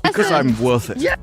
Because I'm worth it. Yeah.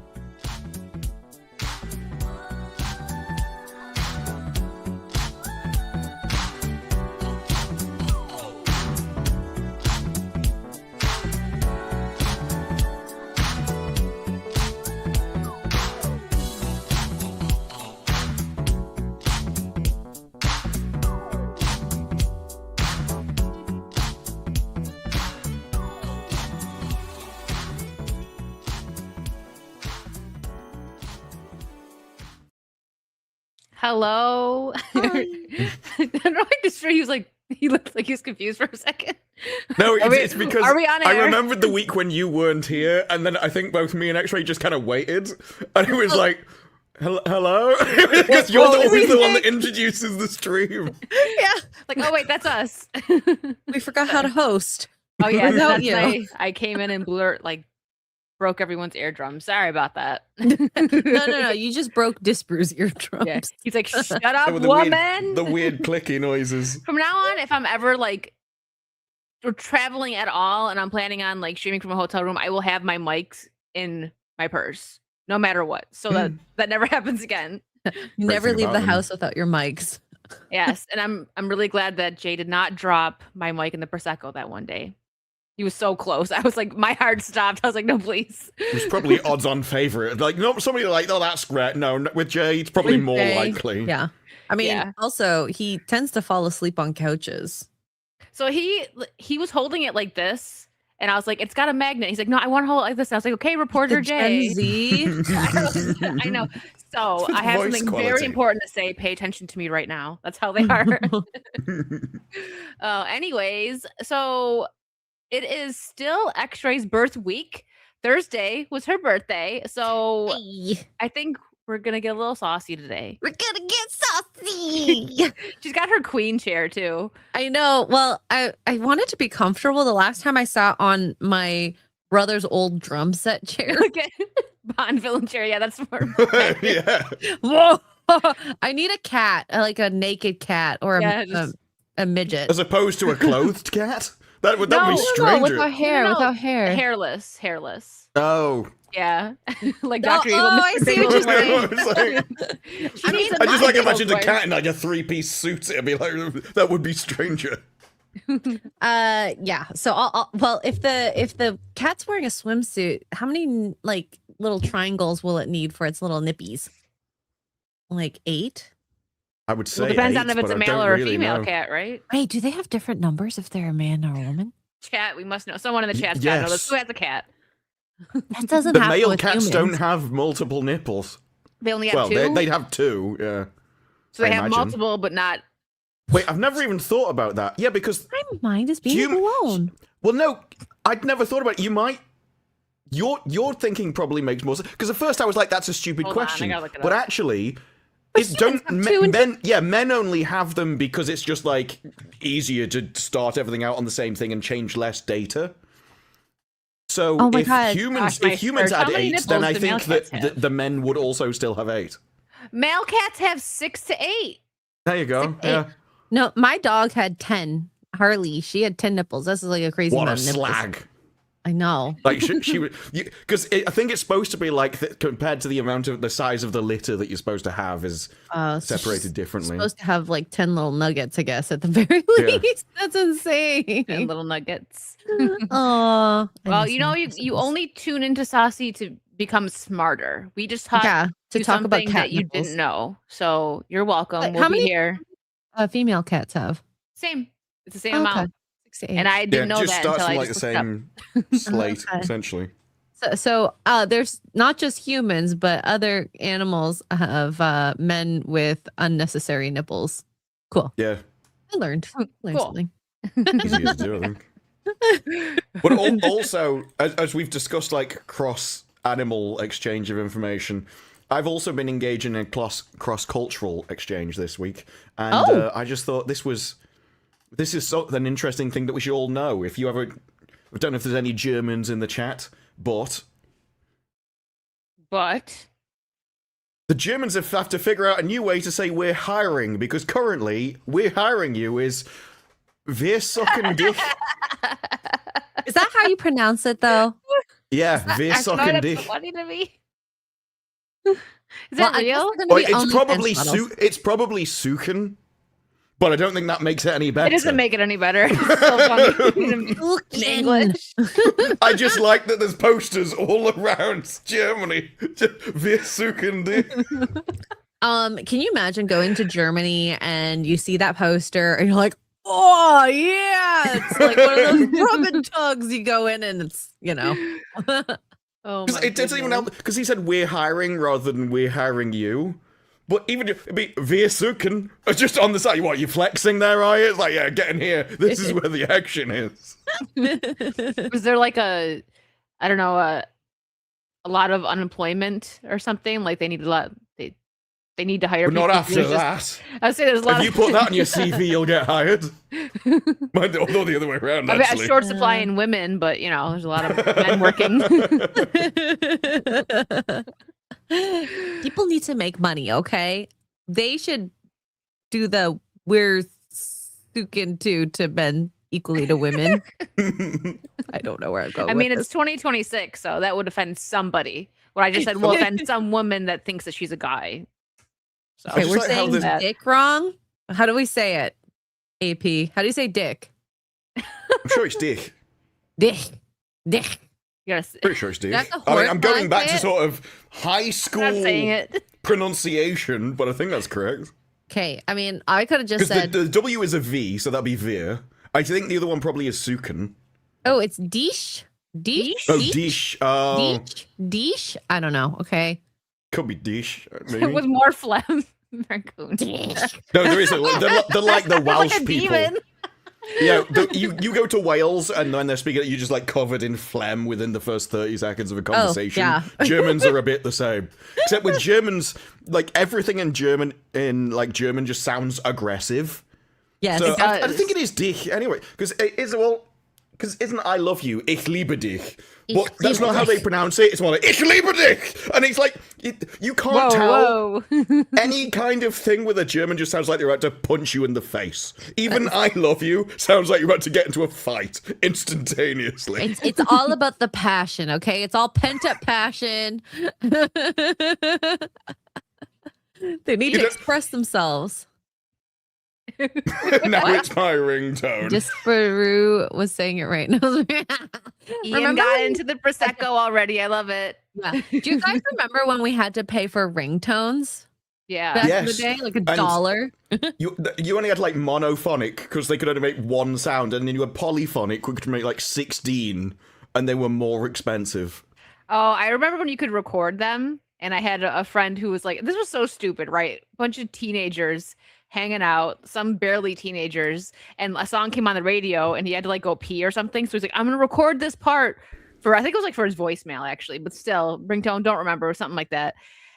Hello. I don't know. I just he was like, he looked like he was confused for a second. No, it's because are we on I air? remembered the week when you weren't here, and then I think both me and X-Ray just kind of waited, and it was like, hello? Because you're always the one that introduces the stream. Yeah. Like, oh wait, that's us. We forgot how to host. Oh yeah, Without that's you. I came in and broke everyone's eardrum. Sorry about that. No. You just broke Disbrew's eardrums. Yeah. He's like, shut up, With woman. the weird clicky noises. From now on, if I'm ever like traveling at all and I'm planning on like streaming from a hotel room, I will have my mics in my purse, no matter what. So that never happens again. You never leave the house without your mics. Yes, and I'm really glad that Jay did not drop my mic in the Prosecco that one day. He was so close. I was like, my heart stopped. I was like, no, please. It was probably odds-on favorite. Like, no, somebody like, oh, that's great. No, with Jay, it's probably more likely. Yeah. I mean, also, he tends to fall asleep on couches. So he was holding it like this, and I was like, it's got a magnet. He's like, no, I want to hold it like this. And I was like, okay, reporter Jay. Gen Z. I know. So I have something very important to say. Pay attention to me right now. That's how they are. Anyways, so it is still X-Ray's birth week. Thursday was her birthday. So I think we're going to get a little saucy today. We're going to get saucy. She's got her queen chair too. I know. Well, I wanted to be comfortable. The last time I sat on my brother's old drum set chair. Okay. Bond villain chair. Yeah, that's more. Yeah. Whoa. I need a cat, like a naked cat or a midget. As opposed to a clothed cat? That would be stranger. No, without hair, without hair. Hairless. Oh. Yeah. Like Dr. Evil. I see what you're saying. I just like imagine a cat in like a three-piece suit. It'd be like, that would be stranger. Yeah. So well, if the cat's wearing a swimsuit, how many like little triangles will it need for its little nippies? Like 8? I would say. Well, depends 8, on if it's a male or a female cat, right? Wait, do they have different numbers if they're a man or a woman? Chat, we must know. Someone in the chat's got to know this. Who has a cat? That doesn't the happen male with cats humans. don't have multiple nipples. They only have 2? They'd have 2, yeah. So they have multiple, but not... Wait, I've never even thought about that. Yeah, because... My mind is being blown. Well, no, I'd never thought about it. You might... Your thinking probably makes more sense. Because at first I was like, that's a stupid question. But actually... Men only have them because it's just like easier to start everything out on the same thing and change less data. So if humans had 8, then I think that the men would also still have 8. Male cats have 6 to 8. There you go. Yeah. No, my dog had 10. Harley, she had 10 nipples. This is like a crazy amount of nipples. What a slag. I know. Like she would, because I think it's supposed to be like compared to the amount of the size of the litter that you're supposed to have is separated differently. Supposed to have like 10 little nuggets, I guess, at the very least. That's insane. 10 little nuggets. Oh. Well, you only tune into Saucy to become smarter. We just taught to talk about cat that you nipples. didn't know. So you're welcome. We'll how be many here. Female cats have? Same. It's the same amount. 6 to 8. And I didn't know just that starts until from I like the just looked same slate, essentially. So there's not just humans, but other animals have men with unnecessary nipples. Cool. Yeah. I learned something. Easy to do, I think. But also, as we've discussed, like cross-animal exchange of information, I've also been engaging in cross-cultural exchange this week, and I just thought this is an interesting thing that we should all know. If you ever, I don't know if there's any Germans in the chat, But the Germans have to figure out a new way to say we're hiring, because currently we're hiring you is wir suchen dich. Is that how you pronounce it, though? Yeah, wir that's suchen not dich. funny to me. Is that I guess real? they're gonna Well, be it's probably suchen, but I don't think that makes it any better. It doesn't make it any better. It's so funny in English. I just like that there's posters all around Germany. Wir suchen dich. Can you imagine going to Germany and you see that poster and you're like, oh yeah, it's like one of those rub and tugs. You go in and it's, you know. Oh my It doesn't even help because he said we're hiring rather than we're hiring you. But even if it'd be wir suchen, just on the side, what, you flexing there, are you? It's like, yeah, get in here. This is where the action is. Was there like a lot of unemployment or something? Like they need a lot. They need to hire But people. not after that. I would say there's a lot. If you put that on your CV, you'll get hired. Although the other way around, I mean, a actually. short supply in women, but you know, there's a lot of men working. People need to make money, okay? They should do the we're sukin to men equally to women. I don't know where I'm going. I mean, it's 2026, so that would offend somebody. What I just said will offend some woman that thinks that she's a guy. So Okay, we're like how saying this- dick wrong. How do we say it? AP. How do you say dick? I'm sure it's dick. Dick. yes, Pretty sure it's dick. That's a I mean, I'm going horrifying back to bit. sort of high school not saying it. pronunciation, but I think that's correct. Okay. I mean, I could have just Because said, the W is a V, so that'd be vir. I think the other one probably is suken. oh, it's dish. Dish. Oh, dish. Oh, Dish. I don't know. Okay. could be dish. Maybe. With more phlegm. Raccoon. No, there is. They're like the Welsh like a people. demon. Yeah, you go to Wales and when they're speaking, you're just like covered in phlegm within the first 30 seconds of a conversation. yeah. Germans are a bit the same, except with Germans, like everything in German just sounds aggressive. Yes. So It I does. think it is dich anyway, because isn't I love you ich liebe dich? But that's not how they pronounce it. It's more like ich liebe dich, and it's like you can't tell. Whoa. Any kind of thing with a German just sounds like they're about to punch you in the face. Even I love you sounds like you're about to get into a fight instantaneously. It's all about the passion, okay? It's all pent up passion. They need to express themselves. Now it's my ringtone. Just Faru was saying it right now. Ian Remember got when- into the prosecco already. I love it. Yeah. Do you guys remember when we had to pay for ringtones Yeah. back in Yes. the day, like And- $1? You only had like monophonic because they could only make one sound, and then you had polyphonic, which could make like 16, and they were more expensive. Oh, I remember when you could record them, and I had a friend who was like, "This was so stupid, right? Bunch of teenagers hanging out, some barely teenagers, and a song came on the radio, and he had to like go pee or something. So he's like, I'm gonna record this part for, I think it was like for his voicemail actually, but still, ringtone, don't remember, or something like that.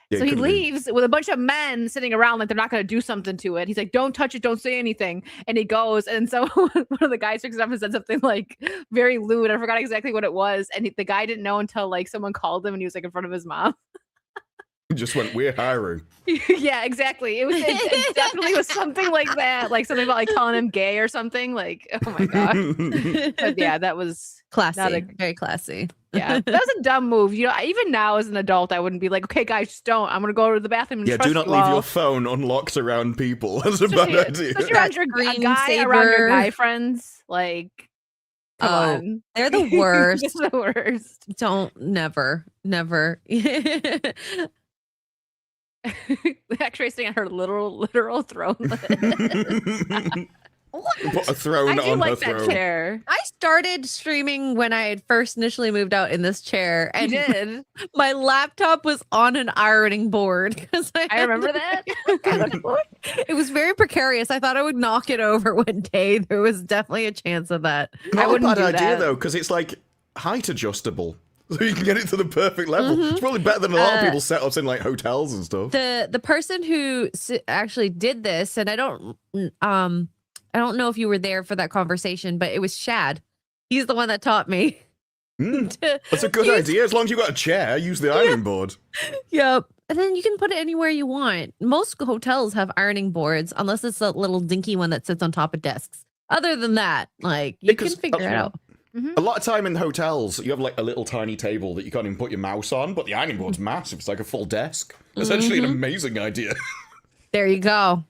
Yeah, so he could've been. leaves with a bunch of men sitting around like they're not going to do something to it. He's like, don't touch it, don't say anything. And he goes, and so one of the guys picks it up and said something like very lewd. I forgot exactly what it was. And the guy didn't know until like someone called him and he was like in front of his mom. He just went, we're hiring. Yeah, exactly. It definitely was something like that. Like something about like calling him gay or something. Like, oh my God. But yeah, that was Classy. Very classy. yeah, that was a dumb move. You know, even now as an adult, I wouldn't be like, okay, guys, just don't. I'm gonna go to the bathroom. And Yeah, trust do not you leave all. your phone unlocked around people. That's a bad idea. Especially around your That guy, around your screensaver. guy friends. Like, come Oh, on. they're the worst. It's the worst. Don't never. Actually, sitting on her literal throne. Put a throne I do on like her that throne. chair. I started streaming when I had first initially moved out in this chair, You and did. my laptop was on an ironing board because I remember that. It was very precarious. I thought I would knock it over one day. There was definitely a chance of that. Not wouldn't a bad do idea that. though, because it's like height adjustable, so you can get it to the perfect level. It's probably better than a lot of people setups in like hotels and stuff. The person who actually did this, and I don't know if you were there for that conversation, but it was Shad. He's the one that taught me. That's a good idea. As long as you've got a chair, use the ironing board. Yep. And then you can put it anywhere you want. Most hotels have ironing boards, unless it's a little dinky one that sits on top of desks. Other than that, like, you Because can figure it out. A lot of time in hotels, you have like a little tiny table that you can't even put your mouse on, but the ironing board's massive. It's like a full desk. Essentially an amazing idea. There you go.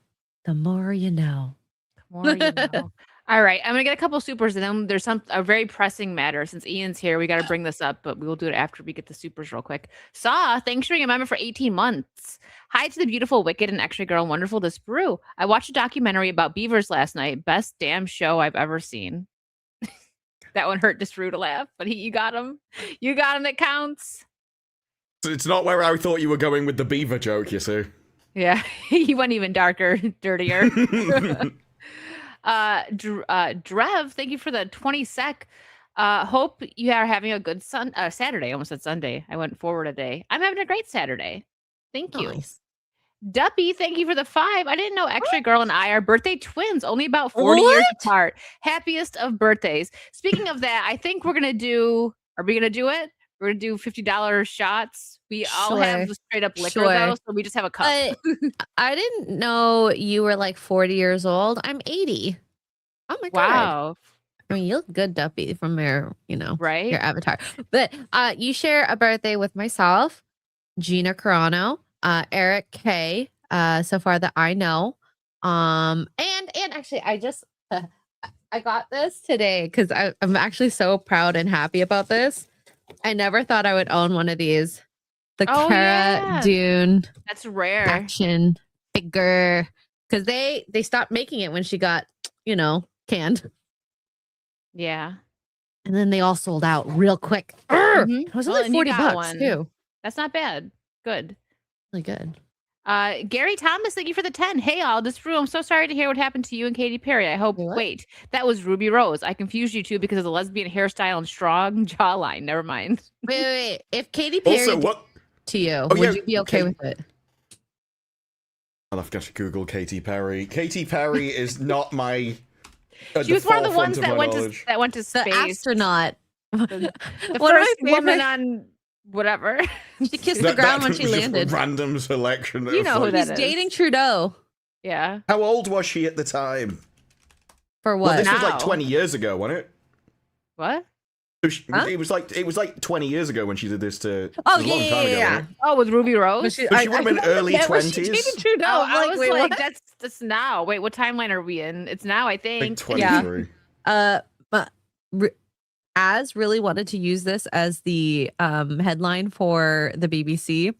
The more you know. The more you know. All right, I'm gonna get a couple supers, and then there's a very pressing matter. Since Ian's here, we got to bring this up, but we will do it after we get the supers real quick. Saw, thanks for being a member for 18 months. Hi to the beautiful, wicked, and extra girl, wonderful this brew. I watched a documentary about beavers last night. Best damn show I've ever seen. That one hurt Disbrew to laugh, but you got him. You got him. It counts. It's not where I thought you were going with the beaver joke, you see. Yeah, he went even darker, dirtier. Drev, thank you for the 20 sec. Hope you are having a good Saturday. I almost said Sunday. I went forward a day. I'm having a great Saturday. Thank you. Nice. Duppy, thank you for the 5. I didn't know Extra Girl and I are birthday twins, only about 40 years apart. Happiest of birthdays. Speaking of that, I think we're gonna do. Are we gonna do it? We're gonna do $50 shots. We all have straight up liquor though, so we just have a cup. I didn't know you were like 40 years old. I'm 80. Oh my god! Wow. I mean, you look good, Duppy, from your, right? your avatar. But you share a birthday with myself, Gina Carano, Eric K. So far that I know, and actually, I just I got this today because I'm actually so proud and happy about this. I never thought I would own one of these. The Cara Dune. That's rare. Action figure. Because they stopped making it when she got, canned. Yeah. And then they all sold out real quick. It was only $40 too. That's not bad. Good. Really good. Gary Thomas, thank you for the 10. Hey all, this Brew, I'm so sorry to hear what happened to you and Katy Perry. I hope wait, that was Ruby Rose. I confused you two because of the lesbian hairstyle and strong jawline. Never mind. Wait. If Katy Perry did to you, would you be okay with it? I'll have to Google Katy Perry. Katy Perry is not my. She was one of the ones that went to space. The astronaut. The first woman on whatever. She kissed the ground when she landed. Random selection. You know who that is. She's dating Trudeau. Yeah. How old was she at the time? For what? Well, this was like 20 years ago, wasn't it? What? It was like 20 years ago when she did this to. Oh, a long time ago, Oh, with Ruby Rose? she would have been early 20s. Trudeau. I was like, that's now. Wait, what timeline are we in? It's now, I think. Like 23. Yeah. Az really wanted to use this as the headline for the BBC.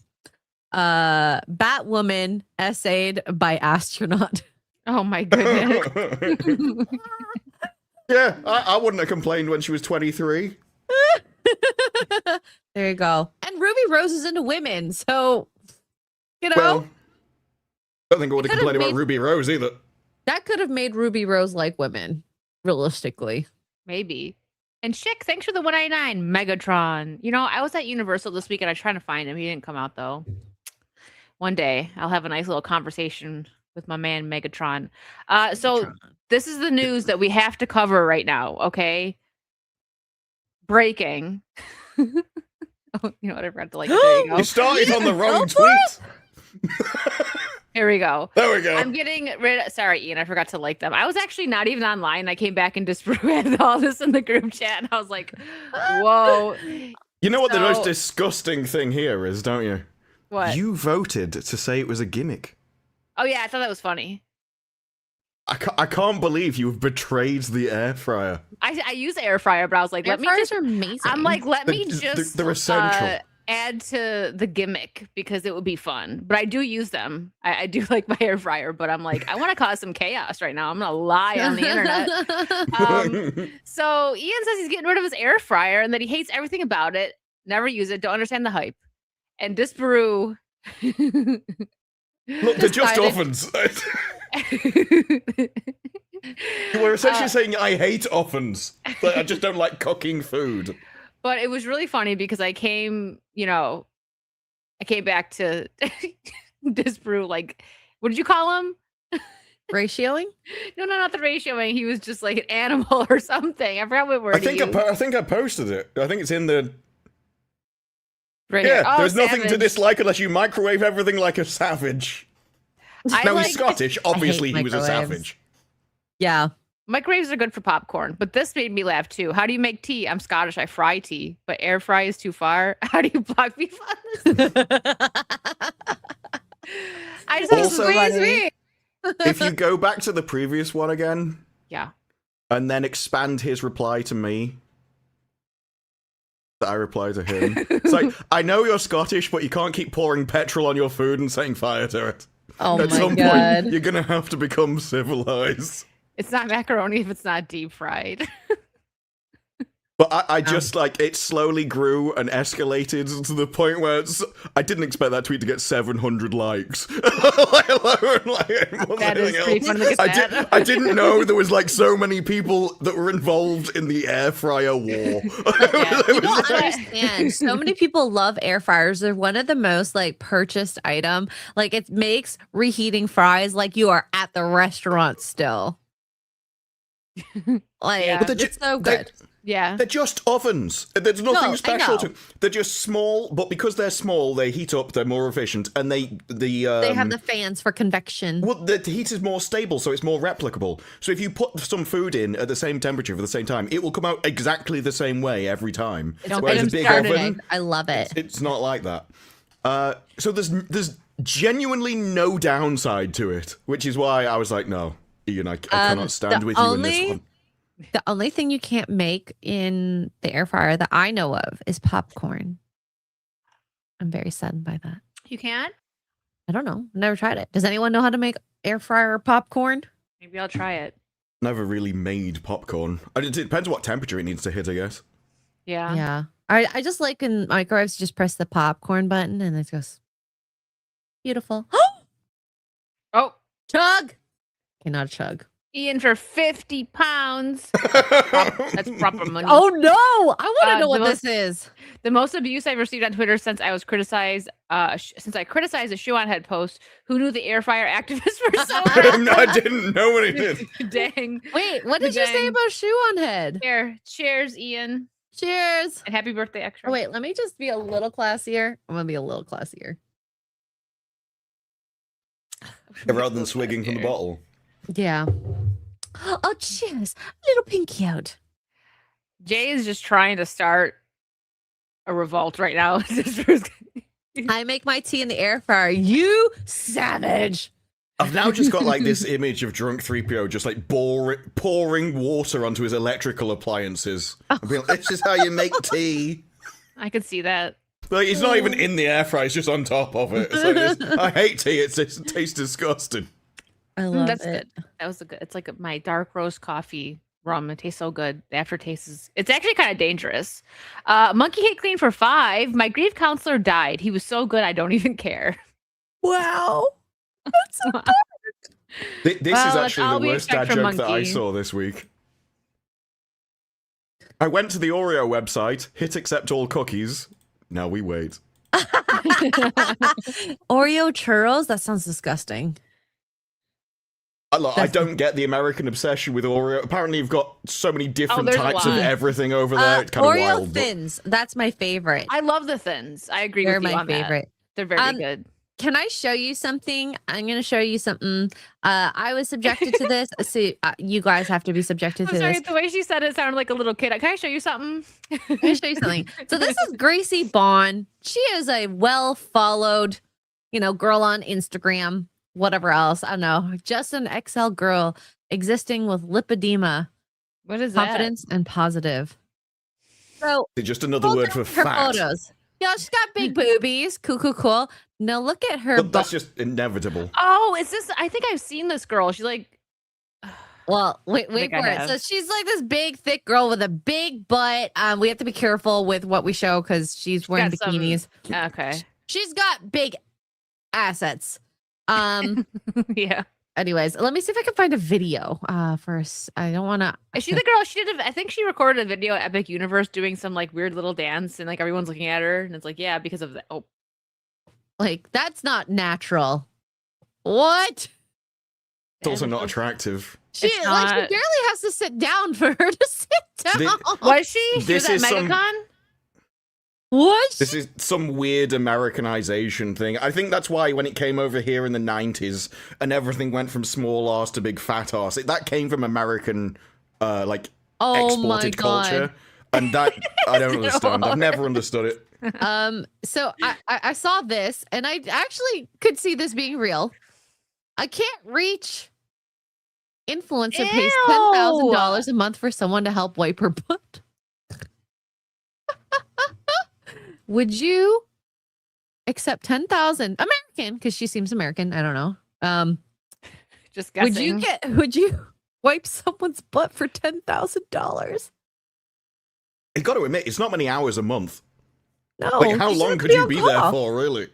Batwoman essayed by astronaut. Oh my goodness. Yeah, I wouldn't have complained when she was 23. There you go. And Ruby Rose is into women, so Well, I don't think I would have complained about Ruby Rose either. That could have made Ruby Rose like women, realistically. Maybe. And Chick, thanks for the 199. Megatron. I was at Universal this week and I was trying to find him. He didn't come out though. One day I'll have a nice little conversation with my man Megatron. So this is the news that we have to cover right now, okay? Breaking. Oh, you know what? I forgot to like. There you go. You started on the wrong tweet. Here we go. There we go. I'm getting rid of. Sorry, Ian. I forgot to like them. I was actually not even online. I came back and disproved all this in the group chat, and I was like, "Whoa!" You know what the most disgusting thing here is, don't you? What? You voted to say it was a gimmick. Oh yeah, I thought that was funny. I can't believe you've betrayed the air fryer. I use air fryer, but I was like, Air fryers are amazing. I'm like, let me just they're essential. Add to the gimmick because it would be fun. But I do use them. I do like my air fryer, but I'm like, I want to cause some chaos right now. I'm gonna lie on the internet. So Ian says he's getting rid of his air fryer and that he hates everything about it. Never use it. Don't understand the hype. And Disparu. Look, they're just ovens. We're essentially saying I hate ovens. But I just don't like cooking food. But it was really funny because I came back to Disparu, like, what did you call him? Ratioing? No, not the ratioing. He was just like an animal or something. I forgot what word I think he used. I think I posted it. I think it's in the. Right here. Yeah, Oh, there's nothing to savage. dislike unless you microwave everything like a savage. I Now like he's Scottish. Obviously, he was a microwaves. savage. Yeah. microwaves are good for popcorn, but this made me laugh too. How do you make tea? I'm Scottish. I fry tea, but air fry is too far. How do you block beef on this? I just Also- squeeze me. If you go back to the previous one again, Yeah. and then expand his reply to me, that I reply to him. It's like, I know you're Scottish, but you can't keep pouring petrol on your food and setting fire to it. Oh At my some god. point, you're gonna have to become civilized. It's not macaroni if it's not deep fried. But I just like it slowly grew and escalated to the point where I didn't expect that tweet to get 700 likes. Let alone, like, more than That is anything pretty else. fun to get that. I didn't know there was like so many people that were involved in the air fryer war. Yeah. It You was don't like- understand. So many people love air fryers. They're one of the most like purchased item. Like it makes reheating fries like you are at the restaurant still. Like Yeah. But they're it's so they- good. Yeah. They're just ovens. There's nothing No, I special know. to. They're just small, but because they're small, they heat up. They're more efficient, and they They have the fans for convection. Well, the heat is more stable, so it's more replicable. So if you put some food in at the same temperature for the same time, it will come out exactly the same way every time. Don't Whereas get a him big started. oven, I love it. it's not like that. So there's genuinely no downside to it, which is why I was like, no, Ian, I cannot stand the with you in only- this one. The only thing you can't make in the air fryer that I know of is popcorn. I'm very saddened by that. You can't? I don't know. Never tried it. Does anyone know how to make air fryer popcorn? Maybe I'll try it. Never really made popcorn. It depends what temperature it needs to hit, I guess. Yeah. Yeah. I just like in microwaves, just press the popcorn button and it goes beautiful. Oh, Chug. Cannot chug. Ian for 50 pounds. That's proper money. Oh no! I want to know the what most- this is. The most abuse I've received on Twitter since I was criticized, since I criticized a shoe on head post. Who knew the air fryer activists were so I didn't know what he did. dang. Wait, what did you say Dang. about shoe on head? Here, cheers, Ian, Cheers. and happy birthday, extra. Oh, wait, let me just be a little classier. I'm gonna be a little classier. Rather than swigging from the bottle. Yeah. Oh, cheers. Little pinky out. Jay is just trying to start a revolt right now. I make my tea in the air fryer. You savage. I've now just got like this image of drunk 3PO just like pouring water onto his electrical appliances. And being like, this is how you make tea. I could see that. Like, it's not even in the air fryer, it's just on top of it. It's like this. I hate tea, it tastes disgusting. I love That's it. good. That was a good. It's like my dark roast coffee rum. It tastes so good. The aftertaste is. It's actually kind of dangerous. Monkey hate clean for 5. My grief counselor died. He was so good. I don't even care. Wow. That's so Well, This is that's actually all the we worst dad expect from joke that I Monkey. saw this week. I went to the Oreo website, hit accept all cookies. Now we wait. Oreo churros? That sounds disgusting. I don't get the American obsession with Oreo. Apparently, you've got so many different there's a types of lot. everything over there. It's kind of Oreo wild. but- thins. That's my favorite. I love the thins. I agree They're with you my on that. favorite. They're very Um, good. Can I show you something? I'm going to show you something. I was subjected to this. So you guys have to be subjected I'm to sorry. this. The way she said it sounded like a little kid. Can I show you something? Let me show you something. So this is Gracie Bond. She is a well followed, girl on Instagram, whatever else. I don't know. Just an XL girl existing with lipedema, What is confidence, and positive. So It's just another hold word for up her fat. photos. Yeah, she's got big boobies. Cool. Now look at her. But that's just inevitable. that? Oh, is this? I think I've seen this girl. She's like, Well, wait think for I it. have. So she's like this big, thick girl with a big butt. We have to be careful with what we show because she's wearing got some- bikinis. okay, She's got big assets. yeah. Anyways, let me see if I can find a video. First, I don't want to. Is she the girl? She did. I think she recorded a video at Epic Universe doing some like weird little dance, and like everyone's looking at her, and it's like, yeah, because of that. Oh, Like that's not natural. What? It's also not attractive. She It's like she not- barely has to sit down for her to sit down. Was she? She This was is at some- MegaCon? What? This is some weird Americanization thing. I think that's why when it came over here in the 90s and everything went from small arse to big fat arse, that came from American, like, Oh my exported god. culture. And that, I don't understand. I've never understood it. So I saw this and I actually could see this being real. I can't reach influencer pays $10,000 a month for someone to help wipe her butt. Would you accept 10,000 American? Because she seems American. I don't know. Just guessing. Would you wipe someone's butt for $10,000? You've got to admit, it's not many hours a month. No. Like, how she's long gonna could you on be call. there for, really?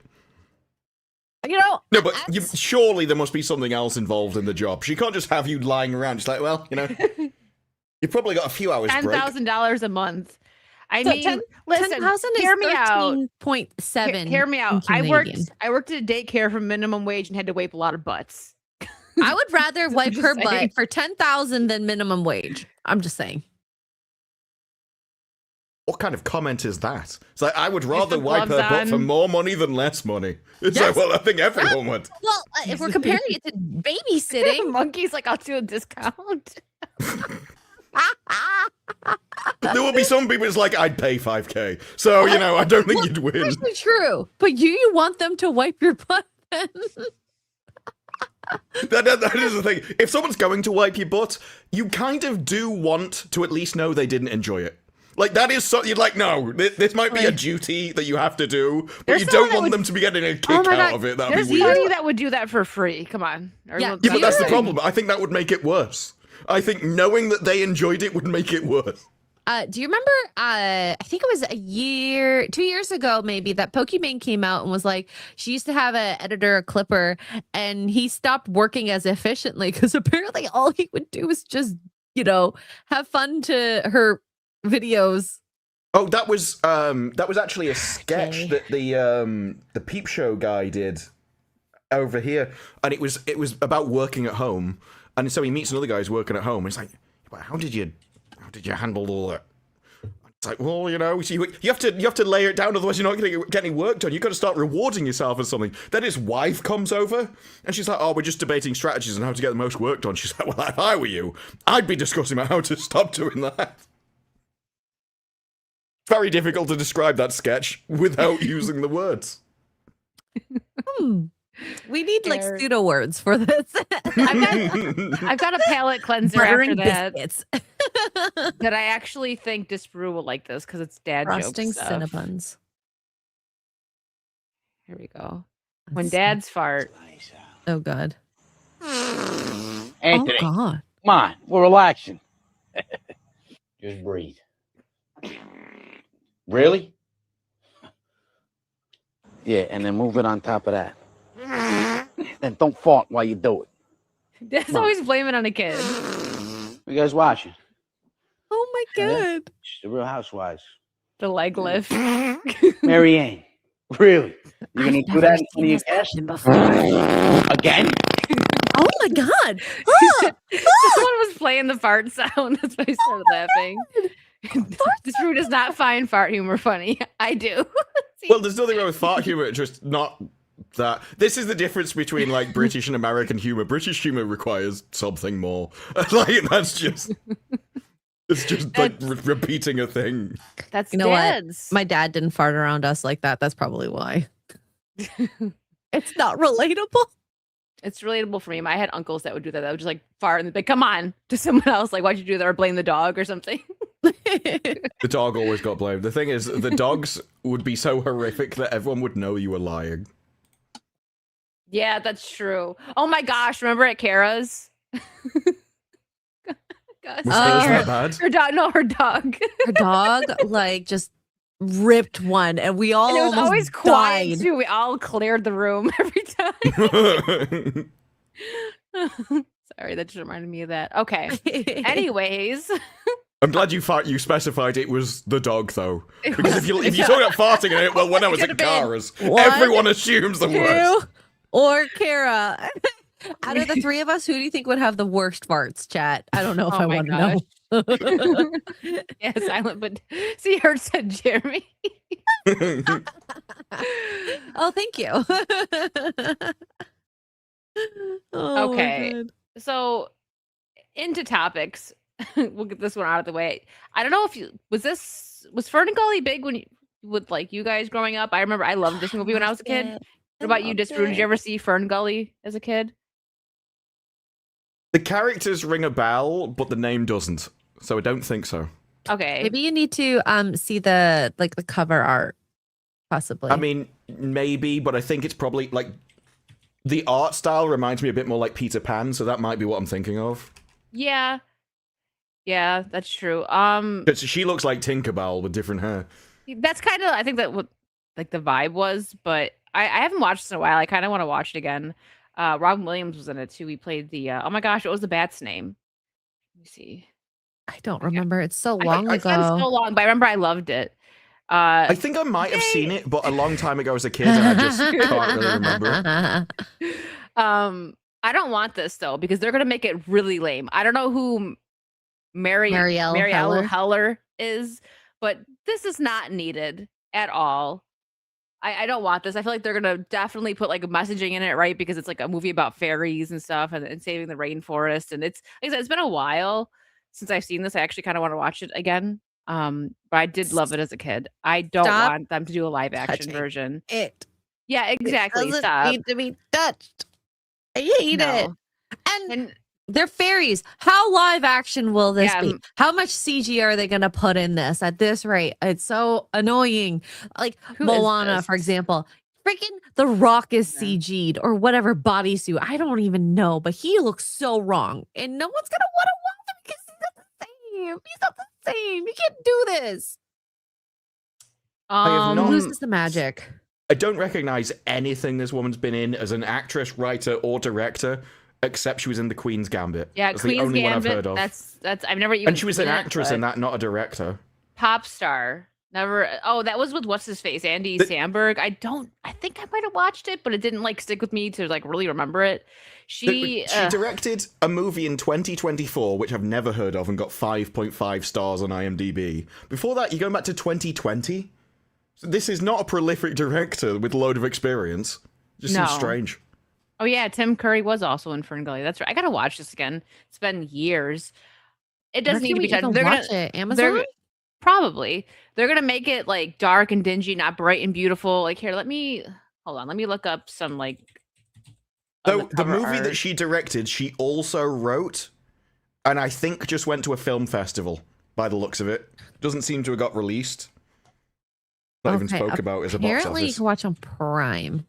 You know, No, but that's- surely there must be something else involved in the job. She can't just have you lying around. Just like, well, you know, you've probably got a few hours break. $10,000 a month. I So mean, listen, 10,000 is hear me out. 13.7. Hear me out. in I worked Canadian. at daycare for minimum wage and had to wipe a lot of butts. I would rather wipe just her saying. butt for 10,000 than minimum wage. I'm just saying. What kind of comment is that? It's like, I would rather the wipe her gloves butt for on. more money than less money. It's Yes. like, well, I think everyone would. Well, if we're comparing it to babysitting, Monkey's like, I'll do a discount. There will be some people it's like, I'd pay 5k. So, you know, I don't think you'd win. actually true. But you want them to wipe your butt then? That is the thing. If someone's going to wipe your butt, you kind of do want to at least know they didn't enjoy it. Like, that is so, you're like, no, this might be a duty that you have to do, but There's you someone don't that want would- them to be getting a kick Oh my out God. of it. That'd There's be weird. somebody that would do that for free. Come on. Or Yeah. look, Yeah, but that's the You're- problem. I think that would make it worse. I think knowing that they enjoyed it would make it worse. Do you remember? I think it was 2 years ago, maybe, that Pokimane came out and was like, she used to have an editor, a clipper, and he stopped working as efficiently because apparently all he would do was just, you know, have fun to her videos. Oh, that was actually a sketch Okay. that the Peep Show guy did over here, and it was about working at home, and so he meets another guy who's working at home, and he's like, "Well, how did you handle all that?" It's like, well, you know, so you have to layer it down, otherwise you're not going to get any work done. You've got to start rewarding yourself or something. Then his wife comes over, and she's like, "Oh, we're just debating strategies and how to get the most work done." She's like, "Well, if I were you, I'd be discussing about how to stop doing that." Very difficult to describe that sketch without using the words. We need like Fair. pseudo words for this. I've got a palate cleanser Buttering after that biscuits. that I actually think Disparu will like this because it's dad Frosting joke stuff. Cinnabons. Here we go. When Let's see. dads fart. Oh God. Anthony, Oh God. come on, we're relaxing. Just breathe. Really? Yeah, and then move it on top of that. Then don't fart while you do it. Dad's always blaming on a kid. You guys watching? Oh my Yeah. God. It's the Real Housewives. The leg lift. Mary Ann, really? You're gonna do that in front of your guests again? Oh my God. Someone was playing the fart sound. That's why I started laughing. Disparu does not find fart humor funny. I do. Well, there's nothing wrong with fart humor, just not that. This is the difference between like British and American humor. British humor requires something more. Like that's just. It's just like repeating a thing. That's You know what? dads. My dad didn't fart around us like that. That's probably why. It's not relatable. It's relatable for me. I had uncles that would do that. That would just like fart and they'd be like, come on, to someone else. Like, why'd you do that? Or blame the dog or something. The dog always got blamed. The thing is, the dogs would be so horrific that everyone would know you were lying. Yeah, that's true. Oh my gosh, remember at Kara's? Gosh, Was Oh. hers that bad? her dog, no, her dog. Her dog like just ripped one, and we all And it was almost always quiet died. too. We all cleared the room every time. Sorry, that just reminded me of that. Okay. Anyways, I'm glad you specified it was the dog though, It because was- if you talk about farting in it, well, when I was Could've at been Cara's, one, everyone assumes the worst. Two, or Kara. Out of the three of us, who do you think would have the worst farts, chat? I don't know if Oh I my want to know. Yeah, silent, but see, her said Jeremy. Oh, thank you. Oh, my Okay. God. So into topics. We'll get this one out of the way. I don't know if you was FernGully big when you with like you guys growing up? I remember I loved this movie when I was a kid. What about you, Disru? Did you ever see FernGully as a kid? The characters ring a bell, but the name doesn't. So I don't think so. Okay. Maybe you need to see the cover art, possibly. I mean, maybe, but I think it's probably like the art style reminds me a bit more like Peter Pan, so that might be what I'm thinking of. Yeah. Yeah, that's true. She looks like Tinkerbell with different hair. That's kind of I think that what like the vibe was, but I haven't watched this in a while. I kind of want to watch it again. Robin Williams was in it too. He played the oh my gosh, what was the bat's name? Let me see. I don't remember. It's so long It's been ago. so long, but I remember I loved it. I think I might have seen it, but a long time ago as a kid, and I just can't really remember it. I don't want this though because they're gonna make it really lame. I don't know who Marielle Heller is, but this is not needed at all. I don't want this. I feel like they're gonna definitely put like messaging in it, right? Because it's like a movie about fairies and stuff and saving the rainforest. And it's like I said, it's been a while since I've seen this. I actually kind of want to watch it again. But I did love it as a kid. I don't want them to do a live action version. Yeah, exactly. It doesn't need to be touched. I hate it. And they're fairies. How live action will this be? How much CG are they going to put in this at this rate? It's so annoying. Like Moana, for example. Freaking The Rock is CG'd or whatever bodysuit. I don't even know, but he looks so wrong. And no one's going to want to watch him because he's not the same. He's not the same. You can't do this. Loses the magic. I don't recognize anything this woman's been in as an actress, writer, or director. Except she was in The Queen's Gambit. Yeah, that's Queen's the only Gambit. one I've heard of. That's I've never even. And she was an actress in that, not a director. Pop star. Never. Oh, that was with what's his face, Andy Samberg. I think I might have watched it, but it didn't like stick with me to like really remember it. She directed a movie in 2024, which I've never heard of, and got 5.5 stars on IMDb. Before that, you're going back to 2020. So this is not a prolific director with a load of experience. Just seems strange. Oh yeah, Tim Curry was also in FernGully. That's right. I gotta watch this again. It's been years. It doesn't need to be touched. They're gonna Amazon. Probably they're gonna make it like dark and dingy, not bright and beautiful. Like here, let me look up some like. So the movie that she directed, she also wrote, and I think just went to a film festival. By the looks of it, doesn't seem to have got released. Not even spoke about as a box office. Apparently, you can watch on Prime.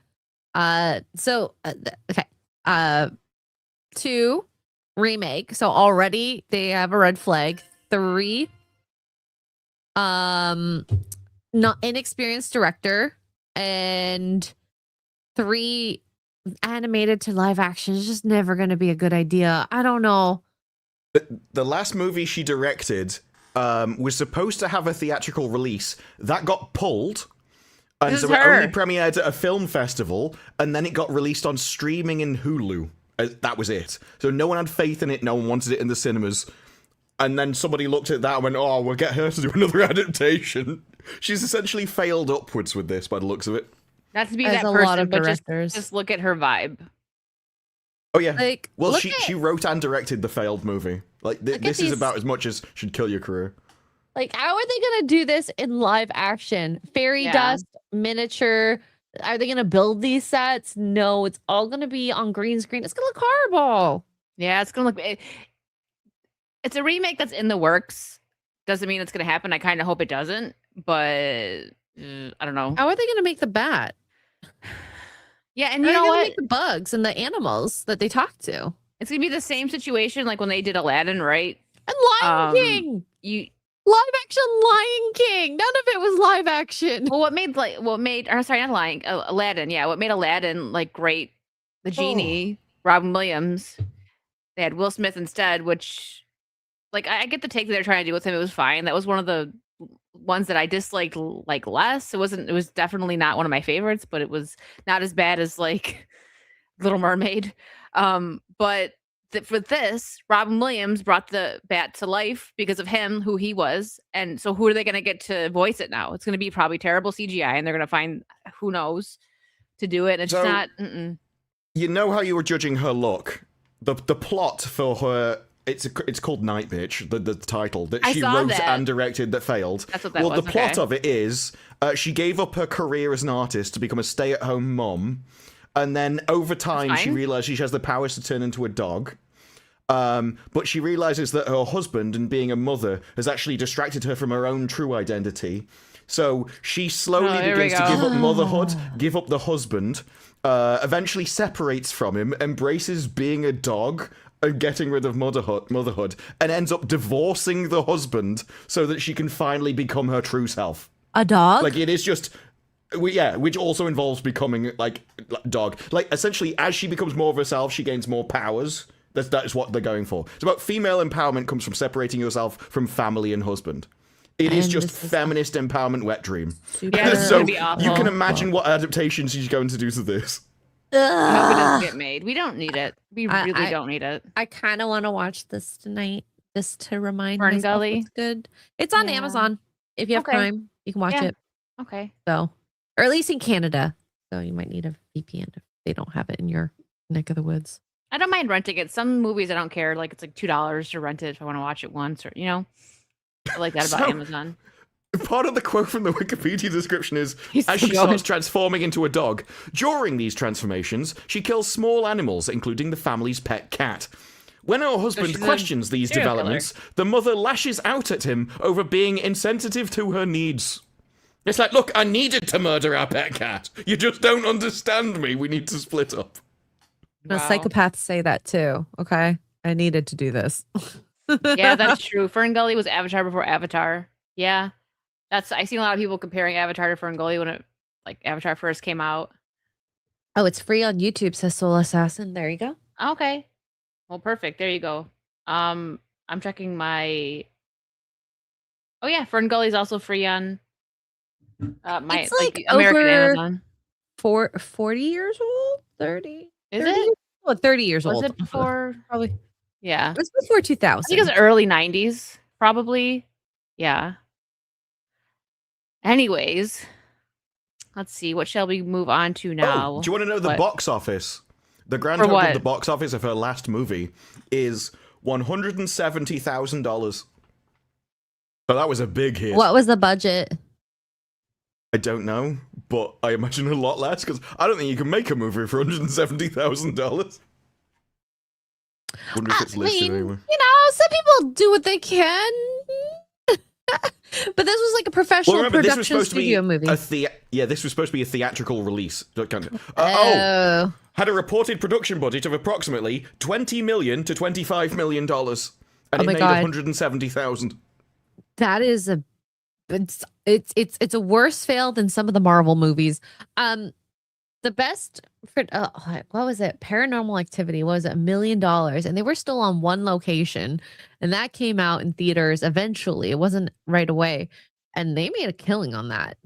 2 remake. So already they have a red flag. 3 not inexperienced director, and 3 animated to live action is just never going to be a good idea. I don't know. The last movie she directed was supposed to have a theatrical release that got pulled. And so it only premiered at a film festival, and then it got released on streaming in Hulu. That was it. So no one had faith in it, no one wanted it in the cinemas. And then somebody looked at that and went, oh, we'll get her to do another adaptation. She's essentially failed upwards with this, by the looks of it. Not to be that person, but just look at her vibe. Oh, yeah. Well, she wrote and directed the failed movie. Like, this is about as much as should kill your career. Like, how are they going to do this in live action? Fairy dust, miniature. Are they going to build these sets? No, it's all going to be on green screen. It's going to look horrible. Yeah, it's going to look... It's a remake that's in the works. Doesn't mean it's going to happen. I kind of hope it doesn't, but I don't know. How are they going to make the bat? Yeah, and you know what? Make the bugs and the animals that they talk to. It's going to be the same situation like when they did Aladdin, right? And Lion King! Live action Lion King. None of it was live action. Well, what made Aladdin? Yeah, what made Aladdin like great? The genie, Robin Williams. They had Will Smith instead, which, like, I get the take that they're trying to do with him. It was fine. That was one of the ones that I disliked like less. It was definitely not one of my favorites, but it was not as bad as like Little Mermaid. But for this, Robin Williams brought the bat to life because of him, who he was. And so who are they going to get to voice it now? It's going to be probably terrible CGI, and they're going to find who knows to do it. It's So- not. You know how you were judging her look? The plot for her, it's called Night Bitch, the title that I she saw wrote that. and directed that failed. That's what that well, was, the plot okay. of it is she gave up her career as an artist to become a stay-at-home mom, and then over time she fine. realized she has the powers to turn into a dog. But she realizes that her husband and being a mother has actually distracted her from her own true identity. So she slowly here we begins to go. give up motherhood, give up the husband, eventually separates from him, embraces being a dog and getting rid of motherhood, and ends up divorcing the husband so that she can finally become her true self. A dog? Like, it is just... which also involves becoming, like dog. Like, essentially, as she becomes more of herself, she gains more powers. That is what they're going for. It's about female empowerment comes from separating yourself from family and husband. It is And just this is feminist empowerment wet dream. Yeah, this is So gonna be awful. you can imagine what adaptations she's going to do to this. I hope it doesn't Ugh. get made. We don't need it. We I- really I- don't need it. I kind of want to watch this tonight just to remind FernGully? myself it's good. It's on Yeah. Amazon. If you have Okay. Prime, you can watch Yeah. it. Okay. So, or at least in Canada. So you might need a VPN if they don't have it in your neck of the woods. I don't mind renting it. Some movies I don't care. Like it's like $2 to rent it if I want to watch it once, or I like that about So- Amazon. Part of the quote from the Wikipedia description is, He's as still she going. starts transforming into a dog, during these transformations, she kills small animals, including the family's pet cat. When her husband she's a questions these serial killer. developments, the mother lashes out at him over being insensitive to her needs. It's like, look, I needed to murder our pet cat. You just don't understand me. We need to split up. Now, Wow. psychopaths say that too. Okay. I needed to do this. Yeah, that's true. FernGully was Avatar before Avatar. Yeah. I seen a lot of people comparing Avatar to FernGully when Avatar first came out. Oh, it's free on YouTube, says Soul Assassin. There you go. Okay. Well, perfect. There you go. I'm checking my. Oh yeah, FernGully is also free on my It's like American over Amazon. 40 years old? 30? Is 30 it? years old? 30 years Was old. it before? Probably. Yeah. It was before I think 2000. it's early 90s, probably. Yeah. Anyways, let's see. What shall we move on to now? Oh, do you want to know the What? box office? The grand For total of what? the box office of her last movie is $170,000. So that was a big hit. What was the budget? I don't know, but I imagine a lot less because I don't think you can make a movie for $170,000. Wonder if it's listed anyway. Some people do what they can. But this was like a professional Well, remember, this was production supposed to be studio movie. this was supposed to be a theatrical release. Oh, Oh, had a reported production budget of approximately $20 million to $25 million, and Oh it my made God. 170,000. that is it's a worse fail than some of the Marvel movies. The best for what was it? Paranormal Activity was $1 million, and they were still on one location, and that came out in theaters eventually. It wasn't right away, and they made a killing on that.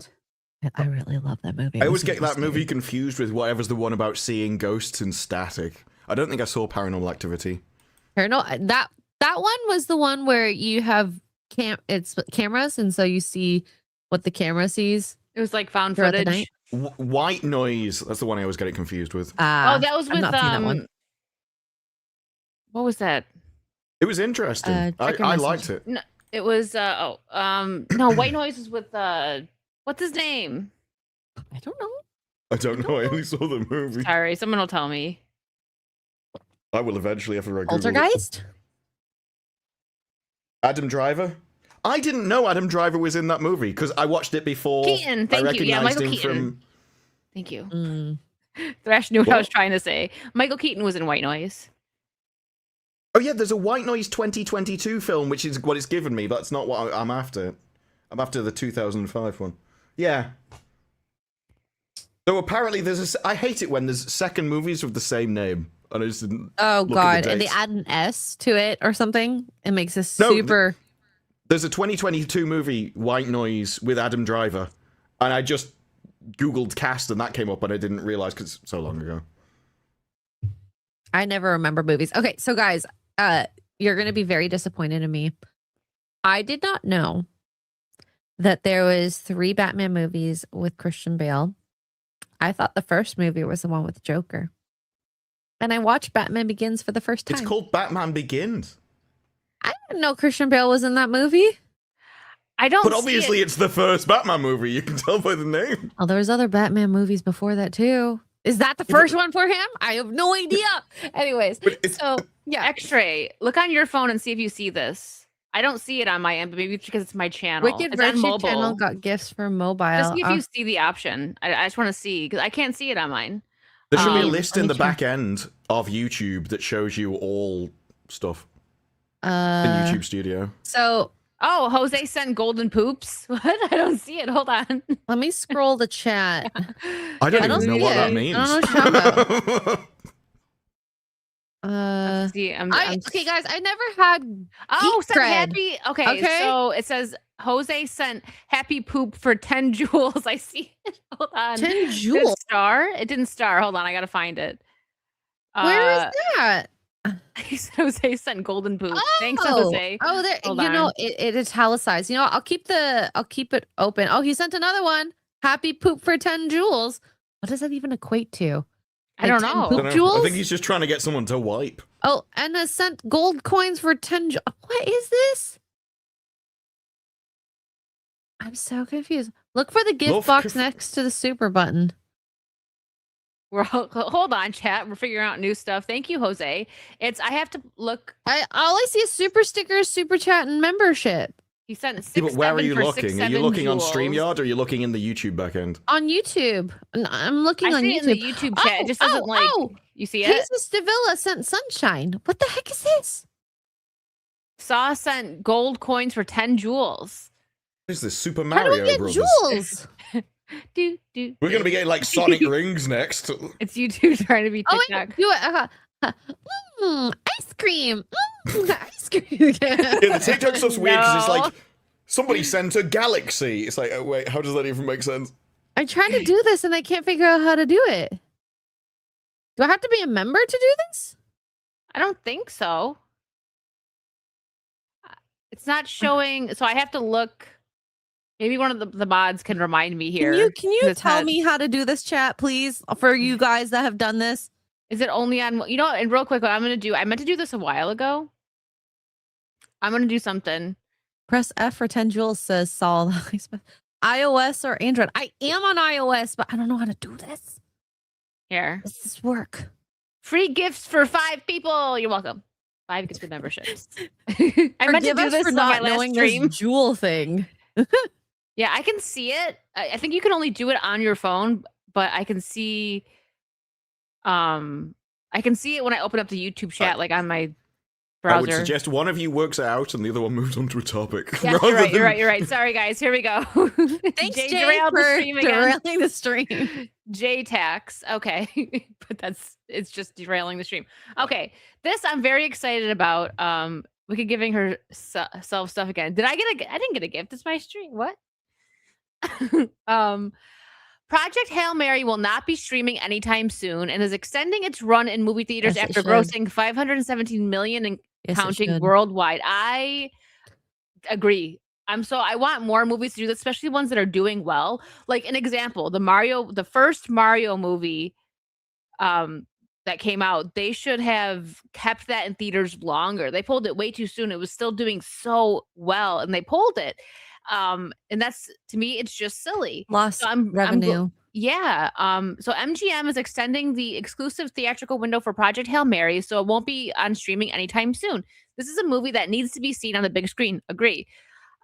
I really love that movie. I It always was get that interesting. movie confused with whatever's the one about seeing ghosts and static. I don't think I saw Paranormal Activity. That one was the one where you have it's cameras, and so you see what the camera sees It was like found throughout the footage. night. White Noise. That's the one I always get it confused with. Oh, that was I've with not seen that one. What was that? It was interesting. check your I message. liked it. It was no, White Noise was with what's his name? I don't know. I don't know. I only saw the movie. Sorry, someone will tell me. I will eventually have to Google it. Poltergeist. Adam Driver. I didn't know Adam Driver was in that movie because I watched it before. Keaton, I thank you. Yeah, recognized Michael him Keaton. from. Thank you. Mm. Thrash knew what I What? was trying to say. Michael Keaton was in White Noise. Oh yeah, there's a White Noise 2022 film, which is what it's given me, but that's not what I'm after. I'm after the 2005 one. Yeah. So apparently there's I hate it when there's second movies with the same name, and I just didn't. Oh Look at god, the and they dates. add an S to it or something. It makes this No, super. There's a 2022 movie, White Noise, with Adam Driver, and I just googled cast and that came up, and I didn't realize because it's so long ago. I never remember movies. Okay, so guys, you're gonna be very disappointed in me. I did not know that there was 3 Batman movies with Christian Bale. I thought the first movie was the one with Joker. And I watched Batman Begins for the first time. It's called Batman Begins. I didn't know Christian Bale was in that movie. I don't. But obviously, it's the first Batman movie. You can tell by the name. Oh, there was other Batman movies before that too. Is that the first one for him? I have no idea. Anyways, so yeah. X-Ray, look on your phone and see if you see this. I don't see it on my end, but maybe it's because it's my channel. Wicked it's on Virtue mobile. channel got gifts for mobile. Just see if you see the option. I just want to see because I can't see it on mine. There should be a list in the back end of YouTube that shows you all stuff in YouTube Studio. So, Jose sent golden poops. What? I don't see it. Hold on. Let me scroll the chat. I don't even know what that means. I don't know what you're talking about. See, okay, guys, I never had. Sent happy. Okay, so it says Jose sent happy poop for 10 jewels. I see it. Hold on. 10 jewels. Star? It didn't star. Hold on, I gotta find it. Where is that? Jose sent golden poop. Thanks, Jose. Oh, there. Hold you on. know, it italicized. You know, I'll keep it open. Oh, he sent another one. Happy poop for 10 jewels. What does that even equate to? I don't 10 know. Poop jewels? I think he's just trying to get someone to wipe. Oh, and has sent gold coins for 10 jewels. What is this? I'm so confused. Look for the gift box next to the super button. Hold on, chat. We're figuring out new stuff. Thank you, Jose. I have to look. All I see is super stickers, super chat, and membership. He sent 6, Yeah, but where are you for looking? 6, Are you looking jewels. on StreamYard or are you looking in the YouTube backend? On YouTube. I'm looking I on see YouTube. it in the YouTube chat. It just doesn't you see it? Jesus Davila sent sunshine. What the heck is this? Saw sent gold coins for 10 jewels. What is this, Super How do Mario we get Brothers? jewels? We're going to be getting like Sonic rings next. It's YouTube trying to be TikTok. Do it. Ice cream. Ice cream. Yeah, the TikTok stuff's weird because it's like somebody sent a galaxy. It's like, oh, wait, how does that even make sense? I'm trying to do this and I can't figure out how to do it. Do I have to be a member to do this? I don't think so. It's not showing, so I have to look. Maybe one of the mods can remind me here. Can you tell me how to do this, chat, please, for you guys that have done this? Is it only on, and real quick, what I'm going to do, I meant to do this a while ago. I'm going to do something. Press F for 10 jewels, says Saul. iOS or Android? I am on iOS, but I don't know how to do this. Here. Does this work? Free gifts for 5 people. You're welcome. 5 gifts for memberships. I meant to do this on my last stream. This jewel thing. Yeah, I can see it. I think you can only do it on your phone, but I can see it when I open up the YouTube chat, like on my browser. I would suggest one of you works it out and the other one moves on to a topic. Yes, you're right. Sorry, guys. Here we go. Thanks, Jay, for derailing the stream. J-Tax. Okay. But it's just derailing the stream. Okay. This I'm very excited about. We could giving her self stuff again. I didn't get a gift. It's my stream. What? Project Hail Mary will not be streaming anytime soon and is extending its run in movie theaters after grossing $517 million and counting worldwide. I agree. I want more movies to do that, especially ones that are doing well. Like an example, the first Mario movie that came out, they should have kept that in theaters longer. They pulled it way too soon. It was still doing so well and they pulled it. And that's, to me, it's just silly. Lost revenue. Yeah. So MGM is extending the exclusive theatrical window for Project Hail Mary, so it won't be on streaming anytime soon. This is a movie that needs to be seen on the big screen. Agree.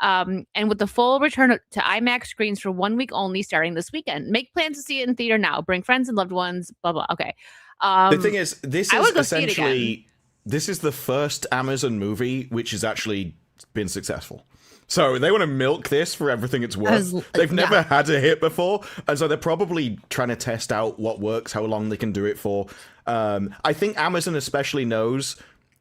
And with the full return to IMAX screens for 1 week only starting this weekend. Make plans to see it in theater now. Bring friends and loved ones, blah, blah. Okay. The thing is, this is essentially, this is the first Amazon movie which has actually been successful. So they want to milk this for everything it's worth. They've never had a hit before, and so they're probably trying to test out what works, how long they can do it for. I think Amazon especially knows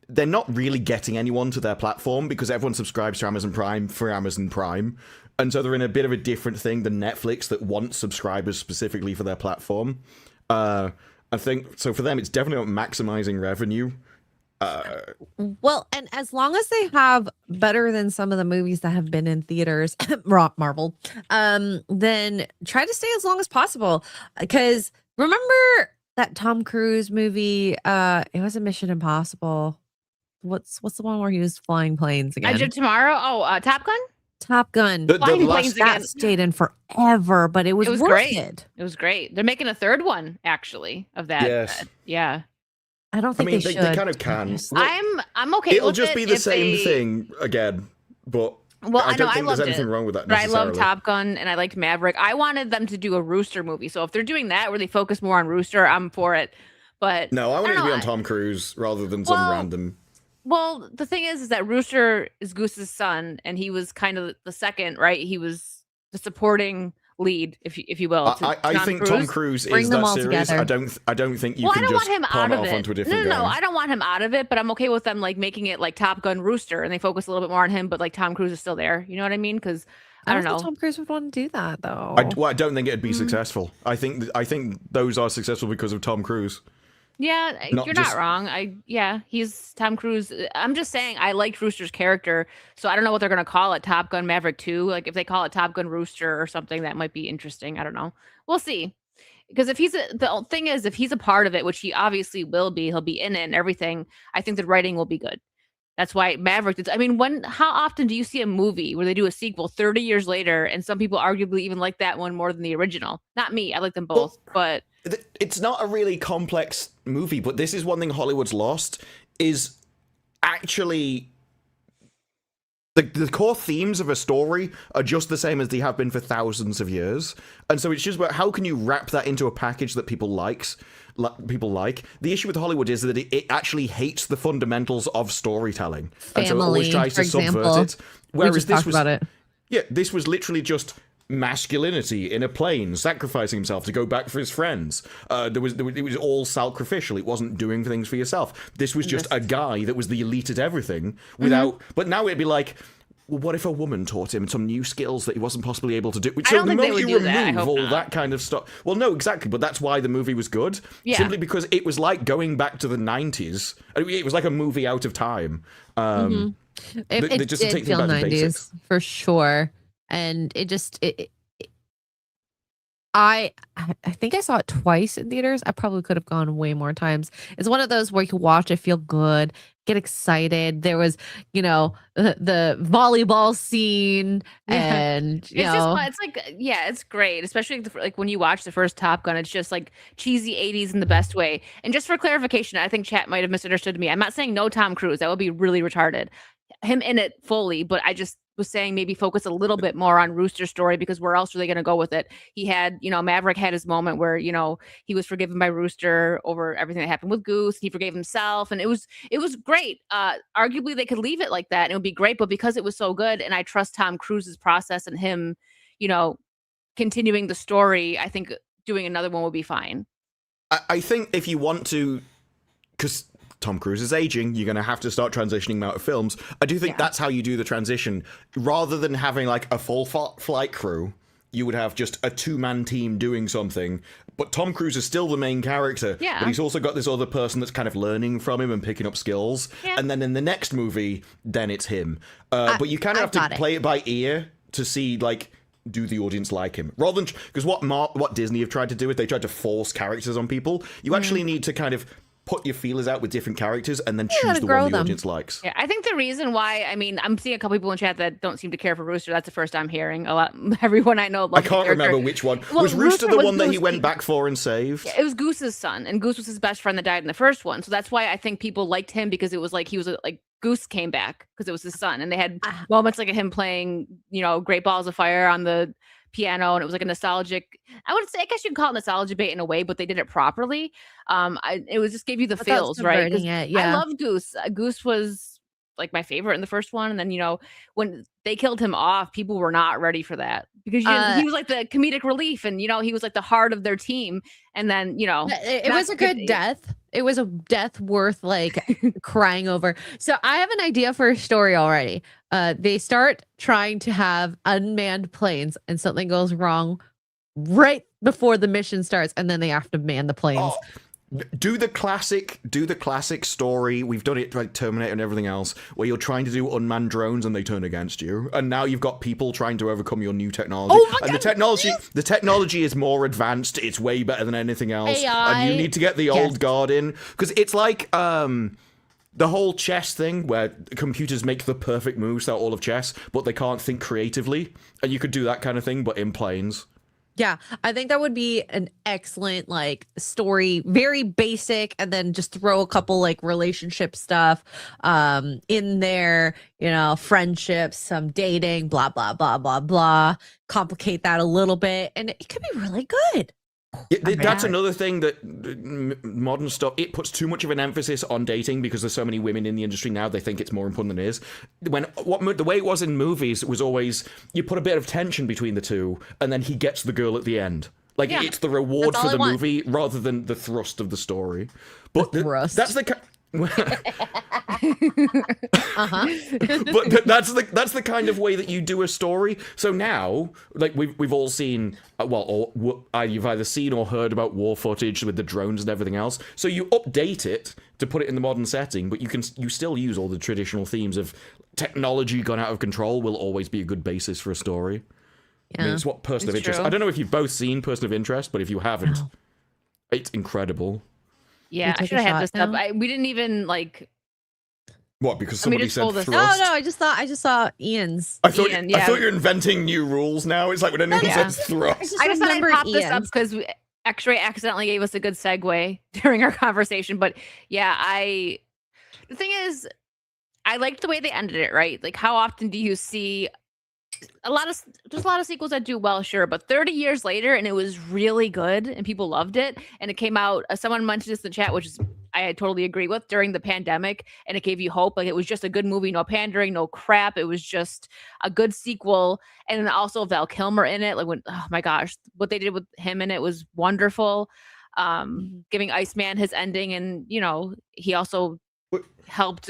they're not really getting anyone to their platform because everyone subscribes to Amazon Prime for Amazon Prime, and so they're in a bit of a different thing than Netflix that wants subscribers specifically for their platform. I think so for them, it's definitely about maximizing revenue. Well, and as long as they have better than some of the movies that have been in theaters, Marvel, then try to stay as long as possible. Because remember that Tom Cruise movie? It was a Mission Impossible. What's the one where he was flying planes again? Edge of Tomorrow. Oh, Top Gun. Top Gun. The Flying last planes That again. stayed in forever, but it was worth great. it. It was great. They're making a third one actually of that. Yes. Yeah. I don't think I mean, they they should. kind of can. I'm okay. It'll with just it be the if same they- thing again, but Well, I I know don't I think there's loved anything it, wrong with that but I necessarily. love Top Gun and I liked Maverick. I wanted them to do a Rooster movie. So if they're doing that where they focus more on Rooster, I'm for it. But No, I want it don't to be know, on Tom Cruise rather than some Well, random. Well, the thing is that Rooster is Goose's son, and he was kind of the second, right? He was the supporting lead, if you will. to I think Tom Cruise Bring is them that all serious. together. I don't think you Well, I can don't just want him palm out it of off it. onto a different No, guy. I don't want him out of it, but I'm okay with them like making it like Top Gun Rooster, and they focus a little bit more on him, but like Tom Cruise is still there. You know what I mean? Because I don't know. think Tom Cruise would want to do that though. I don't think it'd be successful. I think those are successful because of Tom Cruise. Yeah, Not you're just- not wrong. He's Tom Cruise. I'm just saying I liked Rooster's character, so I don't know what they're gonna call it. Top Gun Maverick 2. Like if they call it Top Gun Rooster or something, that might be interesting. I don't know. We'll see. Because the thing is, if he's a part of it, which he obviously will be, he'll be in it and everything. I think the writing will be good. That's why Maverick. I mean, how often do you see a movie where they do a sequel 30 years later, and some people arguably even like that one more than the original? Not me. I like them both, but. It's not a really complex movie, but this is one thing Hollywood's lost, is actually the core themes of a story are just the same as they have been for thousands of years. And so it's just about how can you wrap that into a package that people like. The issue with Hollywood is that it actually hates the fundamentals of storytelling. And so it always Family, tries for to subvert example. it. Whereas we just this talked was about it. Yeah, this was literally just masculinity in a plane, sacrificing himself to go back for his friends. It was all sacrificial. It wasn't doing things for yourself. This was just a guy that was the elite at everything without. But now it'd be like, well, what if a woman taught him some new skills that he wasn't possibly able to do? I So don't the think they moment would you do that. I remove hope all not. that kind of stuff, well, no, exactly. But that's why the movie was good. Yeah. Simply because it was like going back to the 90s. It was like a movie out of time. It they just did take things feel back to 90s basics. for sure, and I think I saw it twice in theaters. I probably could have gone way more times. It's one of those where you can watch it, feel good, get excited. There was, the volleyball scene, and It's just fun. It's like, yeah, it's great, especially like when you watch the first Top Gun. It's just like cheesy 80s in the best way. And just for clarification, I think chat might have misunderstood me. I'm not saying no Tom Cruise. That would be really retarded. Him in it fully, but I just was saying maybe focus a little bit more on Rooster's story, because where else are they going to go with it? He had, Maverick had his moment where, he was forgiven by Rooster over everything that happened with Goose. He forgave himself, and it was great. Arguably they could leave it like that and it would be great, but because it was so good, and I trust Tom Cruise's process and him, continuing the story, I think doing another one would be fine. I think if you want to, because Tom Cruise is aging, you're going to have to start transitioning him out of films. I do think that's how you do the transition. Rather than having like a full flight crew, you would have just a two-man team doing something. But Tom Cruise is still the main character. Yeah. But he's also got this other person that's kind of learning from him and picking up skills. Yeah. And then in the next movie, then it's him. But you kind of have to play it by ear to see, like, do the audience like him? Rather than... Because what Disney have tried to do is they tried to force characters on people. You actually need to kind of put your feelers out with different characters and then choose the one the audience likes. Yeah, I think the reason why, I'm seeing a couple people in chat that don't seem to care for Rooster. That's the first I'm hearing. A lot, everyone I know loves I can't remember which one. Well, was Rooster the was one that he Goose. went back for and saved? It was Goose's son, and Goose was his best friend that died in the first one. So that's why I think people liked him, because it was like he was like Goose came back because it was his son, and they had moments like him playing, Great Balls of Fire on the piano, and it was like a nostalgic, I guess you could call it nostalgia bait in a way, but they did it properly. It was just gave you the feels, right? I love Goose. Goose was like my favorite in the first one, and then when they killed him off, people were not ready for that, because he was like the comedic relief, and he was like the heart of their team, and then it was a good death. It was a death worth like crying over. So I have an idea for a story already. They start trying to have unmanned planes, and something goes wrong right before the mission starts, and then they have to man the planes. Do the classic story. We've done it like Terminator and everything else, where you're trying to do unmanned drones and they turn against you, and now you've got people trying to overcome your new technology. Oh my and God. the technology is more advanced. It's way better than anything else, AI, and you need to get the old guard in because it's like the whole chess thing where computers make the perfect moves out all of chess, but they can't think creatively, and you could do that kind of thing, but in planes. Yeah, I think that would be an excellent like story, very basic, and then just throw a couple like relationship stuff in there, you know, friendships, some dating, blah blah blah blah blah. Complicate that a little bit, and it could be really good. That's another thing that modern stuff, it puts too much of an emphasis on dating because there's so many women in the industry now, they think it's more important than it is. The way it was in movies, it was always, you put a bit of tension between the two, and then he gets the girl at the end. Like, it's the reward for the movie rather than the thrust of the story. But that's the... But that's the kind of way that you do a story. So now, like we've all seen, you've either seen or heard about war footage with the drones and everything else. So you update it to put it in the modern setting, but you still use all the traditional themes of technology gone out of control. Will always be a good basis for a story. Yeah. I mean, it's what Person of Interest. True. I don't know if you've both seen Person of Interest, but if you haven't, it's incredible. Yeah, I should have had this up. We didn't even like. What? Because somebody said thrust? No, I just saw Ian's. I thought you're inventing new rules now. It's like when anyone says thrust. I just thought I'd pop this up because X-Ray accidentally gave us a good segue during our conversation. But yeah, the thing is, I liked the way they ended it. Right? Like, how often do you see there's a lot of sequels that do well, sure, but 30 years later and it was really good and people loved it, and it came out, someone mentioned this in the chat, which is I totally agree with, during the pandemic, and it gave you hope. Like, it was just a good movie, no pandering, no crap, it was just a good sequel. And then also Val Kilmer in it, like, when, oh my gosh, what they did with him in it was wonderful. Giving Iceman his ending, and you know, he also helped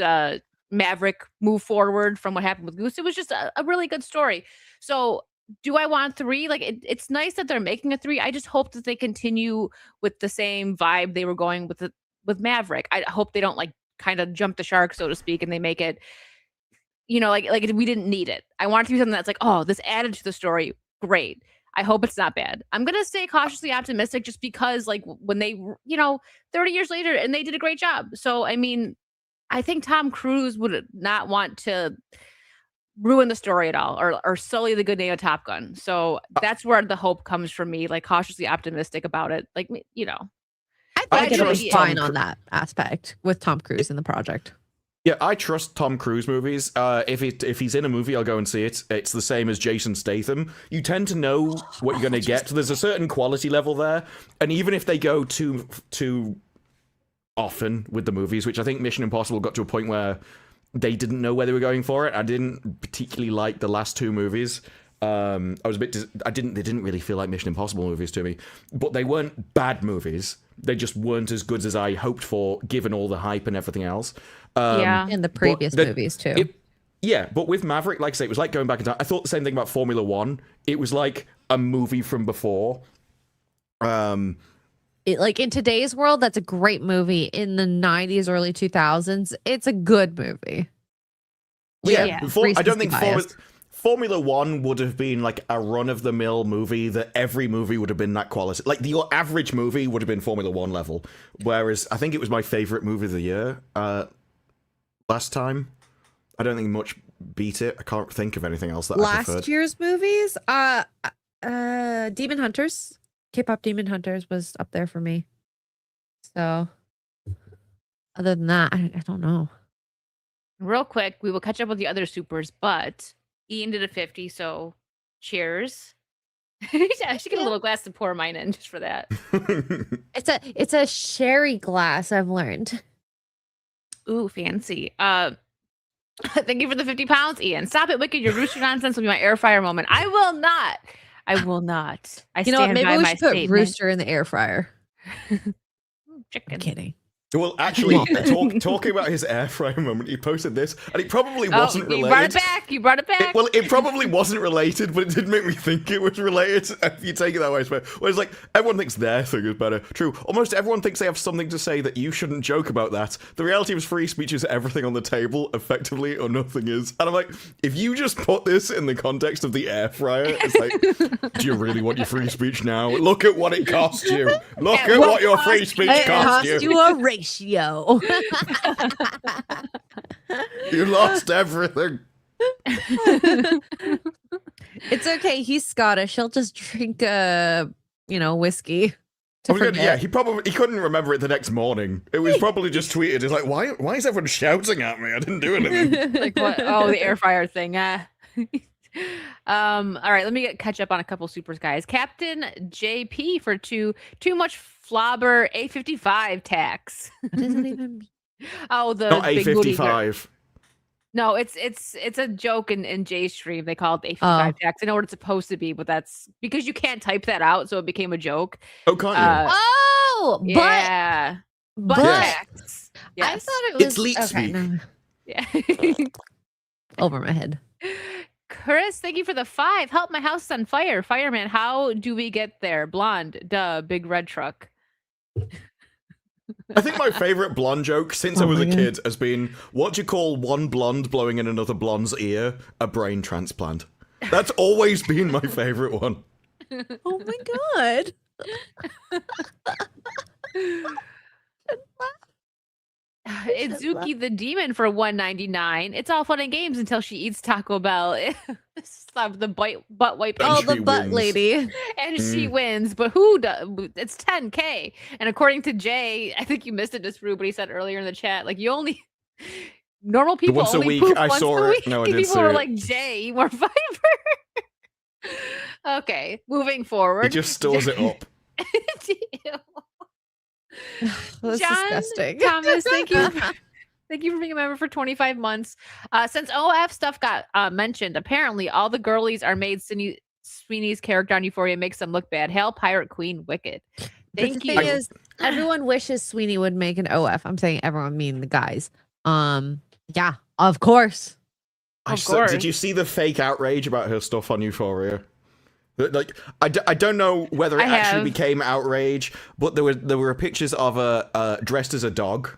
Maverick move forward from what happened with Goose. It was just a really good story. So do I want 3? Like, it's nice that they're making a 3. I just hope that they continue with the same vibe they were going with Maverick. I hope they don't like kind of jump the shark, so to speak, and they make it, you know, like we didn't need it. I want it to be something that's like, oh, this added to the story. Great. I hope it's not bad. I'm going to stay cautiously optimistic just because, like, when they, you know, 30 years later, and they did a great job. So, I mean, I think Tom Cruise would not want to ruin the story at all, or sully the good name of Top Gun. So that's where the hope comes from me, like cautiously optimistic about it. Like, you know, I think it'll be fine on that aspect with Tom Cruise in the project. Yeah, I trust Tom Cruise movies. If he's in a movie, I'll go and see it. It's the same as Jason Statham. You tend to know what you're going to get. There's a certain quality level there, and even if they go too often with the movies, which I think Mission Impossible got to a point where they didn't know where they were going for it. I didn't particularly like the last 2 movies. I was a bit they didn't really feel like Mission Impossible movies to me, but they weren't bad movies. They just weren't as good as I hoped for, given all the hype and everything else. In the previous movies too. But with Maverick, like I say, it was like going back in time. I thought the same thing about Formula One. It was like a movie from before. Like, in today's world, that's a great movie. In the 90s, early 2000s, it's a good movie. Yeah. I don't think Formula One would have been like a run-of-the-mill movie that every movie would have been that quality. Like, the average movie would have been Formula One level. Whereas I think it was my favorite movie of the year last time. I don't think much beat it. I can't think of anything else that I preferred. Last year's movies? Demon Hunters. K-pop Demon Hunters was up there for me. So, other than that, I don't know. Real quick, we will catch up with the other supers, but Ian did a 50, so cheers. I should get a little glass to pour mine in just for that. It's a sherry glass, I've learned. Ooh, fancy. Thank you for the 50 pounds, Ian. Stop it, Wicked. Your rooster nonsense will be my air fryer moment. I will not. I you know what? stand Maybe by we my should put statement. rooster in the air fryer. Chicken. I'm kidding. Well, actually, talking about his air fryer moment, he posted this, and it probably wasn't related. You brought it back. You brought it back. It probably wasn't related, but it did make me think it was related. If you take it that way, whereas like everyone thinks their thing is better. True, almost everyone thinks they have something to say that you shouldn't joke about that. The reality is, free speech is everything on the table, effectively, or nothing is. And I'm like, if you just put this in the context of the air fryer, it's like, do you really want your free speech now? Look at what it cost you. Look at what your free speech cost you. It cost you a ratio. You lost everything. It's okay. He's Scottish. He'll just drink whiskey. He couldn't remember it the next morning. It was probably just tweeted. It's like, why is everyone shouting at me? I didn't do anything. Like what? Oh, the air fryer thing. All right, let me catch up on a couple supers, guys. Captain JP for too much flobber A55 tax. What does it even mean? Oh, the not big A55. No, it's a joke in Jay's stream. They call it the A55 tax. I know what it's supposed to be, but that's because you can't type that out, so it became a joke. Oh, can't you? Yeah. But tax. Yes. I thought it was it's leet speak. No. Yeah. Over my head. Chris, thank you for the 5. Help, my house is on fire. Fireman, how do we get there? Blonde, duh, big red truck. I think my favorite blonde joke since I was a kid has been, what do you call one blonde blowing in another blonde's ear? A brain transplant. That's always been my favorite one. Oh my god. Itzuki the demon for $1.99. It's all fun and games until she eats Taco Bell. Stop the butt wipe. Oh, the butt lady. And she wins, but who does? It's 10K. And according to Jay, I think you missed it, just but he said earlier in the chat, like you only normal people once a only week. poop I once saw a it. week. No, I And did people see were it. like, Jay, eat more fiber. Okay, moving forward. He just stores it up. That's John disgusting. Thomas, thank you. Thank you for being a member for 25 months. Since OF stuff got mentioned, apparently all the girlies are made Sweeney's character on Euphoria makes them look bad. Hail Pirate Queen Wicked. Thank you. The thing is, everyone wishes Sweeney would make an OF. I'm saying everyone, mean the guys. Yeah, of course. Of course. Did you see the fake outrage about her stuff on Euphoria? Like, I don't know whether it actually became outrage, but there were pictures of her dressed as a dog.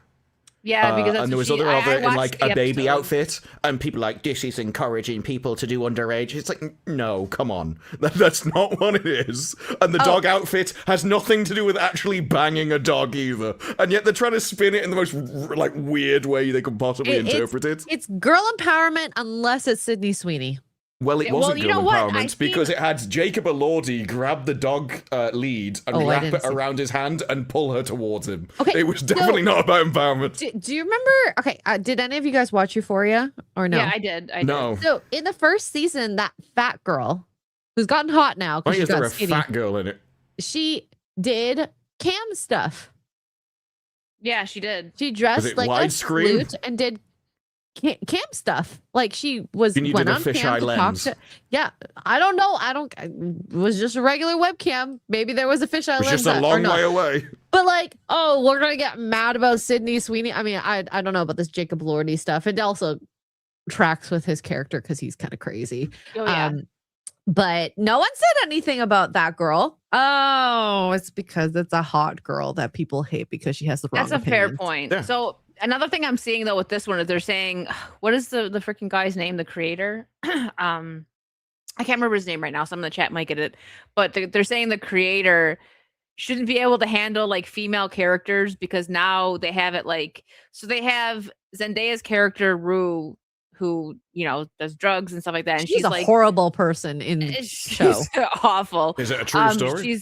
Yeah, because that's and there was other of it in like a baby outfit, and people like, this is encouraging people to do underage. It's like, no, come on, that's not what it is. And the dog outfit has nothing to do with actually banging a dog either, and yet they're trying to spin it in the most like weird way they could possibly interpret it. It's girl empowerment unless it's Sydney Sweeney. Well, it wasn't girl what? empowerment because it had Jacob Elordi grab the dog lead and wrap it around his hand and pull her towards him. Okay, it was definitely not about empowerment. Do you remember? Okay, did any of you guys watch Euphoria or no? Yeah, I did. No. So in the first season, that fat girl who's gotten hot now Why because is there a fat girl in it? She did cam stuff. Yeah, she did. She dressed like a flute and did cam stuff. Like she went on cam to talk to. Yeah, I don't know. It was just a regular webcam. Maybe there was a fisheye lens. It was just a long way away. But like, oh, we're gonna get mad about Sydney Sweeney. I mean, I don't know about this Jacob Elordi stuff. It also tracks with his character because he's kind of crazy. Oh yeah. But no one said anything about that girl. Oh, it's because it's a hot girl that people hate because she has the wrong That's a opinions. fair point. Yeah. So another thing I'm seeing though with this one is they're saying, what is the freaking guy's name? The creator? I can't remember his name right now. Some in the chat might get it. But they're saying the creator shouldn't be able to handle like female characters because now they have it like, so they have Zendaya's character Rue, who, you know, does drugs and stuff like that. And she's a like horrible person in the show. Awful. Is it a true story?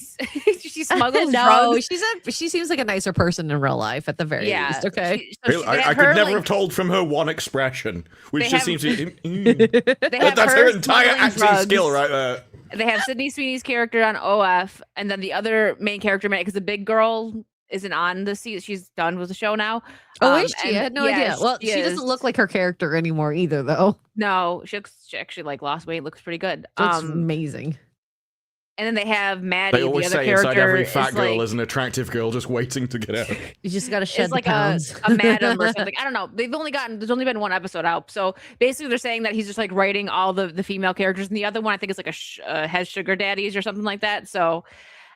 She smuggles no, drugs. she seems like a nicer person in real life at the very least. Okay. I could never have told from her one expression, which just seems to that's her entire acting skill right there. They have Sydney Sweeney's character on OF, and then the other main character, because the big girl isn't on the season. She's done with the show now. Oh, is she? I had no idea. Well, she doesn't look like her character anymore either, though. No, she actually like lost weight. Looks pretty good. Looks amazing. And then they have Maddie, They the always other say character. inside every fat is girl like, is an attractive girl just waiting to get out. You just got to shed is the like pounds. a madam or something. I don't know. There's only been one episode out. So basically they're saying that he's just like writing all the female characters. And the other one, I think is like has sugar daddies or something like that. So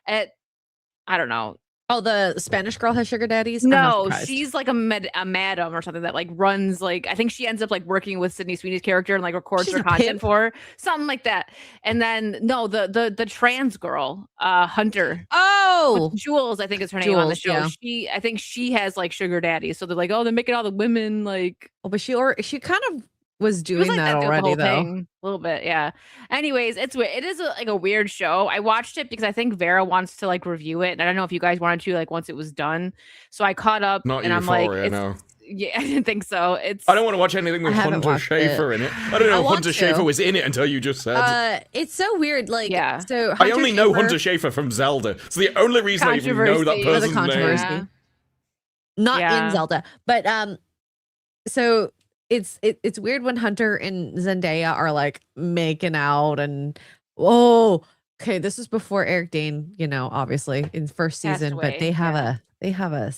I don't know. Oh, the Spanish girl has sugar daddies? I'm not No, surprised. she's like a madam or something that like runs like I think she ends up like working with Sydney Sweeney's character and like records She's her a content pimp? for her, something like that. And then no, the trans girl, Hunter. Oh, Jules, I think is her name on the Jules, show. yeah. I think she has like sugar daddies. So they're like, oh, they're making all the women like oh, but she kind of was it doing was like that throughout the already whole though. thing, a little bit, yeah. Anyways, it is like a weird show. I watched it because I think Vera wants to like review it, and I don't know if you guys wanted to like once it was done. So I caught up, Not and Euphoria, I'm like, no. yeah, I didn't think so. I don't want to watch anything with I haven't Hunter watched Schafer in it. I don't I know if want Hunter to. Schafer was in it until you just said. It's so weird. Like, Yeah. So I only know Hunter Schafer- Schafer from Zelda. So the only reason I even know that Controversy. Another person's controversy. name. Yeah. not Yeah. in Zelda, but so it's weird when Hunter and Zendaya are like making out and okay, this is before Eric Dane, obviously in first Passed season, but away, they have yeah. a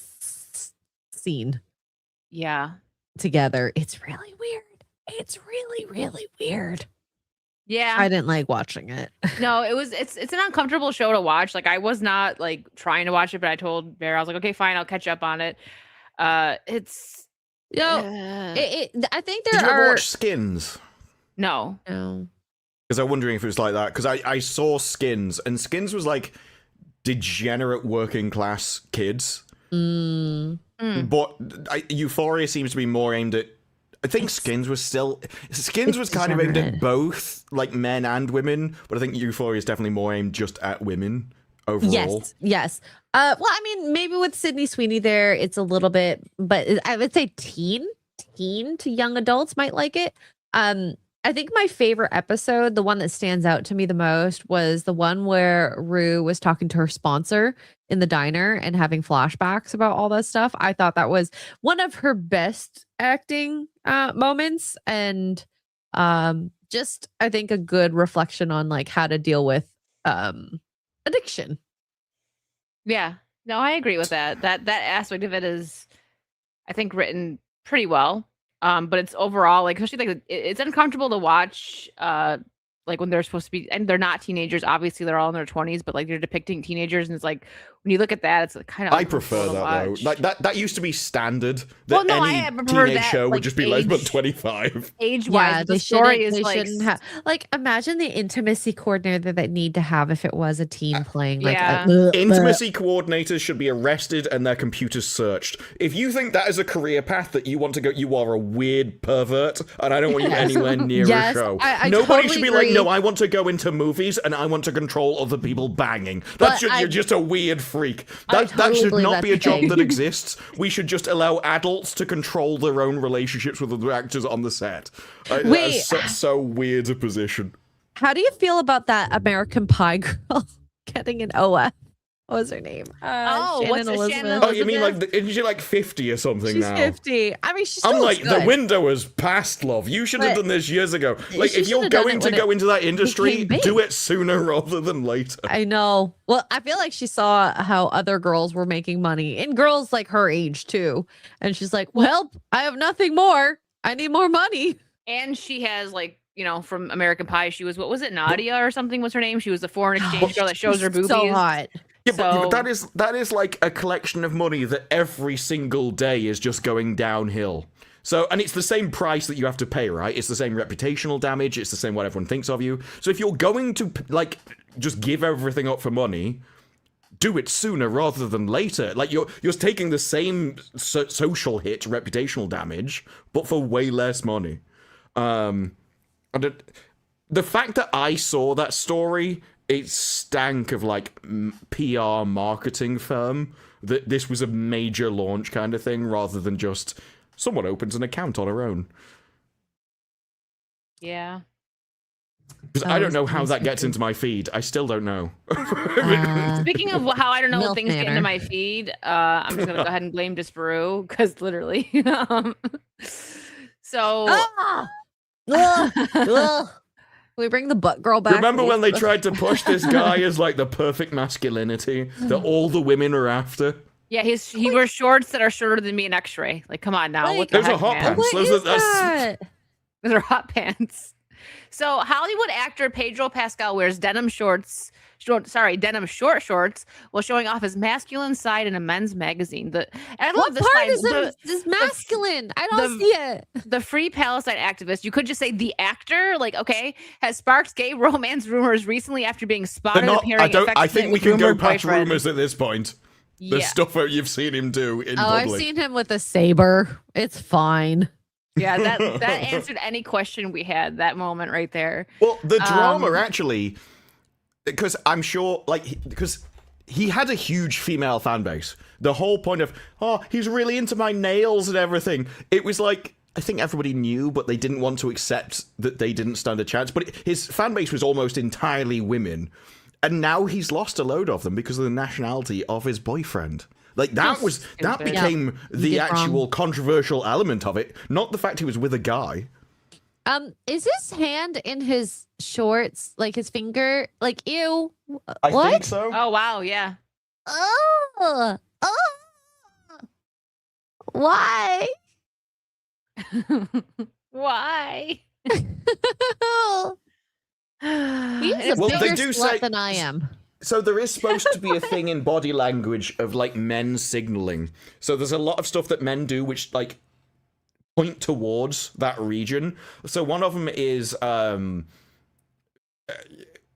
scene Yeah. together. It's really weird. It's really, really weird. Yeah. I didn't like watching it. No, it's an uncomfortable show to watch. Like I was not like trying to watch it, but I told Vera, I was like, okay, fine, I'll catch up on it. It's I think Did there you ever are watch Skins? no. no. Because I'm wondering if it was like that. Because I saw Skins, and Skins was like degenerate working class kids. Mm. But Euphoria seems to be more aimed at. I think Skins was kind of aimed at both like men and women, but I think Euphoria is definitely more aimed just at women overall. Yes. Well, I mean, maybe with Sydney Sweeney there, it's a little bit, but I would say teen to young adults might like it. I think my favorite episode, the one that stands out to me the most, was the one where Rue was talking to her sponsor in the diner and having flashbacks about all that stuff. I thought that was one of her best acting moments, and just I think a good reflection on like how to deal with addiction. Yeah. No, I agree with that. That aspect of it is, I think, written pretty well. But it's overall like, especially like it's uncomfortable to watch. Like when they're supposed to be, and they're not teenagers. Obviously, they're all in their 20s, but like they're depicting teenagers, and it's like when you look at that, it's kind of. I prefer that though. Like that used to be standard. That Well, no, any I prefer teenage that, show would like, just be less than age- 25. Age-wise, the story is they like shouldn't have like imagine the intimacy coordinator that need to have if it was a teen playing like yeah. Intimacy coordinators should be arrested and their computers searched. If you think that is a career path that you want to go, you are a weird pervert, and I don't want you anywhere near Yes, a show. I Nobody totally should be agree. like, no, I want to go into movies and I want to control other people banging. But You're just a weird freak. I That totally should believe not that's be a the job thing. that exists. We should just allow adults to control their own relationships with other actors on the set. That Wait. is so weird a position. How do you feel about that American Pie girl getting an OF? What was her name? what's the Shannon Oh, you mean Elizabeth? like, isn't she like 50 or something She's now? 50. I mean, she's I'm still like, good. the window has passed, love. You should have But done this years ago. Like, she if you're should've done going it to when go it into that industry, became big. do it sooner rather than later. I know. Well, I feel like she saw how other girls were making money, and girls like her age too. And she's like, well, I have nothing more. I need more money. And she has like, from American Pie, she was, what was it, Nadia or something was her name? She was the foreign exchange girl that shows her boobies. So hot. Yeah, but So- that is like a collection of money that every single day is just going downhill. So, and it's the same price that you have to pay, right? It's the same reputational damage. It's the same what everyone thinks of you. So if you're going to like just give everything up for money, do it sooner rather than later. Like you're taking the same social hit, reputational damage, but for way less money. And the fact that I saw that story, it stank of like PR marketing firm that this was a major launch kind of thing rather than just someone opens an account on her own. Yeah. Because I don't know how that gets into my feed. I still don't know. Speaking of how I don't know Milf what things get into Manor. my feed, I'm just gonna go ahead and blame Disparu because literally. So Ah! Ugh. Ugh. we bring the butt girl back? Remember when they please? tried to push this guy as like the perfect masculinity that all the women are after? Yeah, he wears shorts that are shorter than me and X-ray. Like, come on now. Like, What the Those are heck, hot man? pants. What Those is are- that? Those are hot pants. So Hollywood actor Pedro Pascal wears denim short shorts while showing off his masculine side in a men's magazine. And I love What this part line. is this masculine? I don't see it. The Free Palestine activist, you could just say the actor, like, okay, has sparked gay romance rumors recently after being They're spotted not, appearing I think we with can go rumored past boyfriend. rumors at this point. The Yeah. stuff that you've seen him do in Oh, public. I've seen him with a saber. It's fine. Yeah, that answered any question we had, that moment right there. Well, the drama actually, because I'm sure, because he had a huge female fan base. The whole point of, oh, he's really into my nails and everything. It was like, I think everybody knew, but they didn't want to accept that they didn't stand a chance. But his fan base was almost entirely women. And now he's lost a load of them because of the nationality of his boyfriend. Like, that became the actual controversial element of it, not the fact he was with a guy. Is his hand in his shorts, like his finger, like ew? I what? think so. Oh, wow, yeah. Oh, why? Why? He's a Well, bigger they do slut say- than I am. So there is supposed to be a thing in body language of like men signaling. So there's a lot of stuff that men do which like point towards that region. So one of them is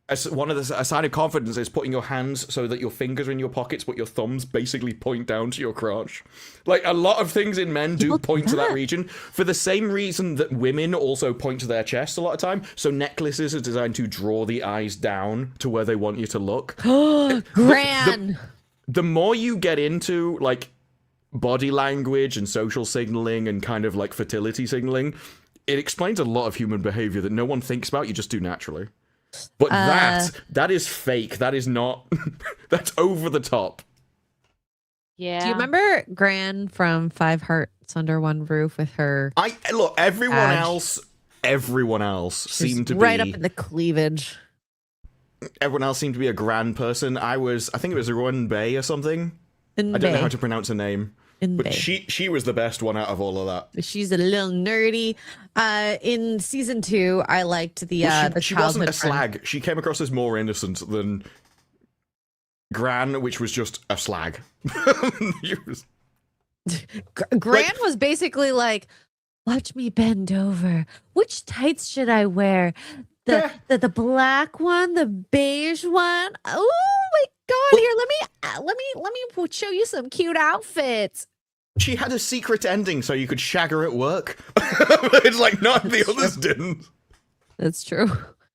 a sign of confidence is putting your hands so that your fingers are in your pockets, but your thumbs basically point down to your crotch. Like, a lot of things in men do People do point to that that. region for the same reason that women also point to their chest a lot of time. So necklaces are designed to draw the eyes down to where they want you to look. Gran. The more you get into like body language and social signaling and kind of like fertility signaling, it explains a lot of human behavior that no one thinks about. You just do naturally. But that is fake. That is not. That's over the top. Yeah. Do you remember Gran from Five Hearts Under One Roof with her? Look. Everyone Badge. else seemed to be right up in the cleavage. Everyone else seemed to be a grand person. I think it was Ruan Bay or something. I don't know how to pronounce her name. But she was the best one out of all of that. She's a little nerdy. In season 2, I liked the She childhood wasn't a friend. slag. She came across as more innocent than Gran, which was just a slag. She was- Gran was basically like, watch me bend over. Which tights should I wear? The black one, the beige one. Oh my god! Here, let me show you some cute outfits. She had a secret ending so you could shag her at work. It's like, not the others didn't. That's true.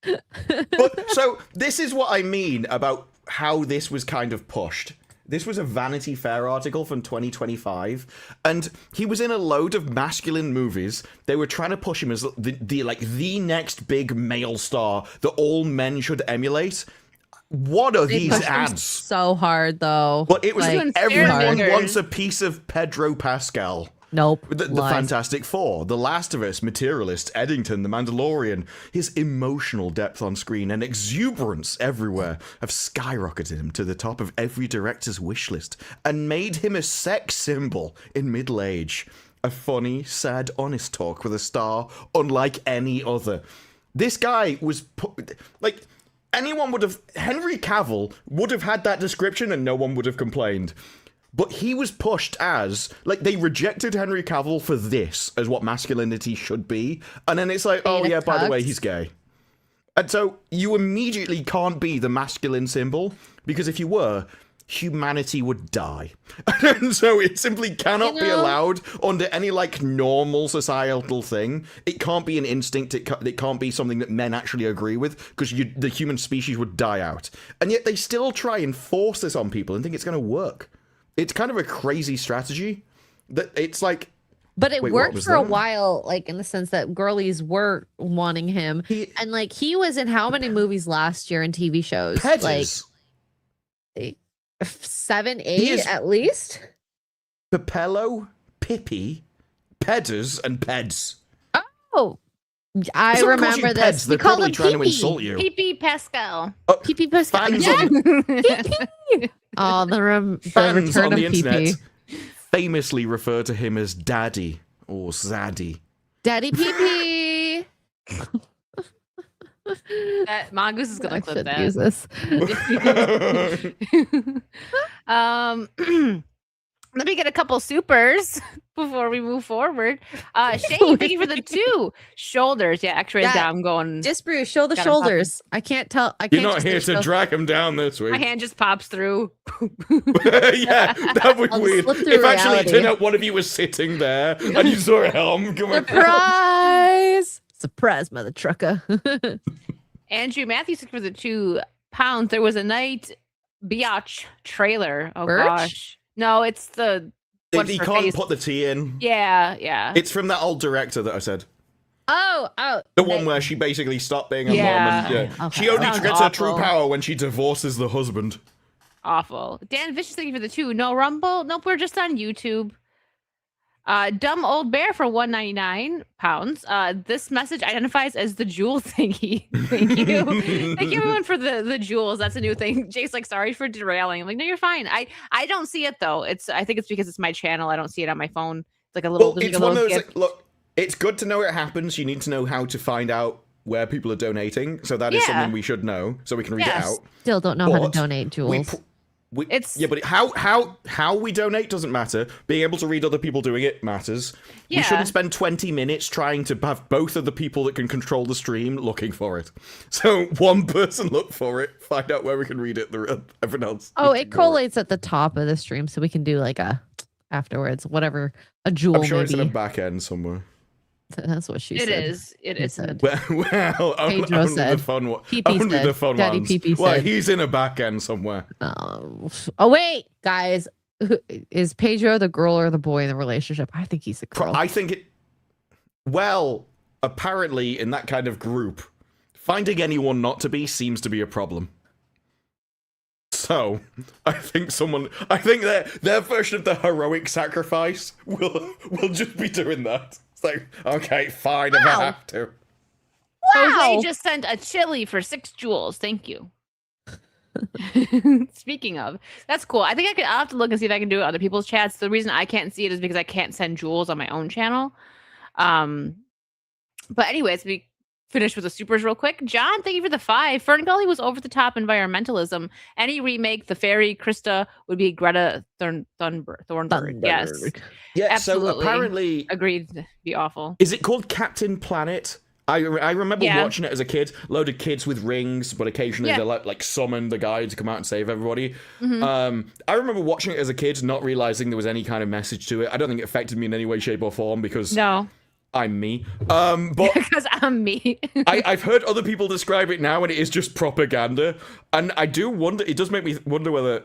But so this is what I mean about how this was kind of pushed. This was a Vanity Fair article from 2025, and he was in a load of masculine movies. They were trying to push him as the next big male star that all men should emulate. What are these pushed him ads? so hard though. Well, it was Like, Doing everyone fingers. wants a piece of Pedro Pascal. nope. The lies. Fantastic Four, The Last of Us, Materialist, Eddington, The Mandalorian. His emotional depth on screen and exuberance everywhere have skyrocketed him to the top of every director's wish list and made him a sex symbol in middle age. A funny, sad, honest talk with a star unlike any other. This guy was Henry Cavill would have had that description and no one would have complained. But he was pushed as, they rejected Henry Cavill for this as what masculinity should be. And then it's like, oh Being a yeah, by the way, cuck. he's gay. And so you immediately can't be the masculine symbol, because if you were, humanity would die. And so it simply cannot be allowed under any normal societal thing. It can't be an instinct. It can't be something that men actually agree with, because the human species would die out. And yet they still try and force this on people and think it's going to work. It's kind of a crazy strategy. That it's like, But it Wait, what worked was for a that? while, in the sense that girlies were wanting him. And he was in how many movies last year and TV shows? Pedis. 7, 8 is- at least. Pepello, Pippi, Pedders, and Peds. Oh, I Someone calls remember you this. Peds, they're We call probably them trying to pee-pee. insult you. PP Pascal. Pee-pee Pascal. Fans Yeah. on, Oh, the fans return on of the internet pee-pee. famously refer to him as Daddy or Zaddy. Daddy pee-pee. That Mongoose is gonna I clip should that. use this. Let me get a couple supers before we move forward. Shane, thank you for the 2 shoulders. Yeah, X-rays Yeah. down. I'm going. Just Bruce, show the Got him popping. shoulders. I can't tell. I can't. You're not just here say to show- drag him down this My week. hand just pops through. Yeah, that would be I'll weird. slip through If actually it reality. turned out one of you was sitting there and you saw a helm going. Surprise! Surprise, mother trucker. Andrew Matthews for the £2. There was a night biatch trailer. Oh Birch? gosh. No, it's the one You for can't face. put the T in. Yeah. It's from that old director that I said. Oh. The one where she basically stopped being a Yeah. mom. And, yeah. Okay. She only Sounds gets her true awful. power when she divorces the husband. Awful. Dan Vicious, thank you for the 2. No Rumble. Nope, we're just on YouTube. Dumb Old Bear for £1.99. This message identifies as the jewel thingy. Thank you. Thank you everyone for the jewels. That's a new thing. Jake's like, sorry for derailing. I'm like, no, you're fine. I don't see it though. I think it's because it's my channel. I don't see it on my phone. It's like a little, Well, there's it's like a one of little those. gift. Look, it's good to know it happens. You need to know how to find out where people are donating. So that is Yeah. something we should know, so we can read Yes. it out. Still don't know how to But donate jewels. Yeah, but how we donate doesn't matter. Being able to read other people doing it matters. Yeah. We shouldn't spend 20 minutes trying to have both of the people that can control the stream looking for it. So one person look for it, find out where we can read it. Everyone else. Oh, just it ignore collates at the top of the stream, so we can do like a afterwards, whatever a jewel I'm sure it's in a maybe. back end somewhere. That's what she It said. is. It He is. said. Well, only Pedro the said. fun one. PP Only said. the fun Daddy ones. PP Well, said. he's in a back end somewhere. Oh wait, guys, is Pedro the girl or the boy in the relationship? I think he's the girl. I think it. Well, apparently, in that kind of group, finding anyone not to be seems to be a problem. So, I think their version of the heroic sacrifice will just be doing that. It's like, okay, fine, if I have to. Jose just sent a chili for 6 jewels. Thank you. Speaking of, that's cool. I'll have to look and see if I can do other people's chats. The reason I can't see it is because I can't send jewels on my own channel. But anyways, we finish with the supers real quick. John, thank you for the 5. FernGully was over the top environmentalism. Any remake, the fairy Krista would be Greta Thunberg. Yes, Yeah, absolutely. so apparently, Agreed. Be awful. is it called Captain Planet? I remember Yeah. watching it as a kid. Load of kids with rings, but occasionally Yeah. they like summon the guy to come out and save everybody. Mhm. I remember watching it as a kid, not realizing there was any kind of message to it. I don't think it affected me in any way, shape, or form because No, I'm me. But because I'm me. I've heard other people describe it now, and it is just propaganda. And I do wonder. It does make me wonder whether,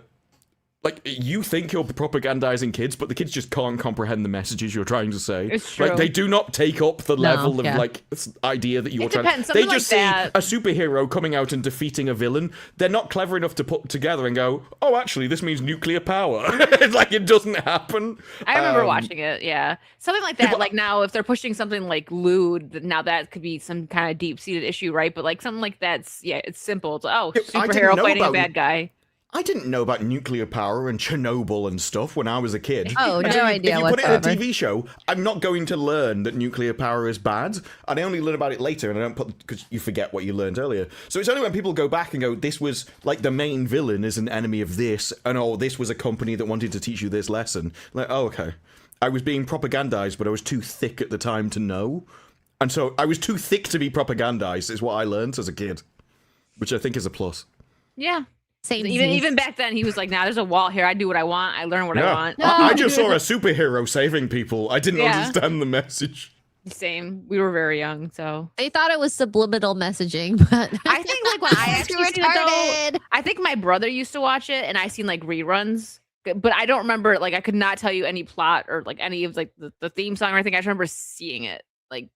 like, you think you're propagandizing kids, but the kids just can't comprehend the messages you're trying to say. It's true. Like, they do not take up the level of yeah. like idea that you're It trying. depends. They Something just like see that. a superhero coming out and defeating a villain. They're not clever enough to put together and go, "Oh, actually, this means nuclear power." It's like it doesn't happen. I remember watching it. Yeah, something like that. Like now, if they're pushing something like lewd, now that could be some kind of deep-seated issue, right? But like something like that's it's simple. It's I didn't superhero know fighting a about- bad guy. I didn't know about nuclear power and Chernobyl and stuff when I was a kid. Oh, And no if idea you put it in a whatsoever. TV show, I'm not going to learn that nuclear power is bad. And I only learn about it later, and I don't put because you forget what you learned earlier. So it's only when people go back and go, "This was like the main villain is an enemy of this," and "Oh, this was a company that wanted to teach you this lesson." Like, oh, okay, I was being propagandized, but I was too thick at the time to know, and so I was too thick to be propagandized. Is what I learned as a kid, which I think is a plus. Yeah. Same Even back then, he was like, "Nah, there's a wall here. I do what I want. I learn what I want." I just saw a superhero saving people. I didn't Yeah. understand the message. Same. We were very young, so They thought it was subliminal messaging, but I think like when I actually seen it though, I think my brother used to watch it, and I seen like reruns, but I don't remember. Like I could not tell you any plot or like any of like the theme song or anything. I just remember seeing it, like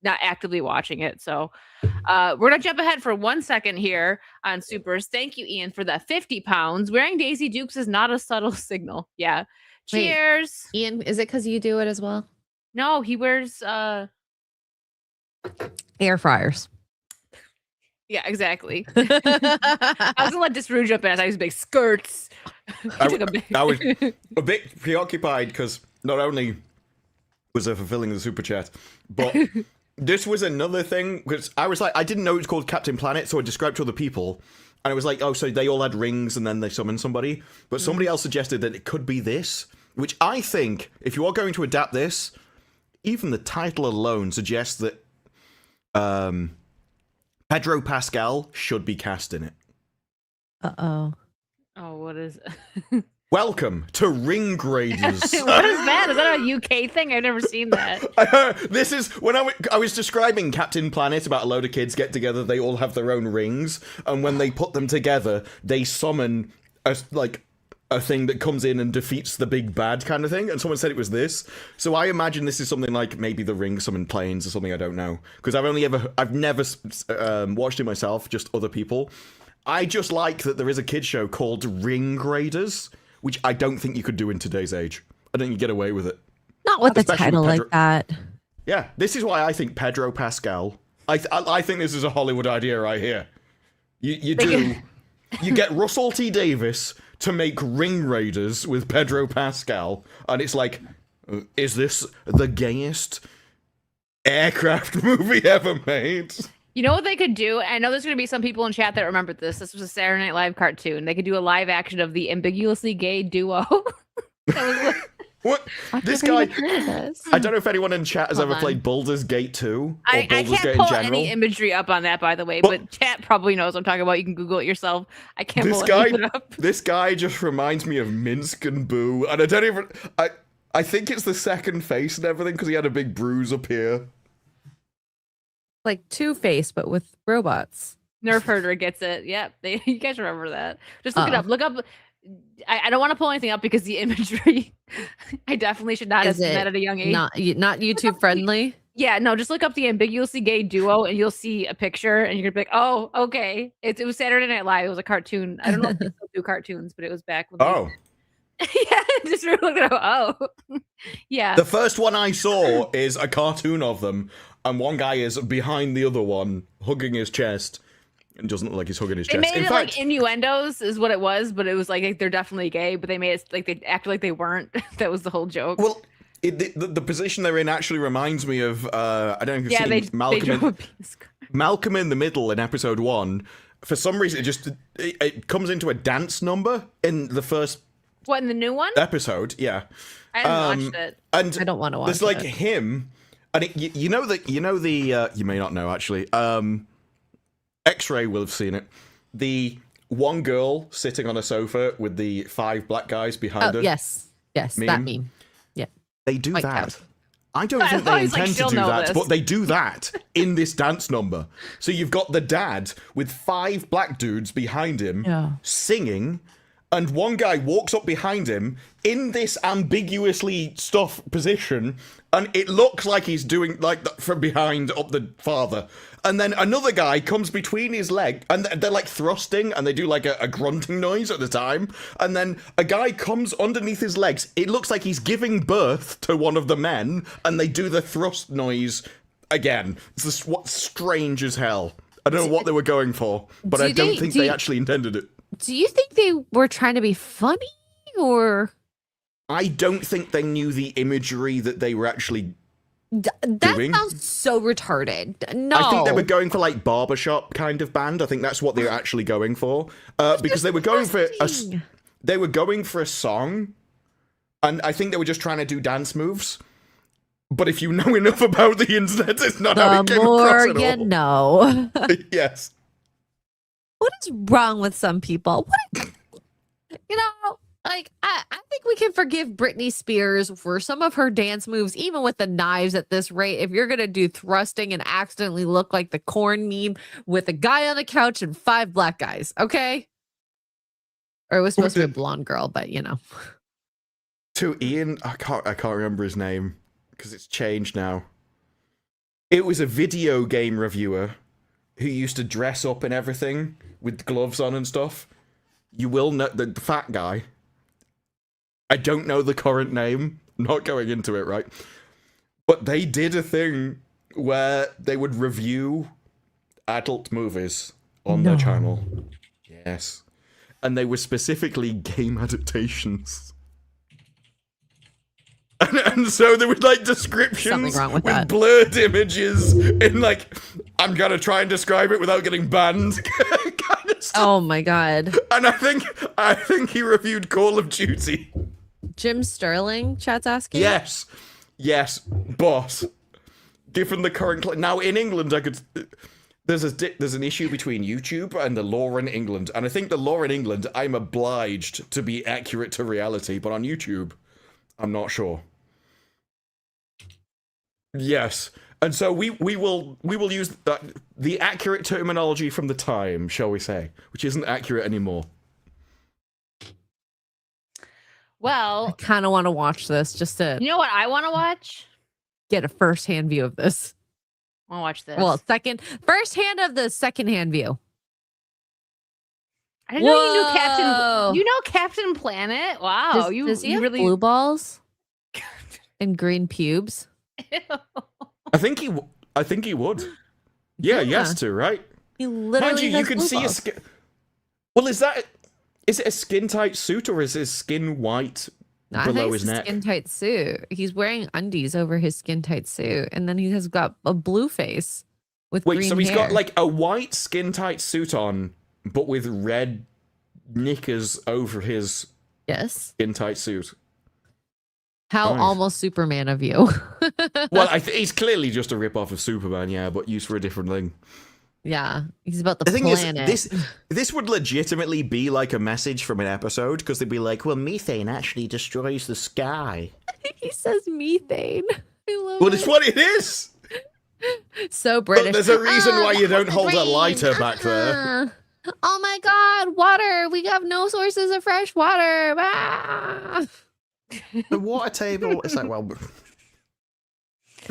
not actively watching it. So we're gonna jump ahead for 1 second here on supers. Thank you, Ian, for that 50 pounds. Wearing Daisy Dukes is not a subtle signal. Yeah. Wait. Cheers. Ian, is it because you do it as well? No, he wears Air fryers. Yeah, exactly. I was gonna let Disrude jump in. I was big skirts. I was a bit preoccupied because not only was I fulfilling the super chat, but this was another thing because I was like, I didn't know it was called Captain Planet, so I described to other people, and I was like, oh, so they all had rings and then they summoned somebody, but somebody else suggested that it could be this, which I think if you are going to adapt this, even the title alone suggests that Pedro Pascal should be cast in it. Uh-oh. Oh, what is it? Welcome to Ring Graders. What is that? Is that a UK thing? I've never seen that. This is when I was describing Captain Planet about a load of kids get together, they all have their own rings, and when they put them together, they summon a thing that comes in and defeats the big bad kind of thing, and someone said it was this. So I imagine this is something like maybe the ring summon planes or something, I don't know. Because I've never watched it myself, just other people. I just like that there is a kid show called Ring Graders, which I don't think you could do in today's age. I don't think you get away with it. Not with the Especially title with like that. Yeah, this is why I think Pedro Pascal. I think this is a Hollywood idea right here. You get Russell T Davis to make Ring Raiders with Pedro Pascal, and it's like, is this the gayest aircraft movie ever made? You know what they could do? I know there's going to be some people in chat that remember this. This was a Saturday Night Live cartoon. They could do a live action of the ambiguously gay duo. What? This guy... I don't know if anyone in chat has ever played Baldur's Gate 2 or I Baldur's can't Gate pull in general. any imagery up on that, by the way, but chat probably knows what I'm talking about. You can Google it yourself. I can't pull anything up. This guy just reminds me of Minsk and Boo, and I don't even... I think it's the second face and everything, because he had a big bruise up here. Like Two-Face, but with robots. Nerf Herder gets it. Yep. You guys remember that. Just look it up. Look up... I don't want to pull anything up because the imagery, I definitely should not have seen that at a young age. Not YouTube friendly. Yeah, no, just look up the ambiguously gay duo and you'll see a picture and you're gonna be like, oh, okay. It was Saturday Night Live. It was a cartoon. I don't know if they still do cartoons, but it was back when yeah, just really look it up. Oh. Yeah. The first one I saw is a cartoon of them, and one guy is behind the other one, hugging his chest. It doesn't look like he's hugging his chest. They made it like innuendos is what it was, but it was like they're definitely gay, but they made it like they acted like they weren't. That was the whole joke. Well, the position they're in actually reminds me of I don't know if you've seen Malcolm in the Middle in episode 1. For some reason, it comes into a dance number in the first. What, in the new one? Episode, yeah. I haven't watched it. And I don't want to watch it. There's like him, and you may not know actually. X-Ray will have seen it. The one girl sitting on a sofa with the 5 black guys behind her. Yes, that meme. Yeah, they do that. I don't think they intend to do that, but they do that in this dance number. So you've got the dad with 5 black dudes behind him singing, and one guy walks up behind him in this ambiguously stuff position, and it looks like he's doing like from behind up the father. And then another guy comes between his leg, and they're like thrusting, and they do like a grunting noise at the time. And then a guy comes underneath his legs. It looks like he's giving birth to one of the men, and they do the thrust noise again. It's just strange as hell. I don't know what they were going for, but I don't think they actually intended it. Do you think they were trying to be funny, or? I don't think they knew the imagery that they were actually doing. Sounds so retarded. No. I think they were going for like barbershop kind of band. I think that's what they were actually going for. Because they were going for a song, and I think they were just trying to do dance moves. But if you know enough about the internet, it's not how it came across at all. You know. Yes. What is wrong with some people? Like, I think we can forgive Britney Spears for some of her dance moves, even with the knives at this rate. If you're going to do thrusting and accidentally look like the corn meme with a guy on the couch and 5 black guys, okay? Or it was supposed to be a blonde girl, but To Ian, I can't remember his name because it's changed now. It was a video game reviewer who used to dress up and everything with gloves on and stuff. You will know the fat guy. I don't know the current name. I'm not going into it, right? But they did a thing where they would review adult movies on their channel. Yes. And they were specifically game adaptations. And so there were like descriptions Something wrong with with that. blurred images in like, I'm gonna try and describe it without getting banned kind of stuff. Oh my god. And I think he reviewed Call of Duty. Jim Sterling, chat's asking. Yes, but given the current now in England, there's an issue between YouTube and the law in England, and I think the law in England, I'm obliged to be accurate to reality, but on YouTube, I'm not sure. Yes, and so we will use the accurate terminology from the time, shall we say, which isn't accurate anymore. Well, I kind of want to watch this just to you know what I want to watch? get a first-hand view of this. I want to watch this. Well, first-hand of the second-hand view. I didn't know you knew Whoa. Captain. You know Captain Planet? Wow, Does he you have really blue balls and green pubes? I think he would. Yeah, he has to, right? He literally Mind you, has you can blue see balls. a skin. Well, is it a skin tight suit or is his skin white I below think his it's a neck? skin tight suit. He's wearing undies over his skin tight suit, and then he has got a blue face with Wait, green so he's hair. got like a white skin tight suit on, but with red knickers over his yes. skin tight suit. How Nice. almost Superman of you. Well, he's clearly just a rip off of Superman, yeah, but used for a different thing. Yeah, he's about the The thing planet. is, this would legitimately be like a message from an episode because they'd be like, "Well, methane actually destroys the sky." He says methane. I love Well, it. it's what it is. So British. But there's a reason why you don't hold a green. lighter back there. Oh my God, water! We have no sources of fresh water. Ah. The water table is like, well,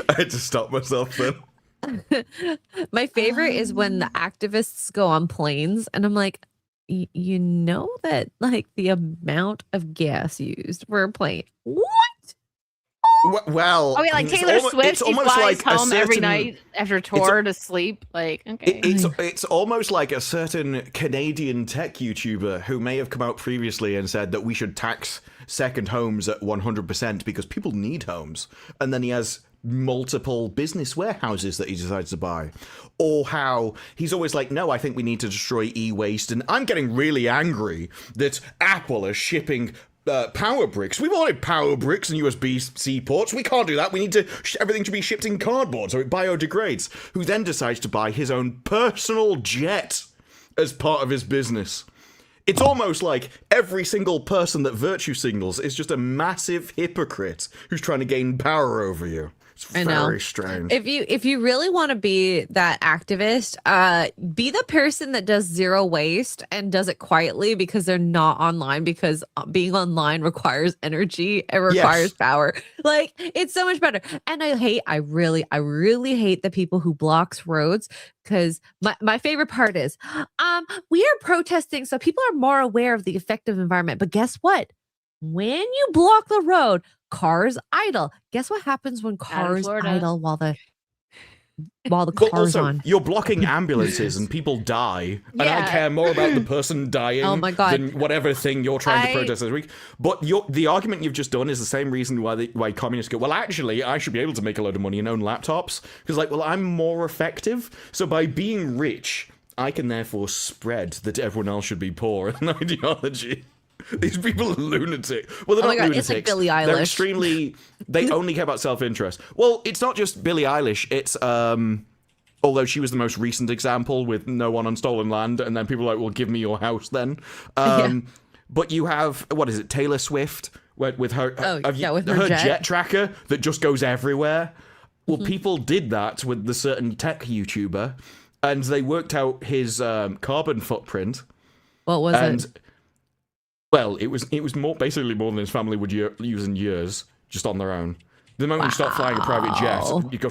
I had to stop myself then. My favorite is when the activists go on planes, and I'm like, you know that like the amount of gas used for a plane. What? Well, Oh yeah, like it's Taylor Swift. it's He almost flies like a home every certain- night after a tour to sleep. Like, okay. It's almost like a certain Canadian tech YouTuber who may have come out previously and said that we should tax second homes at 100% because people need homes, and then he has multiple business warehouses that he decides to buy. Or how he's always like, no, I think we need to destroy e-waste, and I'm getting really angry that Apple is shipping power bricks. We wanted power bricks and USB-C ports. We can't do that. We need to everything to be shipped in cardboard so it biodegrades. Who then decides to buy his own personal jet as part of his business. It's almost like every single person that virtue signals is just a massive hypocrite who's trying to gain power over you. It's I know. very strange. If you really want to be that activist, be the person that does zero waste and does it quietly because they're not online, because being online requires energy, it requires power. Like, it's so much better. And I really hate the people who blocks roads, because my favorite part is we are protesting so people are more aware of the effective environment. But guess what? When you block the road, cars idle. Guess what happens when cars Florida. idle while the Well, car's also, on? you're blocking ambulances and people die, and I Yeah. care more about the person dying Oh my God. than whatever thing you're trying to I- protest this week. But the argument you've just done is the same reason why communists go, well, actually, I should be able to make a load of money and own laptops. Because, like, well, I'm more effective, so by being rich, I can therefore spread that everyone else should be poor an ideology. These people are lunatic. Well, they're Oh my not God, lunatics. it's like Billie They're Eilish. extremely. They only care about self-interest. Well, it's not just Billie Eilish. It's although she was the most recent example with no one on stolen land, and then people are like, well, give me your house then. But you have, what is it, Taylor Swift with her, with her jet. tracker that just goes everywhere. Well, people did that with the certain tech YouTuber, and they worked out his carbon footprint. What was And it? well, it was basically more than his family would use in years just on their own. The moment you start flying a private jet, Wow. you go.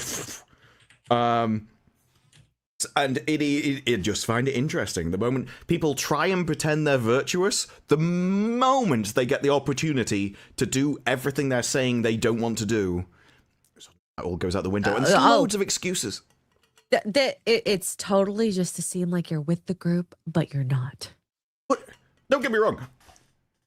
And it just find it interesting. The moment people try and pretend they're virtuous, the moment they get the opportunity to do everything they're saying they don't want to do, That all goes out the window. And there's loads of excuses. It's totally just to seem like you're with the group, but you're not. But don't get me wrong.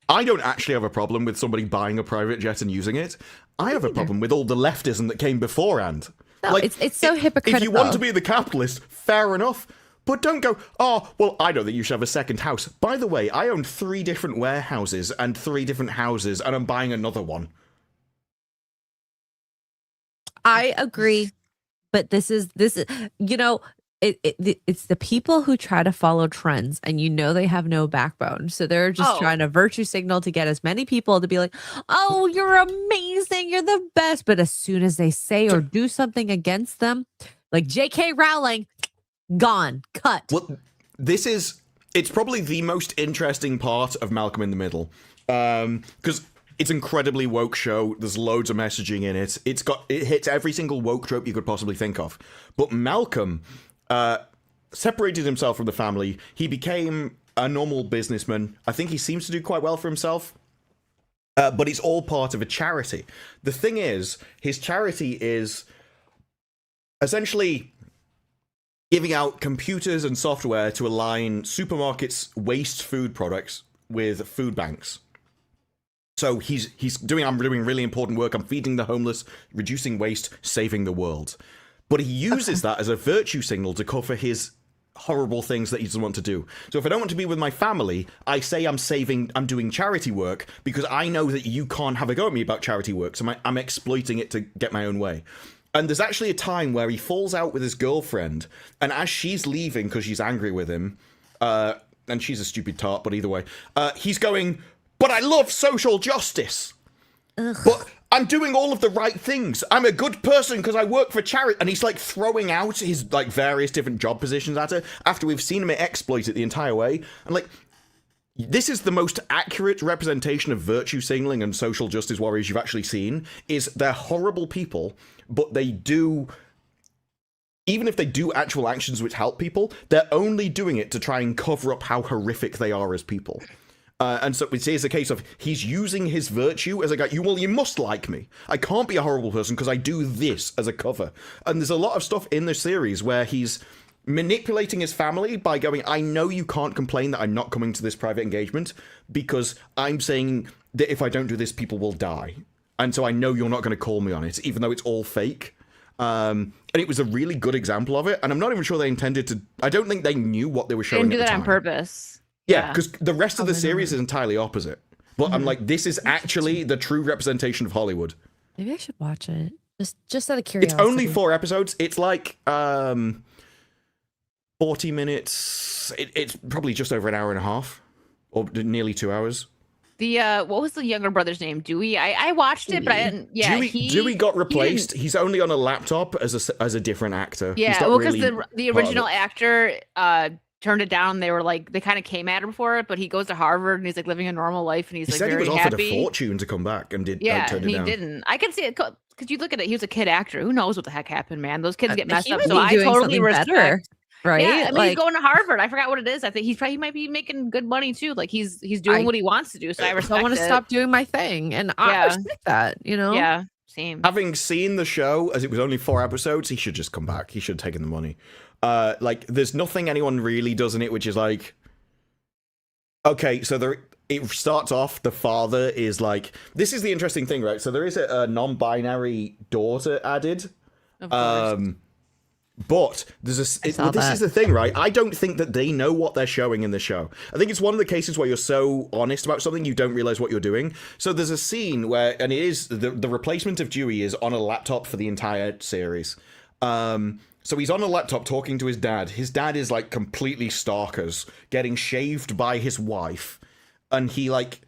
I don't actually have a problem with somebody buying a private jet and using it. I have a problem with all the leftism that came beforehand. No, it's so hypocritical. If you want to be the capitalist, fair enough. But don't go, oh, well, I don't think you should have a second house. By the way, I own 3 different warehouses and 3 different houses, and I'm buying another one. I agree. But this is you know, it's the people who try to follow trends, and you know they have no backbone. So they're just trying to virtue signal to get as many people to be like, oh, you're amazing, you're the best. But as soon as they say or do something against them, like J.K. Rowling, gone, cut. Well, it's probably the most interesting part of Malcolm in the Middle. Because it's an incredibly woke show. There's loads of messaging in it. It hits every single woke trope you could possibly think of. But Malcolm separated himself from the family. He became a normal businessman. I think he seems to do quite well for himself. But it's all part of a charity. The thing is, his charity is essentially giving out computers and software to align supermarkets' waste food products with food banks. So I'm doing really important work. I'm feeding the homeless, reducing waste, saving the world. But he uses that as a virtue signal to cover his horrible things that he doesn't want to do. So if I don't want to be with my family, I say I'm doing charity work because I know that you can't have a go at me about charity work. So I'm exploiting it to get my own way. And there's actually a time where he falls out with his girlfriend, and as she's leaving because she's angry with him, and she's a stupid tart, but either way, he's going, but I love social justice. Ugh. But I'm doing all of the right things. I'm a good person because I work for charity. And he's like throwing out his like various different job positions at her after we've seen him exploit it the entire way. And like, this is the most accurate representation of virtue signaling and social justice warriors you've actually seen. Is they're horrible people, but they do, even if they do actual actions which help people, they're only doing it to try and cover up how horrific they are as people. And so it is a case of he's using his virtue as a guy. You must like me. I can't be a horrible person because I do this as a cover. And there's a lot of stuff in this series where he's manipulating his family by going, I know you can't complain that I'm not coming to this private engagement because I'm saying that if I don't do this, people will die. And so I know you're not going to call me on it, even though it's all fake. And it was a really good example of it. And I'm not even sure they intended to. I don't think they knew what they were showing. They didn't do that on purpose. Yeah, because the rest of the series is entirely opposite. But I'm like, this is actually the true representation of Hollywood. Maybe I should watch it. Just out of curiosity. It's only 4 episodes. It's like 40 minutes. It's probably just over an hour and a half. Or nearly 2 hours. The what was the younger brother's name? Dewey. I watched it, but I didn't. Yeah, Dewey got replaced. He's only on a laptop as a different actor. Yeah, well, because the original actor turned it down. They were like, they kind of came at him for it, but he goes to Harvard and he's like living a normal life and he's like said very he was happy. offered a fortune to come back and turned it down. He didn't. I can see it because you look at it. He was a kid actor. Who knows what the heck happened, man? Those kids get messed up. So I totally respect. Better, right? Yeah, I mean, he's going to Harvard. I forgot what it is. I think he might be making good money too. Like he's doing what he wants to do. So I respect. I want to stop doing my thing, and I respect that. You know? Yeah. Same. Having seen the show, as it was only 4 episodes, he should just come back. He should have taken the money. Like, there's nothing anyone really does in it, which is like, okay, so it starts off, the father is like, this is the interesting thing, right? So there is a non-binary daughter added. Of course. But this is the thing, right? I don't think that they know what they're showing in the show. I think it's one of the cases where you're so honest about something you don't realize what you're doing. So there's a scene where, and it is the replacement of Dewey is on a laptop for the entire series. So he's on a laptop talking to his dad. His dad is like completely stalkers, getting shaved by his wife, and he like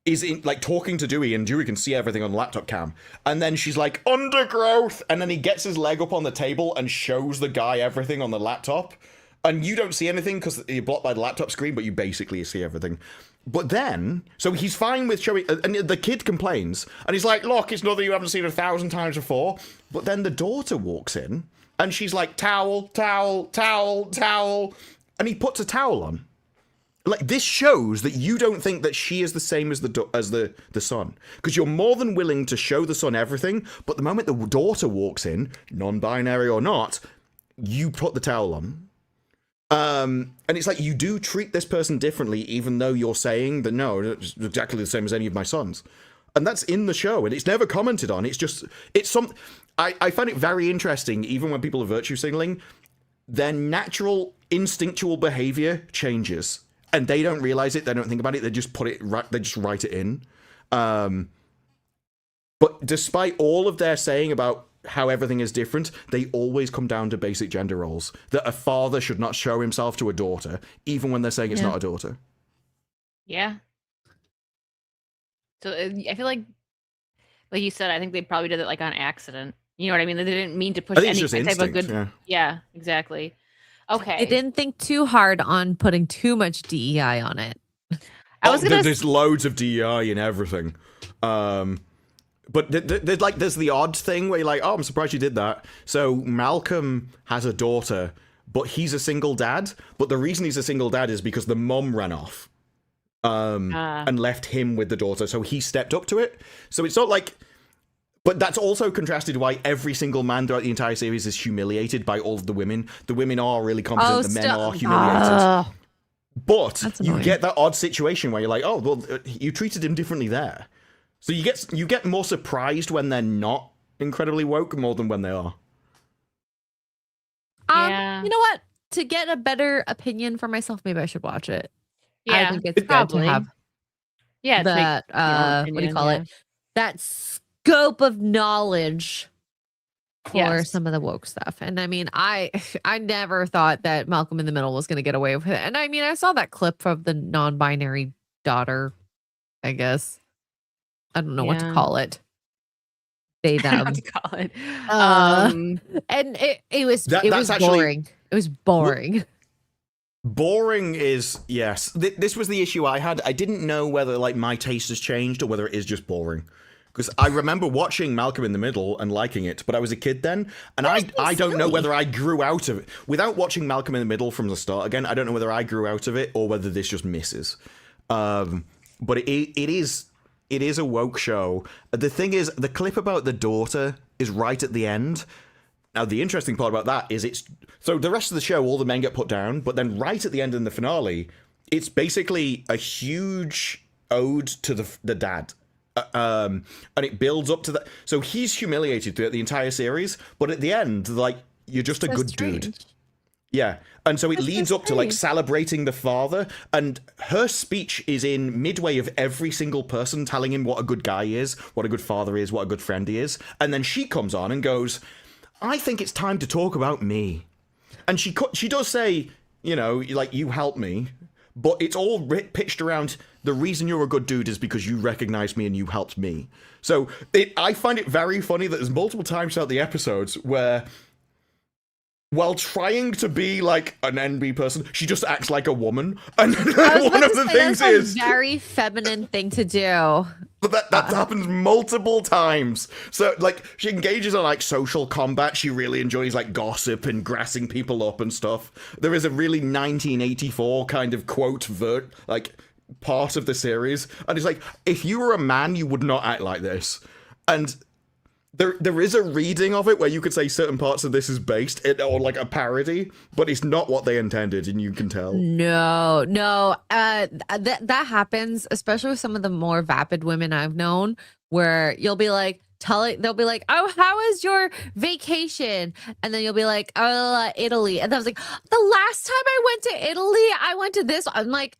is talking to Dewey, and Dewey can see everything on the laptop cam. And then she's like, undergrowth, and then he gets his leg up on the table and shows the guy everything on the laptop. And you don't see anything because you're blocked by the laptop screen, but you basically see everything. But then, so he's fine with showing, and the kid complains, and he's like, look, it's nothing you haven't seen 1,000 times before. But then the daughter walks in, and she's like, towel, towel, towel, towel. And he puts a towel on. Like, this shows that you don't think that she is the same as the son, because you're more than willing to show the son everything, but the moment the daughter walks in, non-binary or not, you put the towel on. And it's like, you do treat this person differently, even though you're saying that no, it's exactly the same as any of my sons. And that's in the show, and it's never commented on. It's just, I find it very interesting, even when people are virtue signaling, their natural instinctual behavior changes. And they don't realize it. They don't think about it. They just they just write it in. But despite all of their saying about how everything is different, they always come down to basic gender roles. That a father should not show himself to a daughter, even when they're saying it's not a daughter. Yeah. So I feel like you said, I think they probably did it like on accident. You know what I mean? They didn't mean to push any type of good. Yeah, exactly. Okay. They didn't think too hard on putting too much DEI on it. There's loads of DEI in everything. But there's the odd thing where you're like, oh, I'm surprised you did that. So Malcolm has a daughter, but he's a single dad. But the reason he's a single dad is because the mom ran off and left him with the daughter. So he stepped up to it. So it's not like... But that's also contrasted why every single man throughout the entire series is humiliated by all of the women. The women are really competent, the men are humiliated. But you get that odd situation where you're like, oh, well, you treated him differently there. So you get more surprised when they're not incredibly woke more than when they are. You know what? To get a better opinion for myself, maybe I should watch it. Yeah, I think it's probably good to have that, opinion, what do you call it? That scope of knowledge for some of the woke stuff. And I mean, I never thought that Malcolm in the Middle was going to get away with it. And I mean, I saw that clip of the non-binary daughter, I guess. I don't know what to call it. They, them. I don't know what to call it. And it was actually boring. It was boring. Boring is, yes. This was the issue I had. I didn't know whether like my taste has changed or whether it is just boring. Because I remember watching Malcolm in the Middle and liking it, but I was a kid then, and I don't know whether I grew out of it. Without watching Malcolm in the Middle from the start again, I don't know whether I grew out of it or whether this just misses. But it is a woke show. The thing is, the clip about the daughter is right at the end. Now, the interesting part about that is so the rest of the show, all the men get put down, but then right at the end in the finale, it's basically a huge ode to the dad. And it builds up to that. So he's humiliated throughout the entire series, but at the end, like, you're just a good dude. Yeah. And so it leads up to like celebrating the father, and her speech is in midway of every single person telling him what a good guy is, what a good father is, what a good friend he is. And then she comes on and goes, I think it's time to talk about me. And she does say, you know, like, you helped me, but it's all pitched around the reason you're a good dude is because you recognized me and you helped me. So I find it very funny that there's multiple times throughout the episodes where, while trying to be like an NB person, she just acts like a woman. And one of the things is a very feminine thing to do. But that happens multiple times. So like, she engages on like social combat. She really enjoys like gossip and grassing people up and stuff. There is a really 1984 kind of quote like part of the series, and it's like, if you were a man, you would not act like this. And there is a reading of it where you could say certain parts of this is based or like a parody, but it's not what they intended, and you can tell. No. That happens, especially with some of the more vapid women I've known, where you'll be like, they'll be like, oh, how was your vacation? And then you'll be like, oh, Italy. And I was like, the last time I went to Italy, I went to this. I'm like,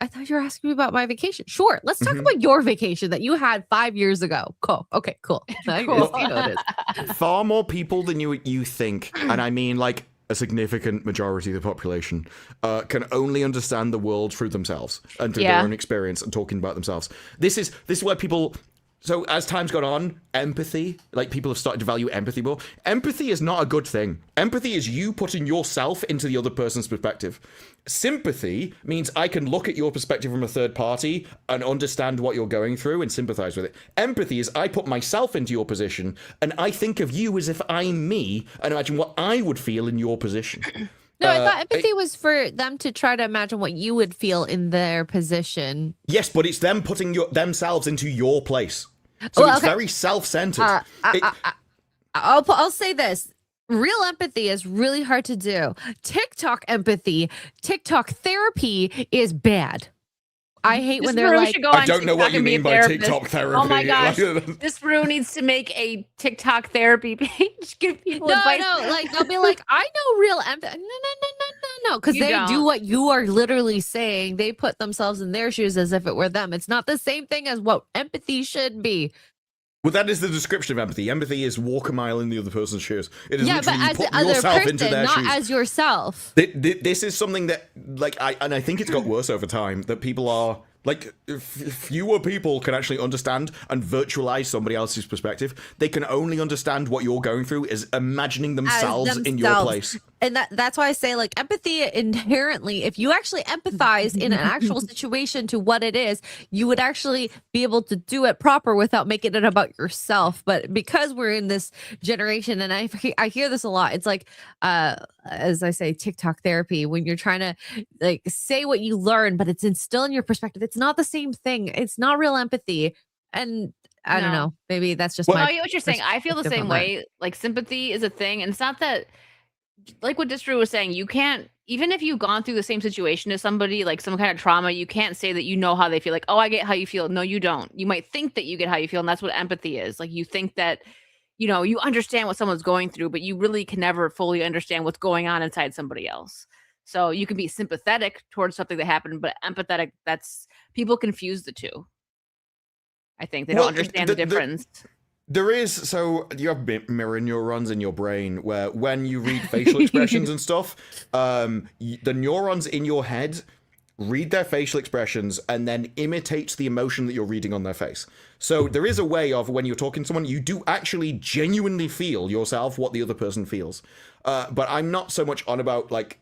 I thought you were asking me about my vacation. Sure, let's talk about your vacation that you had 5 years ago. Cool. Okay, cool. Far more people than you think, and I mean like a significant majority of the population, can only understand the world through themselves and through their own experience and talking about themselves. This is where people... So as time's gone on, empathy, like people have started to value empathy more. Empathy is not a good thing. Empathy is you putting yourself into the other person's perspective. Sympathy means I can look at your perspective from a third party and understand what you're going through and sympathize with it. Empathy is I put myself into your position and I think of you as if I'm me and imagine what I would feel in your position. No, I thought empathy was for them to try to imagine what you would feel in their position. Yes, but it's them putting themselves into your place. So it's very self-centered. I'll say this. Real empathy is really hard to do. TikTok empathy, TikTok therapy is bad. I hate when they're like, I don't know what you mean by TikTok therapy. Oh my gosh, this Rue needs to make a TikTok therapy page. Give people advice. No, like they'll be like, I know real empathy. No, because they do what you are literally saying. They put themselves in their shoes as if it were them. It's not the same thing as what empathy should be. Well, that is the description of empathy. Empathy is walk a mile in the other person's shoes. It is but as put the other yourself person, into their not shoes. as yourself. This is something that, like, I think it's got worse over time, that people are, like, fewer people can actually understand and virtualize somebody else's perspective. They can only understand what you're going through is imagining themselves in your place. And that's why I say, like, empathy inherently, if you actually empathize in an actual situation to what it is, you would actually be able to do it proper without making it about yourself. But because we're in this generation, and I hear this a lot, it's like, as I say, TikTok therapy, when you're trying to like say what you learn, but it's instilling your perspective. It's not the same thing. It's not real empathy. And I don't know. Maybe that's just I get what you're saying. I feel the same way. Like, sympathy is a thing, and it's not that. Like what Distru was saying, you can't, even if you've gone through the same situation as somebody, like some kind of trauma, you can't say that you know how they feel. Like, oh, I get how you feel. No, you don't. You might think that you get how you feel, and that's what empathy is. Like, you think that, you understand what someone's going through, but you really can never fully understand what's going on inside somebody else. So you can be sympathetic towards something that happened, but empathetic, people confuse the two. I think they don't understand the difference. There is, so you have mirror neurons in your brain where when you read facial expressions and stuff, the neurons in your head read their facial expressions and then imitates the emotion that you're reading on their face. So there is a way of when you're talking to someone, you do actually genuinely feel yourself what the other person feels. But I'm not so much on about like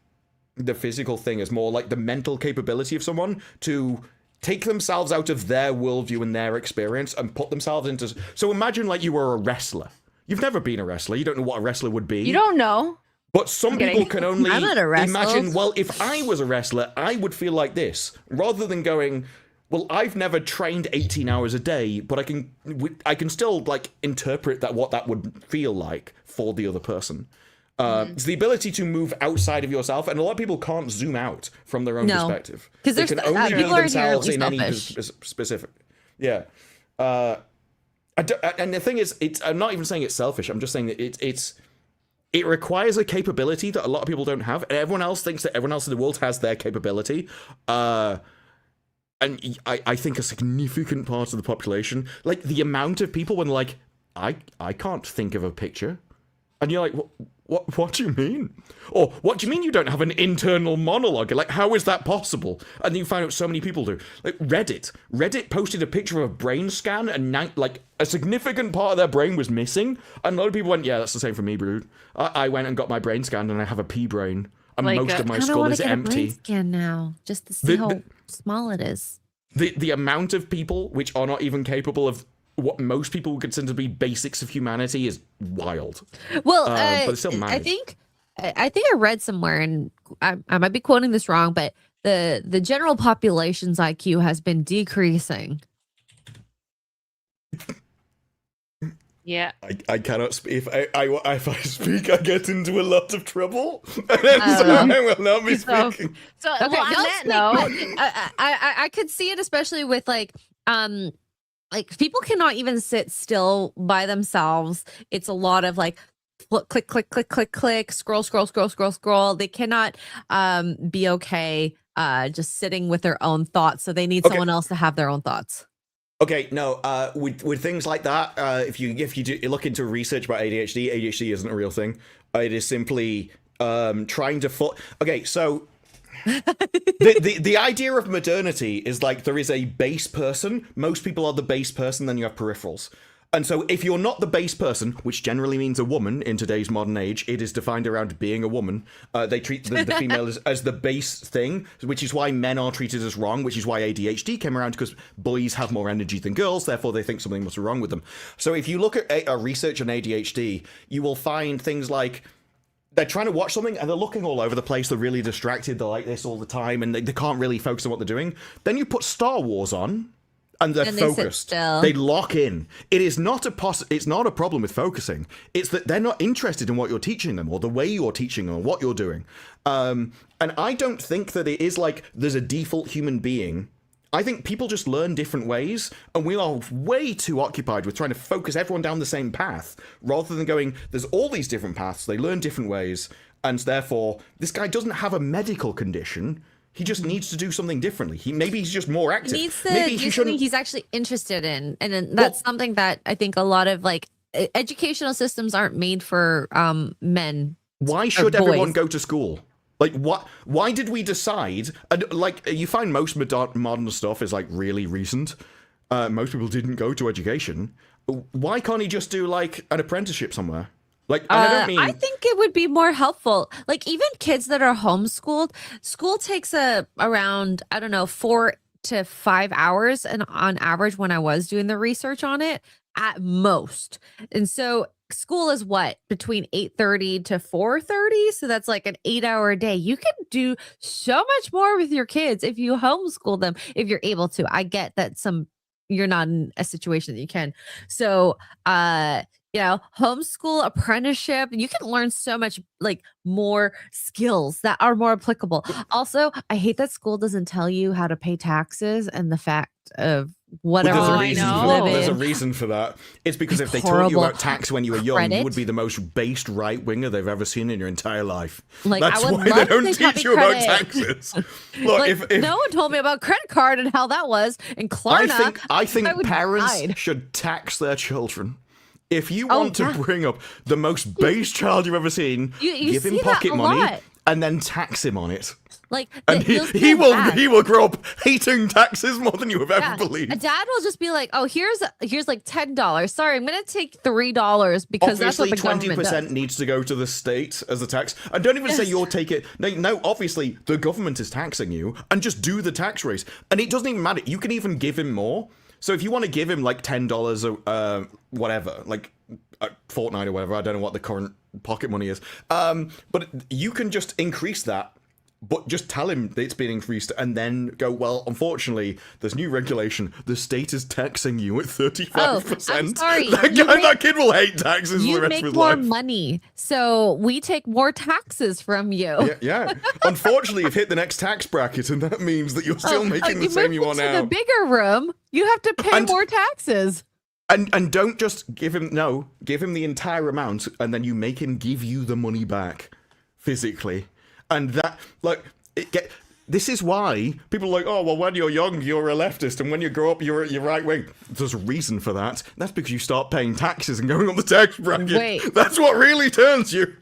the physical thing as more like the mental capability of someone to take themselves out of their worldview and their experience and put themselves into... So imagine like you were a wrestler. You've never been a wrestler. You don't know what a wrestler would be. You don't know. But some people can only I'm not a wrestler. imagine, well, if I was a wrestler, I would feel like this. Rather than going, well, I've never trained 18 hours a day, but I can still like interpret what that would feel like for the other person. It's the ability to move outside of yourself, and a lot of people can't zoom out from their own perspective. Because they can only be themselves in any specific. Yeah. And the thing is, I'm not even saying it's selfish. I'm just saying that it requires a capability that a lot of people don't have, and everyone else thinks that everyone else in the world has their capability. And I think a significant part of the population, like the amount of people when like, I can't think of a picture. And you're like, what do you mean? Or what do you mean you don't have an internal monologue? Like, how is that possible? And then you find out so many people do. Like, Reddit posted a picture of a brain scan, and like a significant part of their brain was missing. And a lot of people went, yeah, that's the same for me, Brood. I went and got my brain scanned, and I have a pea brain. And like, most of my skull is empty. I brain scan now, just to see how small it is. The amount of people which are not even capable of what most people would consider to be basics of humanity is wild. Well, but it's still managed. I think I read somewhere, and I might be quoting this wrong, but the general population's IQ has been decreasing. Yeah. I cannot speak. If I speak, I get into a lot of trouble. And so I will not be speaking. So okay, well, on that note, I could see it, especially with like people cannot even sit still by themselves. It's a lot of like click, click, click, click, click, scroll, scroll, scroll, scroll, scroll. They cannot be okay just sitting with their own thoughts. So they need someone else to have their own thoughts. Okay, no, with things like that, if you look into research about ADHD isn't a real thing. It is simply trying to okay, so the idea of modernity is like there is a base person. Most people are the base person, then you have peripherals. And so if you're not the base person, which generally means a woman in today's modern age, it is defined around being a woman. They treat the female as the base thing, which is why men are treated as wrong, which is why ADHD came around, because boys have more energy than girls, therefore they think something must be wrong with them. So if you look at research on ADHD, you will find things like they're trying to watch something and they're looking all over the place. They're really distracted. They're like this all the time, and they can't really focus on what they're doing. Then you put Star Wars on, and they're focused. They lock in. It is not it's not a problem with focusing. It's that they're not interested in what you're teaching them, or the way you're teaching them, or what you're doing. And I don't think that it is like there's a default human being. I think people just learn different ways, and we are way too occupied with trying to focus everyone down the same path, rather than going, there's all these different paths, they learn different ways, and therefore, this guy doesn't have a medical condition, he just needs to do something differently. Maybe he's just more active. Maybe he shouldn't... he's actually interested in, and then that's something that I think a lot of, like, educational systems aren't made for men. Why should everyone go to school? Like, what? Why did we decide? Like, you find most modern stuff is like really recent. Most people didn't go to education. Why can't he just do like an apprenticeship somewhere? Like, I don't mean. I think it would be more helpful. Like, even kids that are homeschooled, school takes around, I don't know, 4 to 5 hours, and on average, when I was doing the research on it, at most. And so school is what, between 8:30 to 4:30, so that's like an 8-hour day. You can do so much more with your kids if you homeschool them, if you're able to. I get that you're not in a situation that you can. So homeschool, apprenticeship, you can learn so much, like, more skills that are more applicable. Also, I hate that school doesn't tell you how to pay taxes, and the fact of whatever there's a reason for that. It's because if they taught you about tax when you were young, you would be the most based right winger they've ever seen in your entire life. Like, that's why they don't teach you about taxes. Look, like, if no one told me about credit card and how that was in Klarna, I think parents should tax their children. If you want to bring up the most base child you've ever seen, give him pocket money and then tax him on it. Like, and he will grow up hating taxes more than you have ever believed. A dad will just be like, "Oh, here's like $10. Sorry, I'm gonna take $3 because obviously that's what the government 20% needs to go to the state as a tax. And don't even say you'll take it. No, obviously the government is taxing you, and just do the tax raise. And it doesn't even matter. You can even give him more. So if you want to give him like $10 or whatever, like a fortnight or whatever, I don't know what the current pocket money is. But you can just increase that. But just tell him that it's been increased, and then go, well, unfortunately, there's new regulation. The state is taxing you at 35%. Oh, I'm sorry. That kid will hate taxes for the rest of his life. You make more money, so we take more taxes from you. Yeah. Unfortunately, you've hit the next tax bracket, and that means that you're still making the same you are now. The bigger room, you have to pay more taxes. And don't just give him the entire amount, and then you make him give you the money back physically. And that, like, this is why people are like, oh, well, when you're young, you're a leftist, and when you grow up, you're right wing. There's a reason for that. That's because you start paying taxes and going on the tax bracket. Wait. That's what really turns you.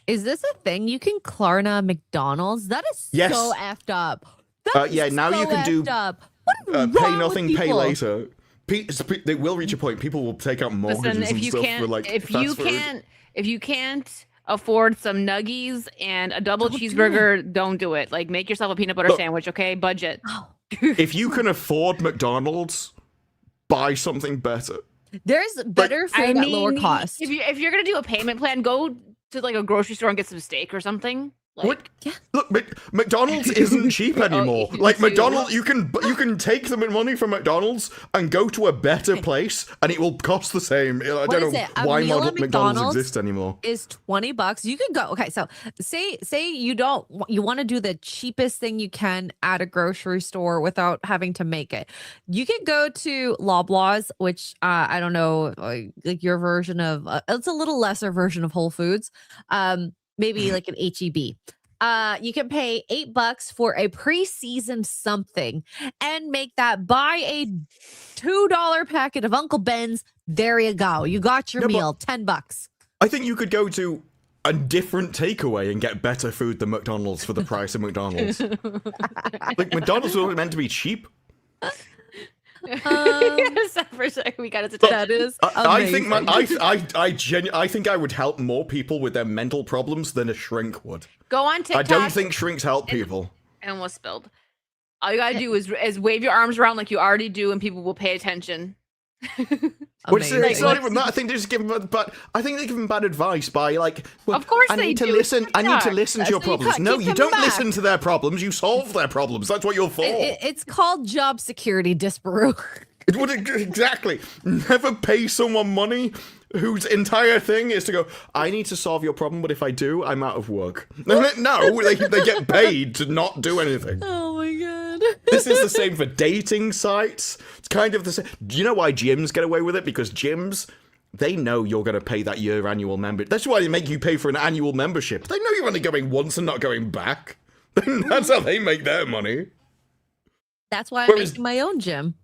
Is this a thing? You can Klarna McDonald's? That is so effed up. Now you can do pay nothing, pay later. They will reach a point. People will take out mortgages and stuff for like if you can't afford some nuggies and a double cheeseburger, don't do it. Like, make yourself a peanut butter sandwich, okay? Budget. If you can afford McDonald's, buy something better. There's better food at lower cost. If you're gonna do a payment plan, go to like a grocery store and get some steak or something. Like, Look, McDonald's isn't cheap anymore. Like, McDonald's, you can take the money from McDonald's and go to a better place, and it will cost the same. I don't know why McDonald's exists anymore. Is $20. You can go. Okay, so say you want to do the cheapest thing you can at a grocery store without having to make it. You can go to Loblaws, which I don't know, like your version of. It's a little lesser version of Whole Foods. Maybe like an HEB. You can pay $8 for a pre-seasoned something and make that buy a $2 packet of Uncle Ben's. There you go. You got your meal. $10. I think you could go to a different takeaway and get better food than McDonald's for the price of McDonald's. Like, McDonald's was meant to be cheap. For a second, we got it. That is amazing. I think I would help more people with their mental problems than a shrink would. Go on TikTok. I don't think shrinks help people. I almost spilled. All you gotta do is wave your arms around like you already do, and people will pay attention. Which Amazing. it's not even that. I think they just give them bad. I think they give them bad advice by like. Well, Of course I they need to do. listen. I need to Yeah. listen to your So you problems. can't No, keep you coming don't back. listen to their problems. You solve their problems. That's what you're for. It's called job security, Disparu. It would exactly never pay someone money whose entire thing is to go. I need to solve your problem, but if I do, I'm out of work. No, they get paid to not do anything. Oh my god. This is the same for dating sites. It's kind of the same. Do you know why gyms get away with it? Because gyms, they know you're going to pay that year annual membership. That's why they make you pay for an annual membership. They know you're only going once and not going back. That's how they make their money. That's why I'm Whereas- making my own gym.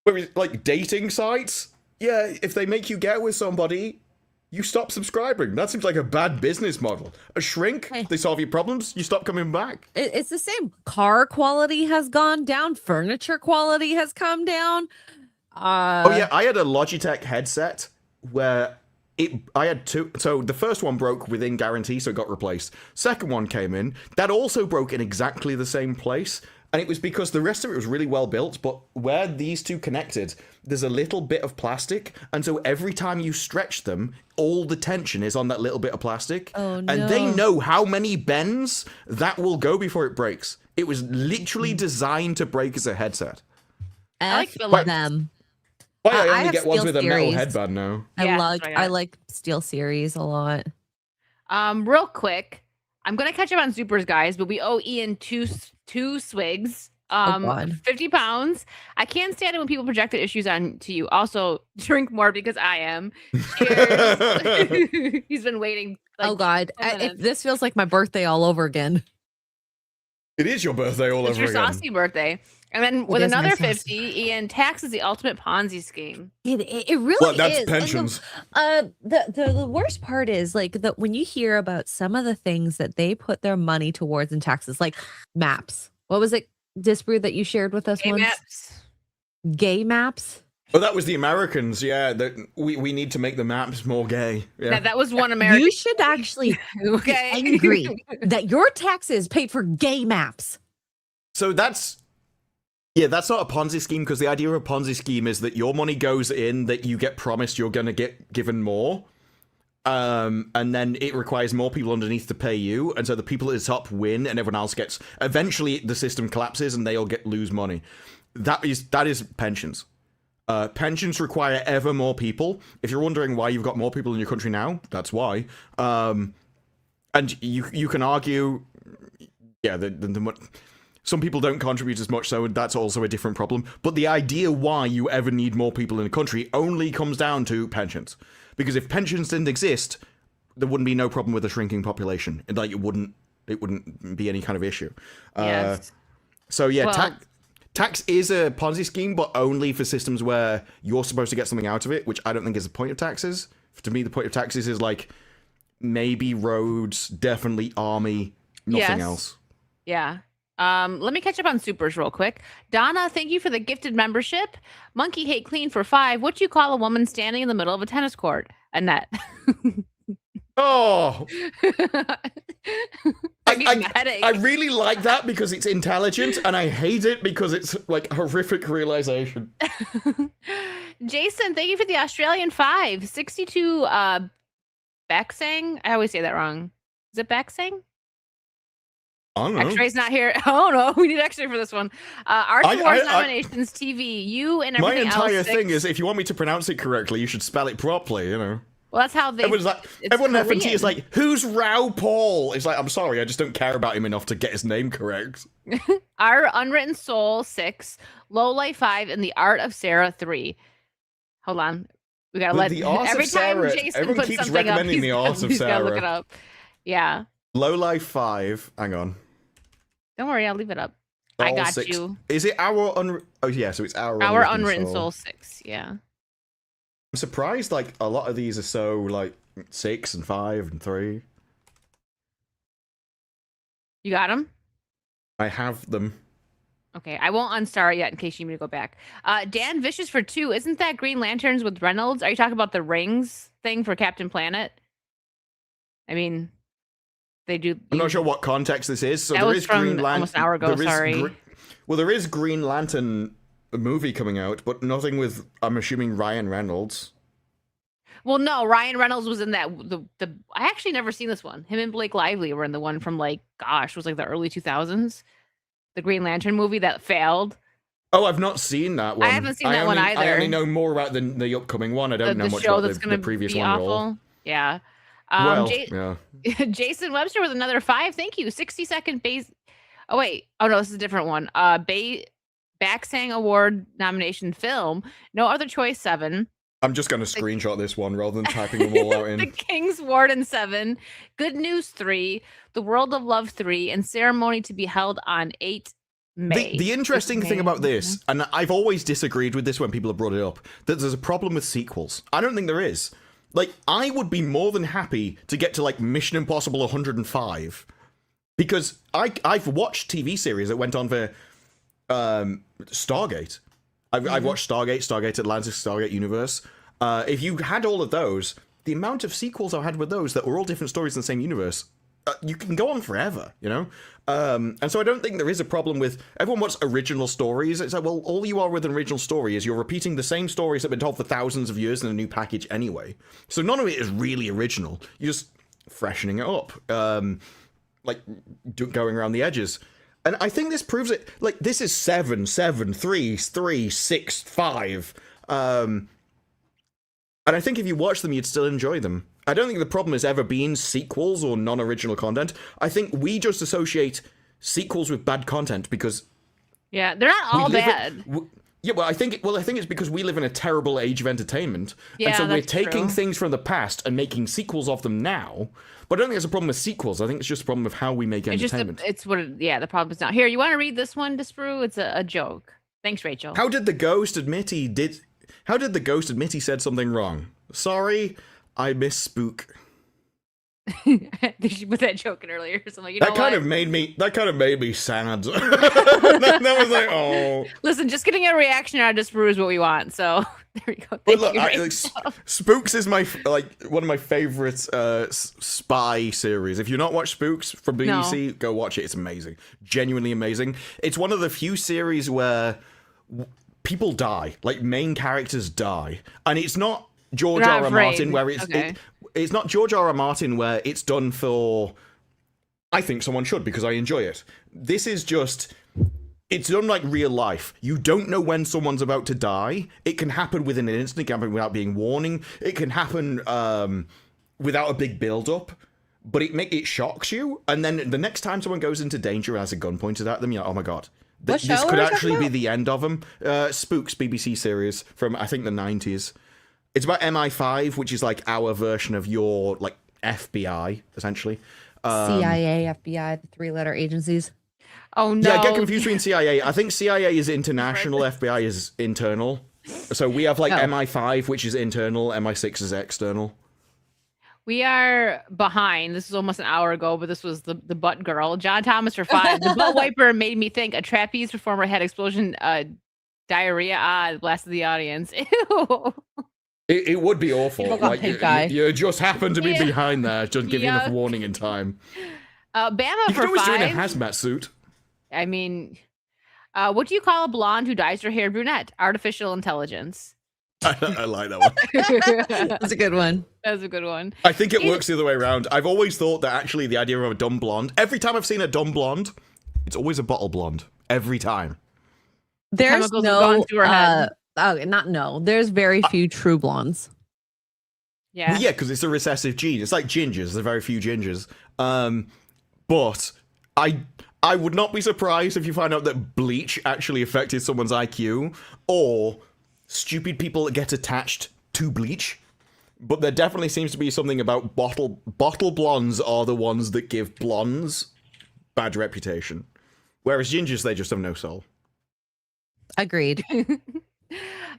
Whereas, like, dating sites, yeah, if they make you get with somebody, you stop subscribing. That seems like a bad business model. A shrink, Hey. they solve your problems, you stop coming back. It's the same. Car quality has gone down. Furniture quality has come down. Oh yeah, I had a Logitech headset where I had two. So the first one broke within guarantee, so it got replaced. Second one came in, that also broke in exactly the same place. And it was because the rest of it was really well built, but where these two connected, there's a little bit of plastic, and so every time you stretch them, all the tension is on that little bit of plastic. Oh, no. And they know how many bends that will go before it breaks. It was literally designed to break as a headset. like F Philip. them. Why I I only have get ones Steel with a metal Series. headband now. Yeah, that's what I got. I like Steel Series a lot. Real quick, I'm gonna catch up on supers, guys, but we owe Ian two swigs. God. 50 pounds. I can't stand it when people project their issues on to you. Also, drink more because I am. Cheers. He's been waiting. Like, Oh God. 10 minutes. This feels like my birthday all over again. It is your birthday all It's over your again. saucy birthday. And then with is my another saucy. 50, Ian, tax is the ultimate Ponzi scheme. It really Well, that's is. And pensions. the worst part is like when you hear about some of the things that they put their money towards in taxes, like maps. What was it, Disbrew, that you shared with us Hey, once? Maps. Gay maps. Oh, that was the Americans. Yeah, that we need to make the maps more gay. Yeah. That was one American. You should actually be Okay. angry that your taxes paid for gay maps. So that's not a Ponzi scheme, because the idea of a Ponzi scheme is that your money goes in, that you get promised you're going to get given more, and then it requires more people underneath to pay you, and so the people at the top win, and everyone else gets. Eventually, the system collapses, and they all lose money. That is pensions. Pensions require ever more people. If you're wondering why you've got more people in your country now, that's why. And you can argue, yeah, some people don't contribute as much, so that's also a different problem. But the idea why you ever need more people in a country only comes down to pensions. Because if pensions didn't exist, there wouldn't be no problem with a shrinking population. Like it wouldn't be any kind of issue. Yes. So yeah, Well- tax is a Ponzi scheme, but only for systems where you're supposed to get something out of it, which I don't think is the point of taxes. To me, the point of taxes is like maybe roads, definitely army, nothing Yes. else. Yeah. Let me catch up on supers real quick. Donna, thank you for the gifted membership. Monkey Hate Clean for 5. What do you call a woman standing in the middle of a tennis court? A net. Oh, I'm getting a headache. I really like that because it's intelligent, and I hate it because it's like horrific realization. Jason, thank you for the Australian 5. 62 Bexing. I always say that wrong. Is it Bexing? I don't know. X-Ray's not here. Oh no, we need X-Ray for this one. Arts Awards I- nominations, TV, you and My everything entire else. thing 6. is, if you want me to pronounce it correctly, you should spell it properly, you know. Well, that's how they. Everyone's like, it's everyone in FNT is Korean. like, who's Rao Paul? It's like, I'm sorry, I just don't care about him enough to get his name correct. Our Unwritten Soul 6, Low Life 5, and The Art of Sarah 3. Hold on. We gotta let The Art of every time Sarah, Jason everyone puts keeps something up, recommending The Art of he's gotta look Sarah. it up. Yeah. Low Life 5, hang on. Don't worry, I'll leave it up. I Soul got 6. you. Is it our Oh yeah, so it's our Unwritten Soul 6, yeah. I'm surprised, like, a lot of these are so, like, 6 and 5 and 3. You got him? I have them. Okay, I won't unstar it yet in case you need me to go back. Dan Vicious for 2. Isn't that Green Lanterns with Reynolds? Are you talking about the rings thing for Captain Planet? I mean, they do. I'm not sure what context this is. So That there was is from Green Lantern. almost an hour ago, sorry. Well, there is Green Lantern a movie coming out, but nothing with, I'm assuming, Ryan Reynolds. Well, no, Ryan Reynolds was in that. I actually never seen this one. Him and Blake Lively were in the one from like, gosh, it was like the early 2000s. The Green Lantern movie that failed. Oh, I've not seen that one. I haven't seen that one either. I only know more about the upcoming one. I don't know much show about that's the previous one at all. Awful. Yeah. Yeah. Jason Webster with another 5. Thank you. 60-second base. Oh wait. Oh no, this is a different one. Backsang Award nomination film. No Other Choice 7. I'm just going to screenshot this one rather than typing them all out in. The King's Warden 7. Good News 3. The World of Love 3. And Ceremony to be held on 8 May. The interesting thing about this, and I've always disagreed with this when people have brought it up, that there's a problem with sequels. I don't think there is. Like, I would be more than happy to get to, like, Mission Impossible 105. Because I've watched TV series that went on for Stargate. I've watched Stargate Atlantis, Stargate Universe. If you had all of those, the amount of sequels I had with those that were all different stories in the same universe, you can go on forever, you know? And so I don't think there is a problem with, everyone wants original stories. It's like, well, all you are with an original story is you're repeating the same stories that have been told for thousands of years in a new package anyway. So none of it is really original. You're just freshening it up, like going around the edges. And I think this proves it. Like, this is 7, 3, 6, 5. And I think if you watch them, you'd still enjoy them. I don't think the problem has ever been sequels or non-original content. I think we just associate sequels with bad content because... Yeah, they're not all bad. I think it's because we live in a terrible age of entertainment. Yeah, and so we're taking true. things from the past and making sequels of them now. But I don't think it's a problem with sequels. I think it's just a problem with how we make entertainment. The problem is not. Here, you want to read this one, Disprue? It's a joke. Thanks, Rachel. How did the ghost admit he said something wrong? Sorry, I misspoke. Did you put that joke in earlier? So I'm like, that kind of made me sad. that was like, oh. Listen, just getting a reaction out of Disprue is what we want. So there we go. But look, Spooks is one of my favorite spy series. If you've not watched Spooks from BBC, go watch it. It's amazing, genuinely amazing. It's one of the few series where people die, like main characters die, and it's not George R. R. Martin where it's not George R. R. Martin where it's done for, I think someone should because I enjoy it. This is just, it's done like real life. You don't know when someone's about to die. It can happen within an instant. It can happen without being warning. It can happen without a big build-up. But it shocks you. And then the next time someone goes into danger and has a gun pointed at them, you're like, oh my god. This could actually be the end of them. Spooks, BBC series from, I think, the 90s. It's about MI5, which is like our version of your like FBI, essentially. CIA, FBI, the 3-letter agencies. Oh no! Yeah, I get confused between CIA. I think CIA is international, FBI is internal. So we have like MI5, which is internal, MI6 is external. We are behind. This was almost an hour ago, but this was the butt girl. John Thomas for 5. The butt wiper made me think a trapeze performer had explosion diarrhea. Blasted the audience. Ew. It would be awful. Like, you just happen to be behind there, just give you enough warning in time. Bama you for 5. You could always do it in a hazmat suit. I mean, what do you call a blonde who dyes her hair brunette? Artificial intelligence. I like that one. That's a good one. That's a good one. I think it works the other way around. I've always thought that actually the idea of a dumb blonde, every time I've seen a dumb blonde, it's always a bottle blonde. Every time. There's there's very few true blondes. Yeah. Well, yeah, because it's a recessive gene. It's like gingers. There are very few gingers. But I would not be surprised if you find out that bleach actually affected someone's IQ, or stupid people that get attached to bleach. But there definitely seems to be something about bottle blondes are the ones that give blondes bad reputation. Whereas gingers, they just have no soul. Agreed.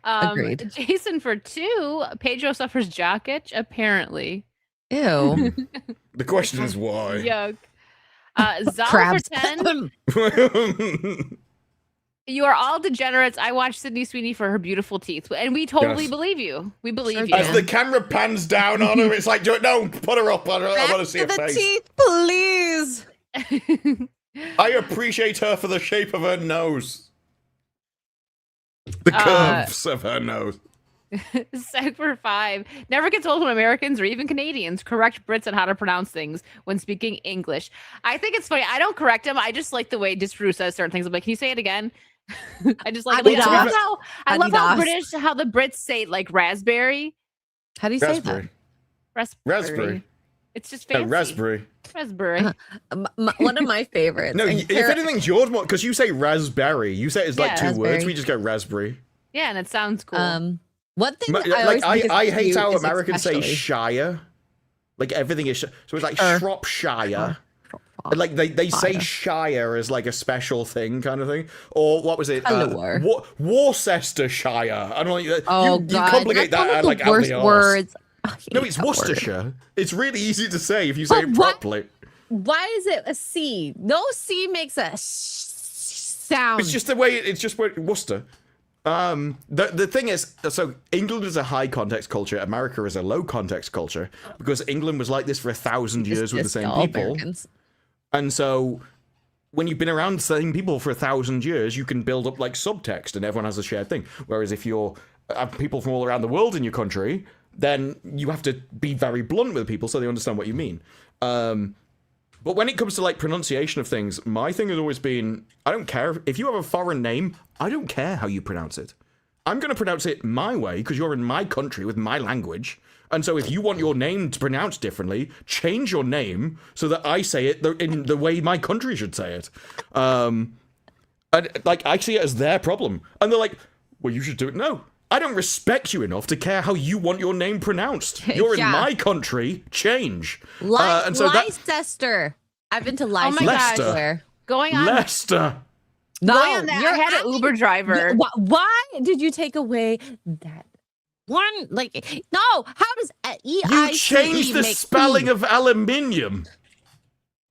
Agreed. Jason for 2. Pedro suffers jock itch, apparently. Ew. The question is why. Yuck. Zal for 10. You are all degenerates. I watched Sydney Sweeney for her beautiful teeth, and we totally believe you. We believe you. As the camera pans down on her, it's like, no, put her up. I want to see her face. Teeth, please. I appreciate her for the shape of her nose. The curves of her nose. Sector 5. Never get told when Americans or even Canadians correct Brits on how to pronounce things when speaking English. I think it's funny. I don't correct them. I just like the way Disparu says certain things. I'm like, can you say it again? I just like it. I love how the Brits say like raspberry. How do you say that? Raspberry. It's just fancy. Raspberry. One of my favorites. No, if anything's yours more, because you say raspberry. You say it's like two raspberry. words. We just go raspberry. Yeah, and it sounds cool. One thing I hate how Americans say Shire. Like everything is so it's like Shropshire. Like they say Shire as like a special thing kind of thing. Or what was it? Worcestershire. I don't know. You complicate that and like worst words. No, it's Worcestershire. It's really easy to say if you say it properly. Why is it a C? No C makes a sound. It's just the way it's just Worcester. The thing is, so England is a high context culture, America is a low context culture, because England was like this for 1,000 years with the same people. Americans. And so when you've been around the same people for 1,000 years, you can build up like subtext and everyone has a shared thing. Whereas if you're people from all around the world in your country, then you have to be very blunt with people so they understand what you mean. But when it comes to like pronunciation of things, my thing has always been, I don't care if you have a foreign name, I don't care how you pronounce it. I'm going to pronounce it my way because you're in my country with my language. And so if you want your name to pronounce differently, change your name so that I say it in the way my country should say it. And like I see it as their problem. And they're like, well, you should do it. No. I don't respect you enough to care how you want your name pronounced. You're in my country. Change. Leicester. I've been to Leicester. Oh my gosh. Going on. Leicester. No, going on that, I had an Uber driver. Why did you take away that one? Like, no. How does E-I-C-E You changed the spelling of aluminium.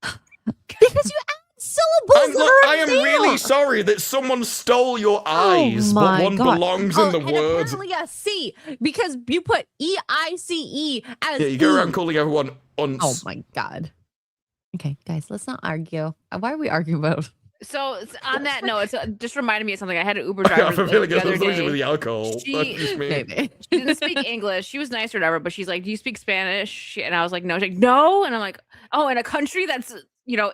Because you add syllables. I am really sorry that someone stole your eyes, but one belongs in the word. Apparently a C, because you put E-I-C-E as you go around calling everyone unce. Oh my god. Okay, guys, let's not argue. Why are we arguing about? So on that note, it just reminded me of something. I had an Uber driver. I feel like the other day. with the alcohol. She didn't speak English. She was nice or whatever, but she's like, "Do you speak Spanish?" And I was like, "No." She's like, "No," and I'm like, "Oh, in a country that's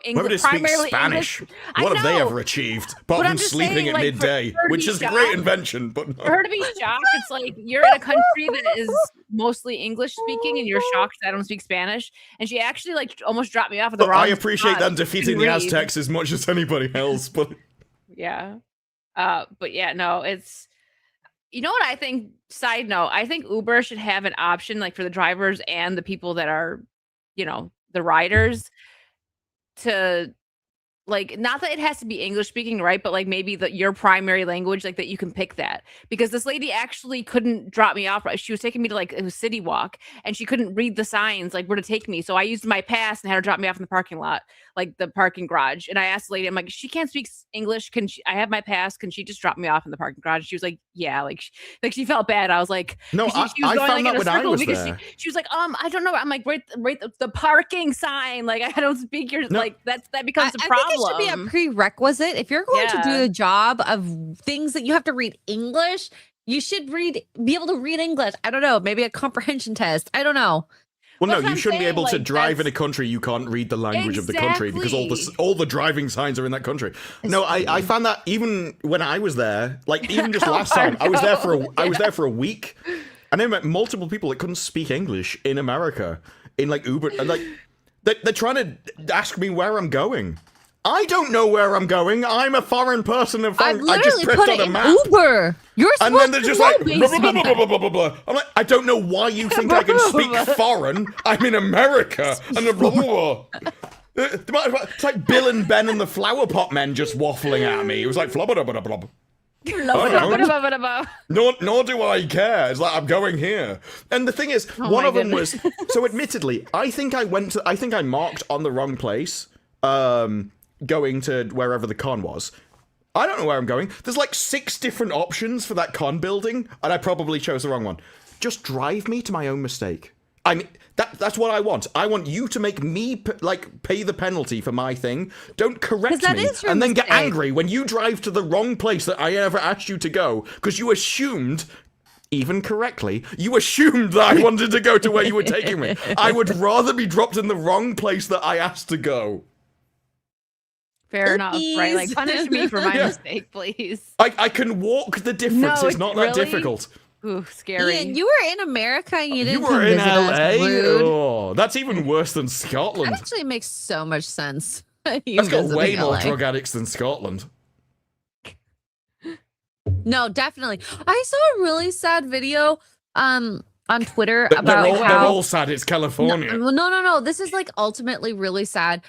English primarily Spanish. English." What have they ever achieved? Apart from sleeping at midday, which is a great invention. But no. For her to be shocked, it's like you're in a country that is mostly English speaking, and you're shocked that I don't speak Spanish. And she actually like almost dropped me off at the wrong. I appreciate them defeating the Aztecs as much as anybody else, but yeah, but yeah, no, it's. You know what I think? Side note, I think Uber should have an option like for the drivers and the people that are, the riders. To like, not that it has to be English speaking, right? But like maybe your primary language, like that you can pick that. Because this lady actually couldn't drop me off. She was taking me to like a city walk and she couldn't read the signs, like where to take me. So I used my pass and had her drop me off in the parking lot, like the parking garage. And I asked the lady, I'm like, she can't speak English. I have my pass. Can she just drop me off in the parking garage? She was like, yeah, like she felt bad. I was like, no, she was I going found like that in a when I circle was because there. she was like, I don't know. I'm like, right the parking sign. Like I don't speak your like that becomes a problem. I think it should be a prerequisite. If you're going to do the job of things that you have to read English, you should be able to read English. I don't know, maybe a comprehension test. I don't know. Well, no, you shouldn't be able to drive in a country you can't read the language of the country because all the driving signs are in that country. No, I found that even when I was there, like even just last time, I was there for a week, and I met multiple people that couldn't speak English in America in like Uber, and like they're trying to ask me where I'm going. I don't know where I'm going. I'm a foreign person. I just pressed on a map. Uber. You're and then they're just like, blah, blah, blah, blah, blah, blah, blah. I'm like, I don't know why you think I can speak foreign. I'm in America. And blah, blah, blah. It's like Bill and Ben and the Flower Pot Men just waffling at me. It was like, flubba, blah, blah, blah. Nor do I care. It's like I'm going here. And the thing is, one of them was so admittedly, I think I marked on the wrong place. Going to wherever the con was. I don't know where I'm going. There's like 6 different options for that con building, and I probably chose the wrong one. Just drive me to my own mistake. That's what I want. I want you to make me pay the penalty for my thing. Don't correct me and then get angry when you drive to the wrong place that I never asked you to go because you assumed, even correctly, you assumed that I wanted to go to where you were taking me. I would rather be dropped in the wrong place that I asked to go. Fair enough, right? Like, punish me for my mistake, please. I can walk the difference. It's not that difficult. Ooh, scary. Ian, you were in America and you didn't You were in LA? Rude. Oh, that's even worse than Scotland. That actually makes so much sense. That's got way more drug addicts than Scotland. No, definitely. I saw a really sad video on Twitter about they're all sad. It's California. No. This is like ultimately really sad.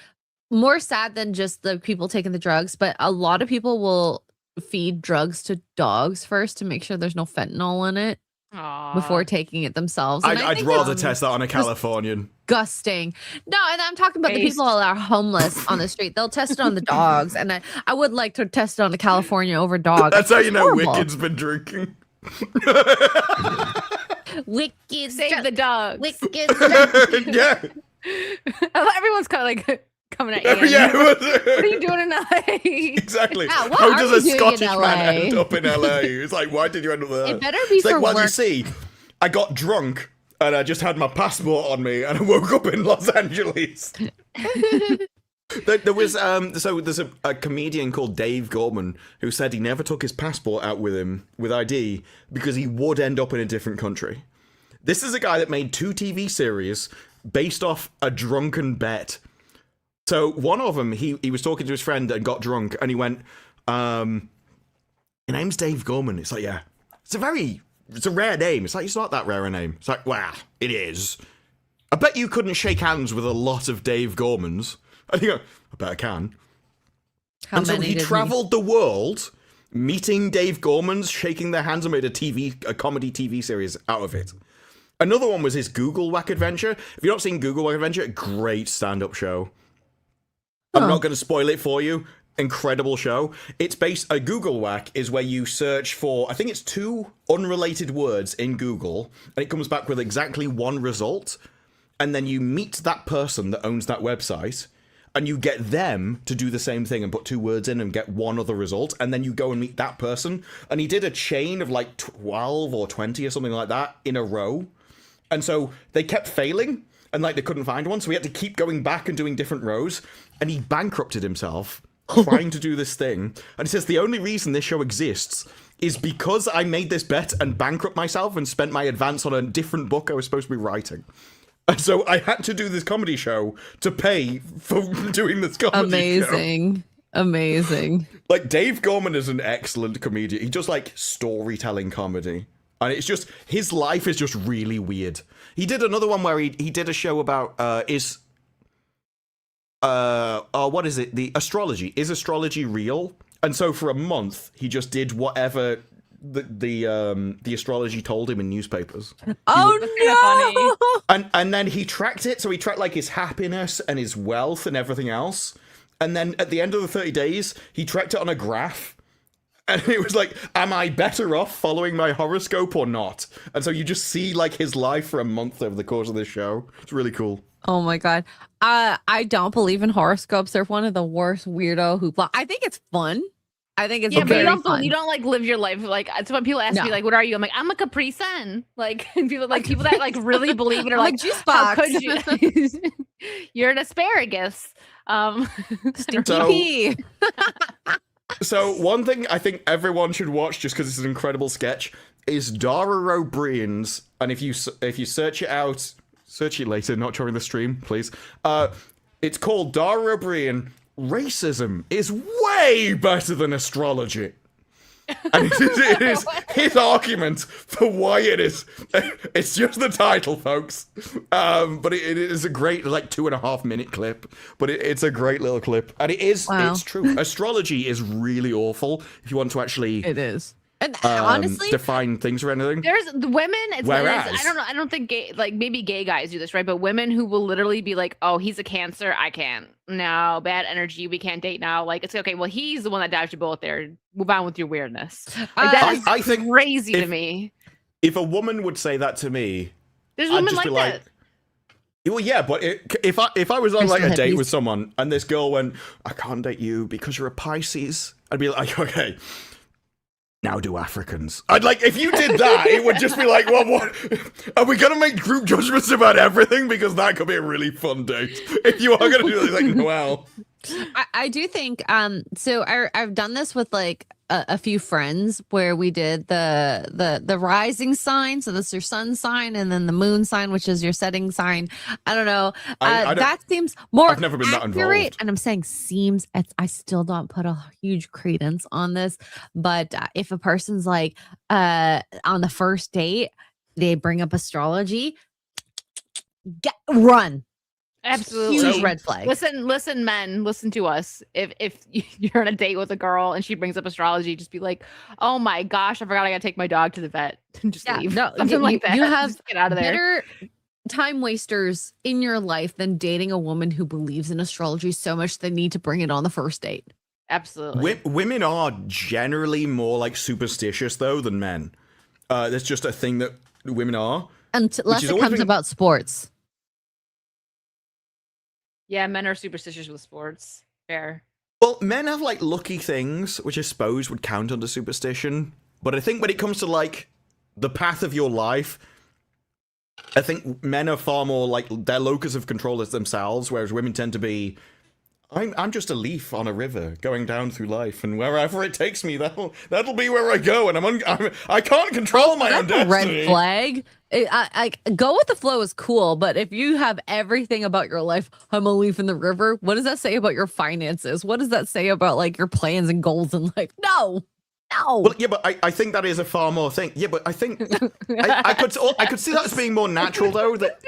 More sad than just the people taking the drugs, but a lot of people will feed drugs to dogs first to make sure there's no fentanyl in it before taking it themselves. I'd rather test that on a Californian. Disgusting. No, and I'm talking about the people that are homeless on the street. They'll test it on the dogs, and I would like to test it on a California over dog. That's how you know Wicked's been drinking. Wicked, save the dog. Wicked. Yeah. Everyone's kind of like coming at you. Yeah. What are you doing in LA? Exactly. Yeah, how does a Scottish man end up in LA? It's like, why did you end up there? It better be it's for like, well, work. you see, I got drunk and I just had my passport on me and I woke up in Los Angeles. There was there's a comedian called Dave Gorman who said he never took his passport out with him with ID because he would end up in a different country. This is a guy that made 2 TV series based off a drunken bet. So one of them, he was talking to his friend and got drunk, and he went, "Your name's Dave Gorman." It's like, yeah, it's a rare name. It's like, it's not that rare a name. It's like, well, it is. I bet you couldn't shake hands with a lot of Dave Gormans. And you go, I bet I can. How and so many he traveled the world, meeting Dave Gormans, shaking their hands, and made a comedy TV series out of it. Another one was his Google Whack Adventure. If you've not seen Google Whack Adventure, great stand-up show. I'm not going to spoil it for you. Incredible show. It's based, a Google Whack is where you search for, I think it's 2 unrelated words in Google, and it comes back with exactly 1 result, and then you meet that person that owns that website, and you get them to do the same thing and put 2 words in and get 1 other result, and then you go and meet that person. And he did a chain of like 12 or 20 or something like that in a row. And so they kept failing, and like they couldn't find one, so he had to keep going back and doing different rows, and he bankrupted himself trying to do this thing. And he says, the only reason this show exists is because I made this bet and bankrupt myself and spent my advance on a different book I was supposed to be writing. And so I had to do this comedy show to pay for doing this comedy show. Amazing. Like, Dave Gorman is an excellent comedian. He does, like, storytelling comedy. And it's just, his life is just really weird. He did another one where he did a show about, what is it? The astrology. Is astrology real? And so for a month, he just did whatever the astrology told him in newspapers. Oh no! And then he tracked it, so he tracked like his happiness and his wealth and everything else. And then at the end of the 30 days, he tracked it on a graph. And it was like, am I better off following my horoscope or not? And so you just see like his life for a month over the course of this show. It's really cool. Oh my god. I don't believe in horoscopes. They're one of the worst weirdo hoopla. I think it's fun. I think it's very fun. You don't like live your life like. So when people ask me like, "What are you?" I'm like, "I'm a Capri Sun." Like, and people that like really believe it are like, juice "How box. could you?" You're an asparagus. Stinky. So one thing I think everyone should watch, just because it's an incredible sketch, is Dara O'Brien's. And if you search it out, search it later, not during the stream, please. It's called Dara O'Brien. Racism is way better than astrology. And it is his argument for why it is. It's just the title, folks. But it is a great, like, 2.5 minute clip. But it's a great little clip. And it is, it's true. Astrology is really awful if you want to actually... It is. And honestly, define things or anything. There's the women. Whereas, I don't know. I don't think maybe gay guys do this, right? But women who will literally be like, "Oh, he's a Cancer. I can't. No, bad energy. We can't date now." Like, it's okay. Well, he's the one that dived you both there. Move on with your weirdness. Like, that is I think crazy to me. If a woman would say that to me, There's I'd women just like be that. Well, yeah, but if I was on like a Crystal date hippies. with someone and this girl went, I can't date you because you're a Pisces, I'd be like, okay, now do Africans. I'd like, if you did that, it would just be like, well, what? Are we gonna make group judgments about everything? Because that could be a really fun date. If you are gonna do that, like, wow. I do think so I've done this with like a few friends where we did the rising sign, so that's your sun sign, and then the moon sign, which is your setting sign. I don't know. I don't- that seems more I've never been that accurate, involved. and I'm saying seems. I still don't put a huge credence on this, but if a person's like on the first date, they bring up astrology, run. Absolutely. Huge red flag. Listen, men, listen to us. If you're on a date with a girl and she brings up astrology, just be like, "Oh my gosh, I forgot I gotta take my dog to the vet." Just leave. No, Something like that. You have Just get out of there. better time wasters in your life than dating a woman who believes in astrology so much they need to bring it on the first date. Absolutely. Women are generally more like superstitious though than men. That's just a thing that women are. Unless has it always comes been- about sports. Yeah, men are superstitious with sports. Fair. Well, men have like lucky things, which I suppose would count under superstition. But I think when it comes to like the path of your life, I think men are far more like their locus of control is themselves, whereas women tend to be, I'm just a leaf on a river going down through life, and wherever it takes me, that'll be where I go, and I can't control my own That's a destiny. red flag. I go with the flow is cool, but if you have everything about your life, I'm a leaf in the river. What does that say about your finances? What does that say about like your plans and goals in life? No. Well, yeah, but I think that is a far more thing. Yeah, but I think I could see that as being more natural though. That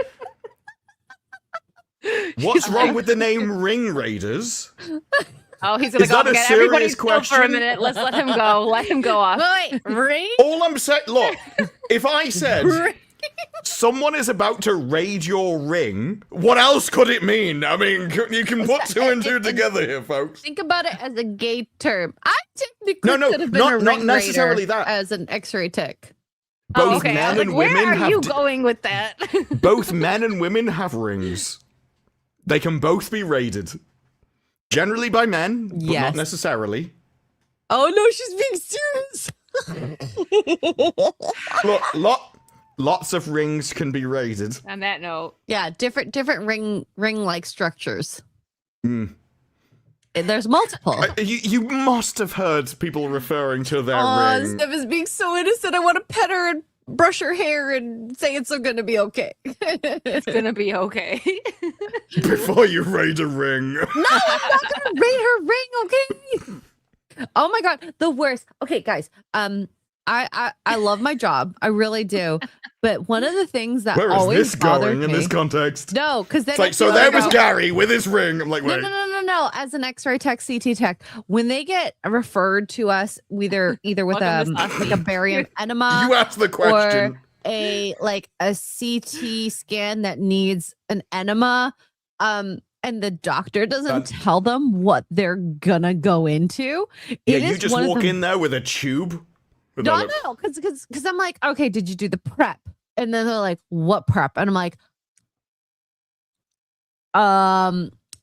what's wrong with the name Ring Raiders? Oh, he's gonna Is go that a get everybody serious still for a question? minute. Let's let him go. Let him go off. Wait, ring? All I'm saying, look, if I said someone is about to raid your ring, what else could it mean? I mean, you can put two and two together here, folks. Think about it as a gay term. I technically No, could have been not a ring necessarily raider that. as an X-ray tech. Both Oh, okay. I men was like, and where women are have you going with that? both men and women have rings. They can both be raided. Generally by men, but Yes. not necessarily. Oh no, she's being serious. Look, lots of rings can be raided. On that note, Yeah, different ring-like structures. Mm. There's multiple. You must have heard people referring to their Oh, ring. Steph is being so innocent. I want to pet her and brush her hair and say it's gonna be okay. it's gonna be okay. Before you raid a ring. No, I'm not gonna raid her ring, okay? Oh my god, the worst. Okay, guys. I love my job. I really do. But one of the things that Where is always this bothered going in me, this context? no, because then It's like, if so you there ever was go- Gary with his ring. I'm like, No, wait. no. As an X-ray tech, CT tech, when they get referred to us, either with Welcome to like a barium enema, You asked the question. or a CT scan that needs an enema, and the doctor doesn't tell them what they're gonna go into. Yeah, it you is just one of walk the- in there with a tube. with No, a- no, because I'm like, okay, did you do the prep? And then they're like, what prep? And I'm like,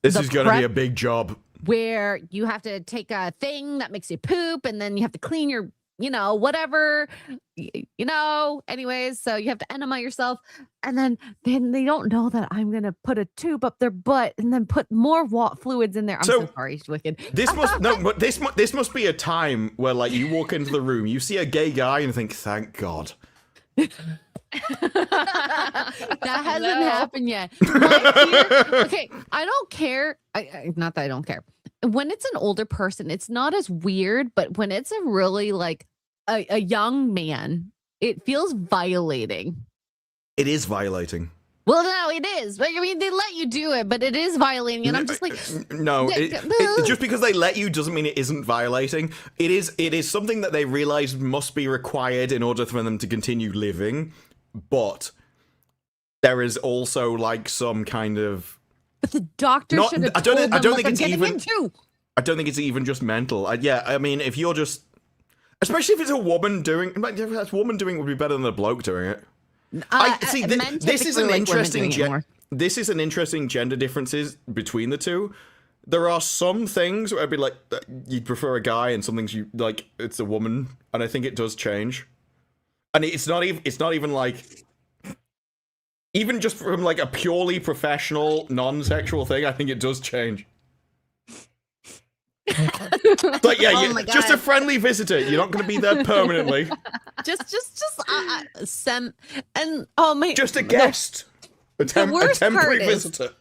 This the is going to be prep- a big job. where you have to take a thing that makes you poop, and then you have to clean your, whatever, anyways. So you have to enema yourself, and then they don't know that I'm gonna put a tube up their butt and then put more fluids in there. I'm so So- sorry, Wicked. This must no, but this must be a time where like you walk into the room, you see a gay guy, and think, "Thank God." That hasn't No. happened yet. My fear- okay, I don't care. Not that I don't care. When it's an older person, it's not as weird, but when it's a really like a young man, it feels violating. It is violating. Well, no, it is. I mean, they let you do it, but it is violating, and I'm just like, No, just because they let you doesn't mean it isn't violating. It is something that they realize must be required in order for them to continue living. But there is also like some kind of. but the doctor Not- should have I don't told think- I them don't what think they're it's getting even- into. I don't think it's even just mental. I mean, if you're just, especially if it's a woman doing, like, if it's a woman doing it would be better than a bloke doing it. I see. Men This is typically an like women interesting. doing it more. this is an interesting gender differences between the two. There are some things where I'd be like, you'd prefer a guy, and some things you like, it's a woman, and I think it does change. And it's not even like, even just from like a purely professional, non-sexual thing, I think it does change. Like, yeah, Oh my just a God. friendly visitor. You're not going to be there permanently. just and oh my, Just a guest. A worst temporary part is- visitor.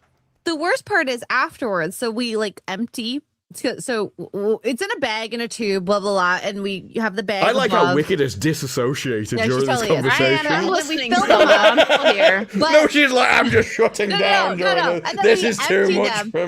the worst part is afterwards. So we like empty. So it's in a bag in a tube, blah blah blah, and we have the bag. I like how above. Wicked is disassociated Yeah, she during this totally is. conversation. I'm And then we listening. filled Still, them up. I'm still here. But No, she's like, I'm just shutting No, down. no, no. during And this. then This we is too empty much them. for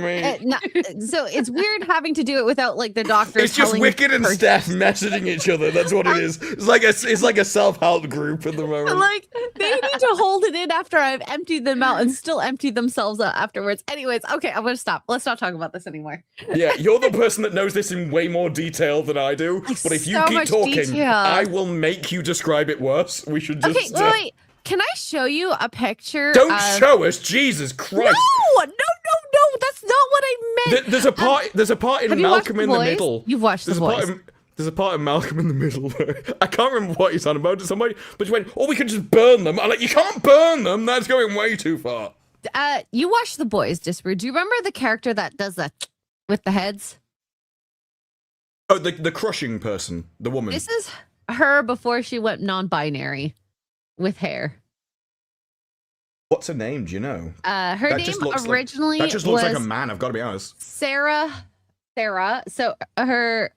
me. So it's weird having to do it without like the doctor. It's just telling Wicked and her- Steph messaging each other. That's what it is. It's like a self-help group at the moment. Like they need to hold it in after I've emptied them out and still empty themselves out afterwards. Anyways, okay, I'm gonna stop. Let's not talk about this anymore. Yeah, you're the person that knows this in way more detail than I do. Like, But if you so keep much talking, detail. I will make you describe it worse. We should just Okay, wait. Can I show you a picture? don't of... show us, Jesus No, Christ. no. That's not what I meant. There's a part. There's a part in Have you watched Malcolm The in the Boys? Middle. You've watched There's The a part Boys. in, there's a part in Malcolm in the Middle where I can't remember what he's on about to somebody, but you went, "Oh, we could just burn them." I'm like, "You can't burn them. That's going way too far." You watched The Boys, Disper. Do you remember the character that does that with the heads? Oh, the crushing person, the woman. This is her before she went non-binary with hair. What's her name? Do you know? Her That name just looks like- originally That just looks was like a man. I've got to be honest. Sarah. So her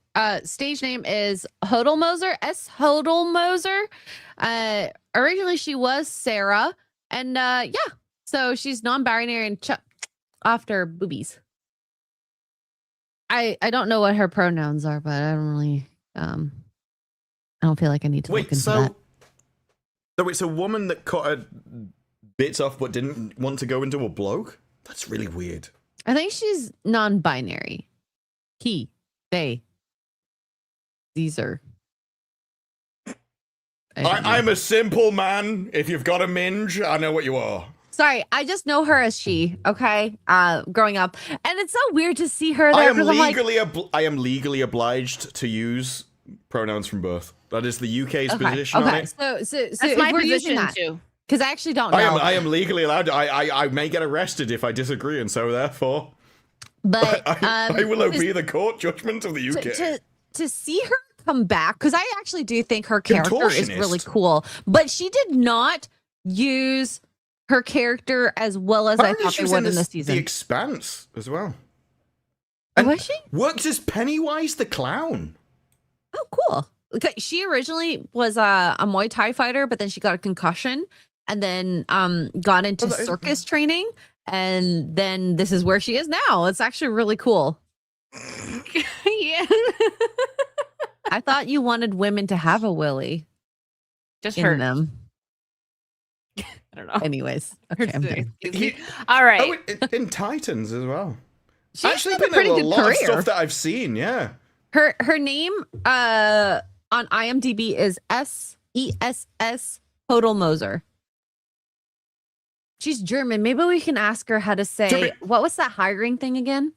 stage name is Hodelmoser. S. Hodelmoser. Originally she was Sarah, and yeah. So she's non-binary and after boobies. I don't know what her pronouns are, but I don't really I don't feel like I need to look Wait, into that. so it's a woman that cut her bits off but didn't want to go into a bloke? That's really weird. I think she's non-binary. He, they, these are. I'm a simple man. If you've got a minge, I know what you are. Sorry, I just know her as she. Okay, growing up, and it's so weird to see her I there am because I'm like, I am legally obliged to use pronouns from birth. That is the UK's position on okay. it. So That's if my we're using position that, too. because I actually don't know. I am legally allowed. I may get arrested if I disagree, and so therefore, but I will obey the court judgment of the UK. to see her come back, because I actually do think her character is really Contortionist. cool, but she did not use her character as well as Apparently I thought she they was would in in the The season. Expanse as well. Was she? Works as Pennywise the Clown. Oh, cool. Okay, she originally was a Muay Thai fighter, but then she got a concussion and then got into that is- circus training. And then this is where she is now. It's actually really cool. Yeah. I thought you wanted women to have a willy Just in her. them. I don't know. Anyways, okay, I'm done. All right. Oh, in Titans as well. She's Actually, had a been pretty a good lot of career. stuff that I've seen. Yeah. Her name on IMDb is SESS Hodelmoser. She's German. Maybe we can ask her how to say German. what was that hiring thing again?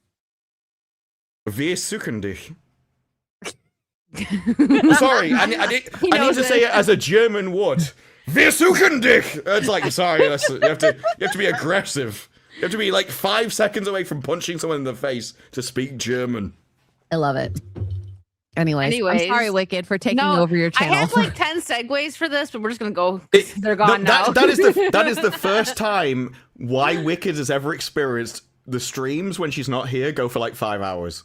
Wir suchen dich. Sorry, I need knows to say it as a German word. Wir suchen dich. It's like, sorry, you have to be aggressive. You have to be like 5 seconds away from punching someone in the face to speak German. I love it. Anyways, I'm Anyways. sorry, Wicked, for taking No, over your I channel. had like 10 segues for this, but we're just gonna go. 'cause they're gone now. That is the first time why Wicked has ever experienced the streams when she's not here go for like 5 hours.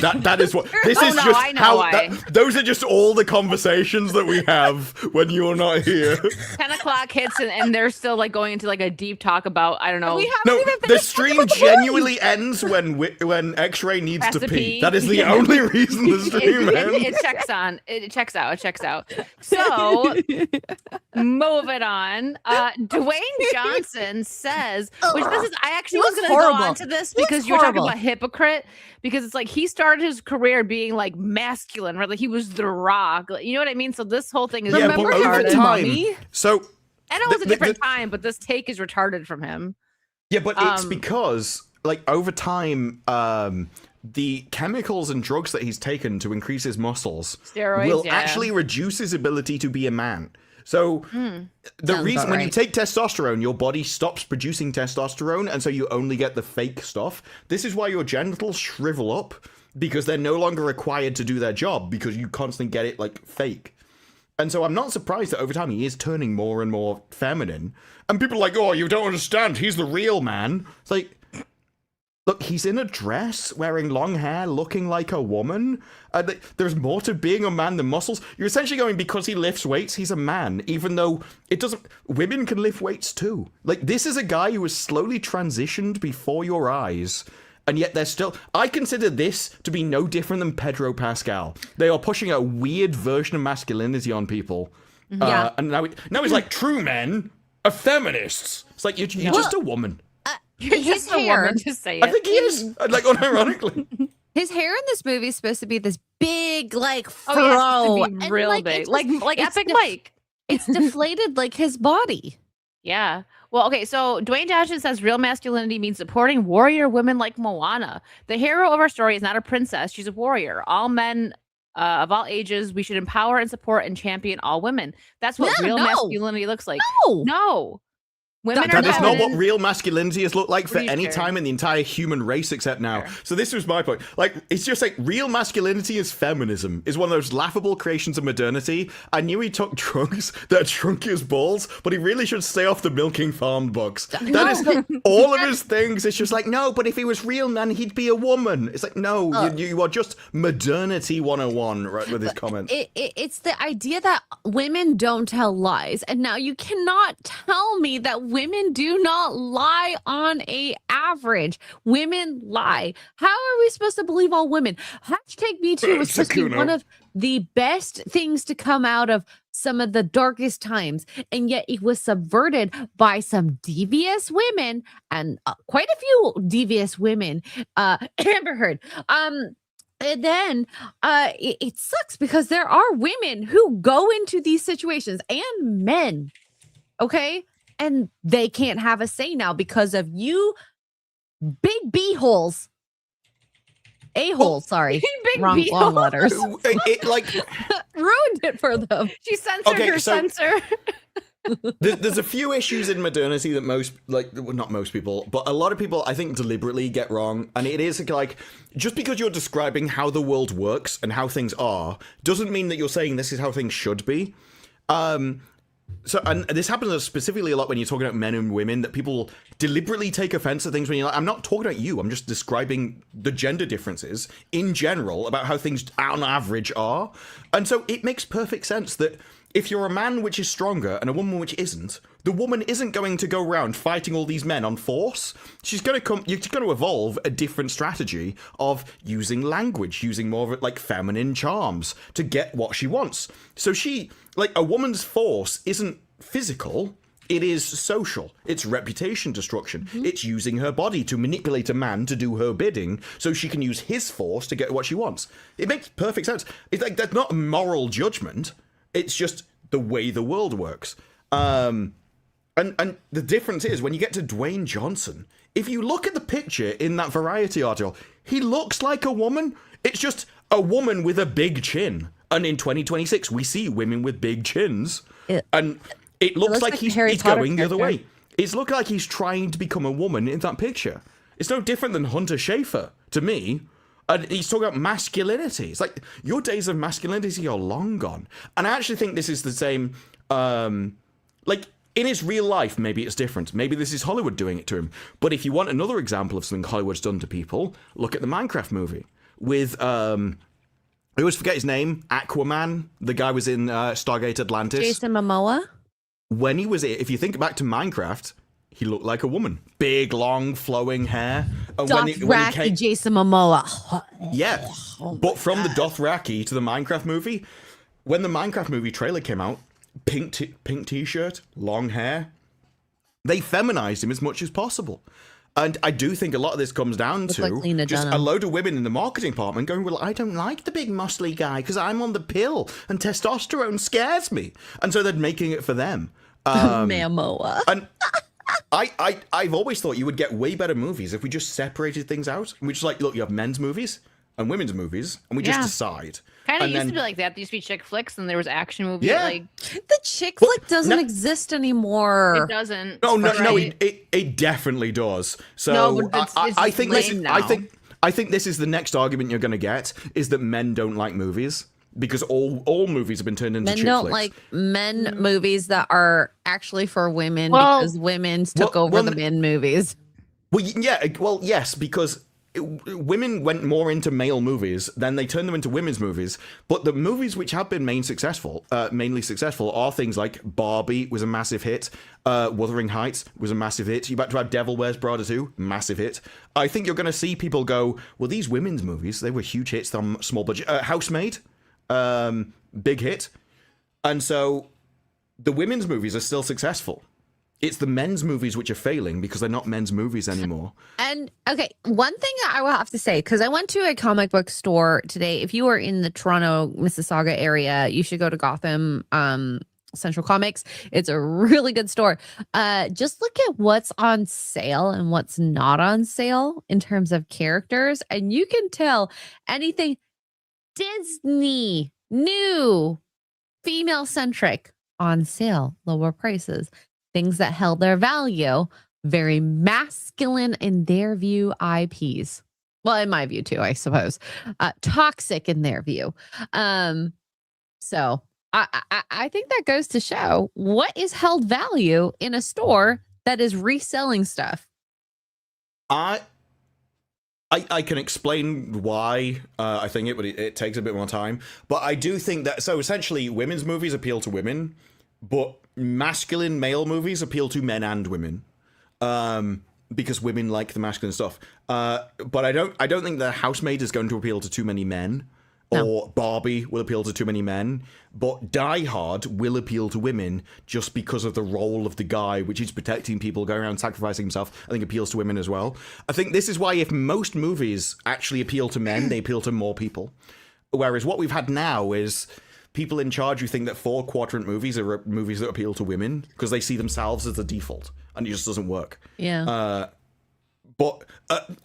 That is what this is no, just I know how why. those are just all the conversations that we have when you're not here. 10 o'clock hits and they're still like going into like a deep talk about, I don't know. we haven't No, even the finished talking stream about the genuinely ends when X-Ray needs Has to to pee. pee. That is the only reason the stream ends. it checks on. It checks out. It checks out. So moving on. Dwayne Johnson says, which this is, I actually was Looks going to go horrible. on to this Looks because you were talking horrible. about hypocrite, because it's like he started his career being like masculine, right? Like he was The Rock. Like, you know what I mean? So this whole thing is Yeah, but Remember over him in retarded. time, Mummy? so I know it was a the- different time, but this take is retarded from him. Yeah, but it's because, like, over time, the chemicals and drugs that he's taken to increase his muscles Steroids, will yeah. actually reduce his ability to be a man. So the Sounds reason about when you right. take testosterone, your body stops producing testosterone, and so you only get the fake stuff. This is why your genitals shrivel up, because they're no longer required to do their job, because you constantly get it, like, fake. And so I'm not surprised that over time he is turning more and more feminine. And people are like, oh, you don't understand, he's the real man. It's like, look, he's in a dress, wearing long hair, looking like a woman. There's more to being a man than muscles. You're essentially going, because he lifts weights, he's a man, even though it doesn't... Women can lift weights too. Like, this is a guy who was slowly transitioned before your eyes, and yet they're still... I consider this to be no different than Pedro Pascal. They are pushing a weird version of masculinity on people. Yeah. And now he's like, true men are feminists. It's like, you're just a woman. You're his just a hair. woman to say I it. think he is, like, unironically. His hair in this movie is supposed to be this big, like, fro. Oh, yeah, it's supposed to be and, real like, big, it's like just- it's Epic def- Mike. It's deflated like his body. Yeah. Well, okay, so Dwayne Johnson says real masculinity means supporting warrior women like Moana. The hero of our story is not a princess, she's a warrior. All men of all ages, we should empower and support and champion all women. That's what Yeah, real no. masculinity looks like. No. No. Women are That is not what feminine. real masculinity has looked like for Pretty any sure. time in the entire human race except now. Sure. So this was my point. Like, it's just like real masculinity is feminism, is one of those laughable creations of modernity. I knew he took drugs that shrunk his balls, but he really should stay off the milking farm books. That is all of his things. It's just like, no, but if he was real, man, he'd be a woman. It's like, no, you are just modernity 101, right, with his comments. It's the idea that women don't tell lies, and now you cannot tell me that women do not lie on a average. Women lie. How are we supposed to believe all women? Hashtag Me Too was supposed to be Sakuno. one of the best things to come out of some of the darkest times, and yet it was subverted by some devious women, and quite a few devious women. Amber Heard. And then it sucks because there are women who go into these situations, and men, okay, and they can't have a say now because of you big b-holes. A-hole, sorry. Big Wrong B-hole. letters. Like, Ruined it for them. She censored Okay, her so- censor. there's a few issues in modernity that most, like, well, not most people, but a lot of people, I think, deliberately get wrong. And it is like, just because you're describing how the world works and how things are, doesn't mean that you're saying this is how things should be. So, and this happens specifically a lot when you're talking about men and women, that people deliberately take offense at things when you're like, I'm not talking about you, I'm just describing the gender differences in general about how things on average are. And so it makes perfect sense that if you're a man which is stronger and a woman which isn't, the woman isn't going to go around fighting all these men on force. She's going to you're going to evolve a different strategy of using language, using more of it like feminine charms to get what she wants. So she, like, a woman's force isn't physical, it is social. It's reputation destruction. It's using her body to manipulate a man to do her bidding so she can use his force to get what she wants. It makes perfect sense. It's like, that's not a moral judgment. It's just the way the world works. And the difference is, when you get to Dwayne Johnson, if you look at the picture in that Variety article, he looks like a woman. It's just a woman with a big chin. And in 2026, we see women with big chins. And it looks like the he's Harry Potter going the other character. way. It's looking like he's trying to become a woman in that picture. It's no different than Hunter Schafer, to me. And he's talking about masculinity. It's like, your days of masculinity are long gone. And I actually think this is the same, like, in his real life, maybe it's different. Maybe this is Hollywood doing it to him. But if you want another example of something Hollywood's done to people, look at the Minecraft movie with, I always forget his name, Aquaman. The guy was in Stargate Atlantis. Jason Momoa. When he was, if you think back to Minecraft, he looked like a woman. Big, long, flowing hair. And Dothraki Jason Momoa. yeah. But from the Dothraki to the Minecraft movie, when the Minecraft movie trailer came out, pink t-shirt, long hair, they feminized him as much as possible. And I do think a lot of this comes down Look to like Lena just Dunham. a load of women in the marketing department going, well, I don't like the big muscly guy because I'm on the pill and testosterone scares me. And so they're making it for them. Momoa. And I've always thought you would get way better movies if we just separated things out. We just like, look, you have men's movies and women's movies, and we just decide. Kind of And used then- to be like that. There used to be chick flicks, and there was action movies. Yeah. Like The chick Well, flick doesn't no- exist anymore. it doesn't. No, right? it definitely does. So No, but it's I think this lame is, now. I think this is the next argument you're going to get is that men don't like movies because all movies have been turned into Men chick don't flicks. like men movies that are actually for women Well- because women took Well- over well, the men movies. Well, yes, because women went more into male movies, then they turned them into women's movies. But the movies which have been mainly successful are things like Barbie was a massive hit, Wuthering Heights was a massive hit. You're about to have Devil Wears Prada 2, massive hit. I think you're going to see people go, well, these women's movies, they were huge hits on small budget. Housemaid, big hit. And so the women's movies are still successful. It's the men's movies which are failing because they're not men's movies anymore. And okay, one thing I will have to say, because I went to a comic book store today. If you are in the Toronto, Mississauga area, you should go to Gotham Central Comics. It's a really good store. Just look at what's on sale and what's not on sale in terms of characters, and you can tell anything Disney, new, female centric, on sale, lower prices. Things that held their value, very masculine in their view IPs. Well, in my view too, I suppose. Toxic in their view. So I think that goes to show what is held value in a store that is reselling stuff. I can explain why I think it takes a bit more time, but I do think that so essentially women's movies appeal to women, but masculine male movies appeal to men and women, because women like the masculine stuff. But I don't think that Housemaid is going to appeal to too many men, or Barbie will appeal to too many men. But Die Hard will appeal to women just because of the role of the guy, which is protecting people, going around sacrificing himself. I think appeals to women as well. I think this is why if most movies actually appeal to men, they appeal to more people. Whereas what we've had now is people in charge who think that 4-quadrant movies are movies that appeal to women because they see themselves as the default, and it just doesn't work. Yeah. But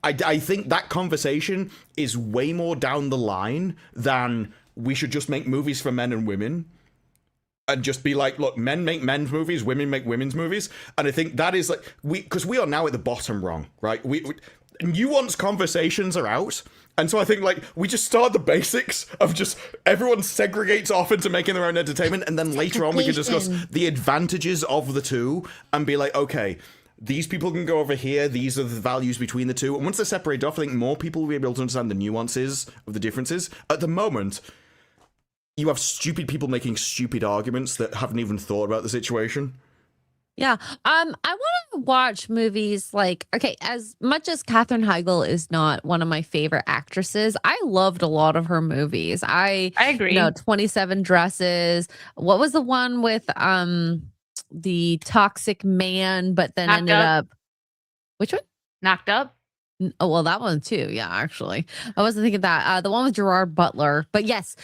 I think that conversation is way more down the line than we should just make movies for men and women and just be like, look, men make men's movies, women make women's movies. And I think that is like, because we are now at the bottom rung, right? We nuanced conversations are out. And so I think, like, we just start the basics of just everyone segregates off into making their own entertainment, and then later on we can discuss the advantages of the two and be like, okay, these people can go over here, these are the values between the two. And once they're separated off, I think more people will be able to understand the nuances of the differences. At the moment, you have stupid people making stupid arguments that haven't even thought about the situation. Yeah. I want to watch movies like, okay, as much as Katherine Heigl is not one of my favorite actresses, I loved a lot of her movies. I agree. 27 Dresses. What was the one with the toxic man, but then Knocked ended up which one? Knocked Up. Oh, well, that one too. Yeah, actually. I wasn't thinking that. The one with Gerard Butler. But yes.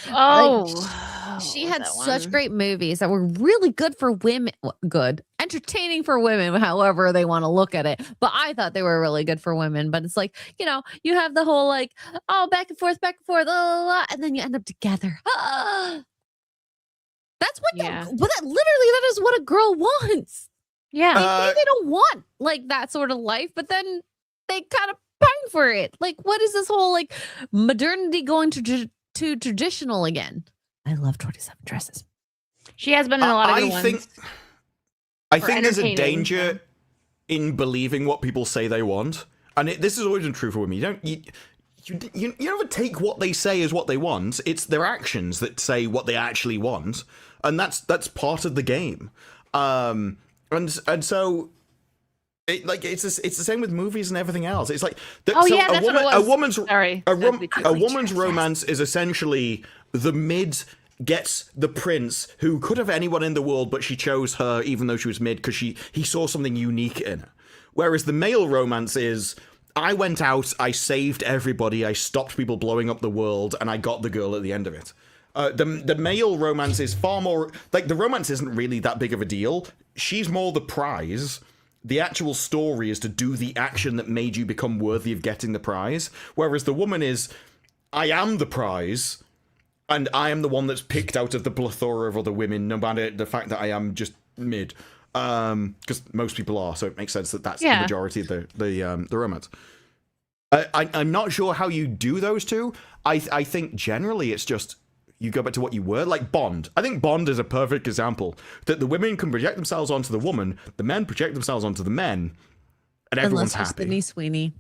She had such great movies that were really good for women. Good. Entertaining for women, however they want to look at it. But I thought they were really good for women. But it's like, you have the whole like, oh, back and forth, blah, blah, blah, and then you end up together. That's what that is what a girl wants. Yeah. They don't want like that sort of life, but then they kind of pine for it. Like, what is this whole like modernity going to traditional again? I love 27 Dresses. She has been in a lot of good ones. I think there's a danger in believing what people say they want, and this has always been true for women. You never take what they say as what they want. It's their actions that say what they actually want, and that's part of the game. And so. It's the same with movies and everything else. It's like a woman's romance is essentially the mid gets the prince who could have anyone in the world, but she chose her even though she was mid because he saw something unique in her. Whereas the male romance is I went out, I saved everybody, I stopped people blowing up the world, and I got the girl at the end of it. The male romance is far more like the romance isn't really that big of a deal. She's more the prize. the actual story is to do the action that made you become worthy of getting the prize. Whereas the woman is, I am the prize, and I am the one that's picked out of the plethora of other women, no matter the fact that I am just mid. Because most people are, so it makes sense that that's the majority of the romance. I'm not sure how you do those two. I think generally it's just you go back to what you were, like Bond. I think Bond is a perfect example that the women can project themselves onto the woman, the men project themselves onto the men, and everyone's happy. Sydney Sweeney.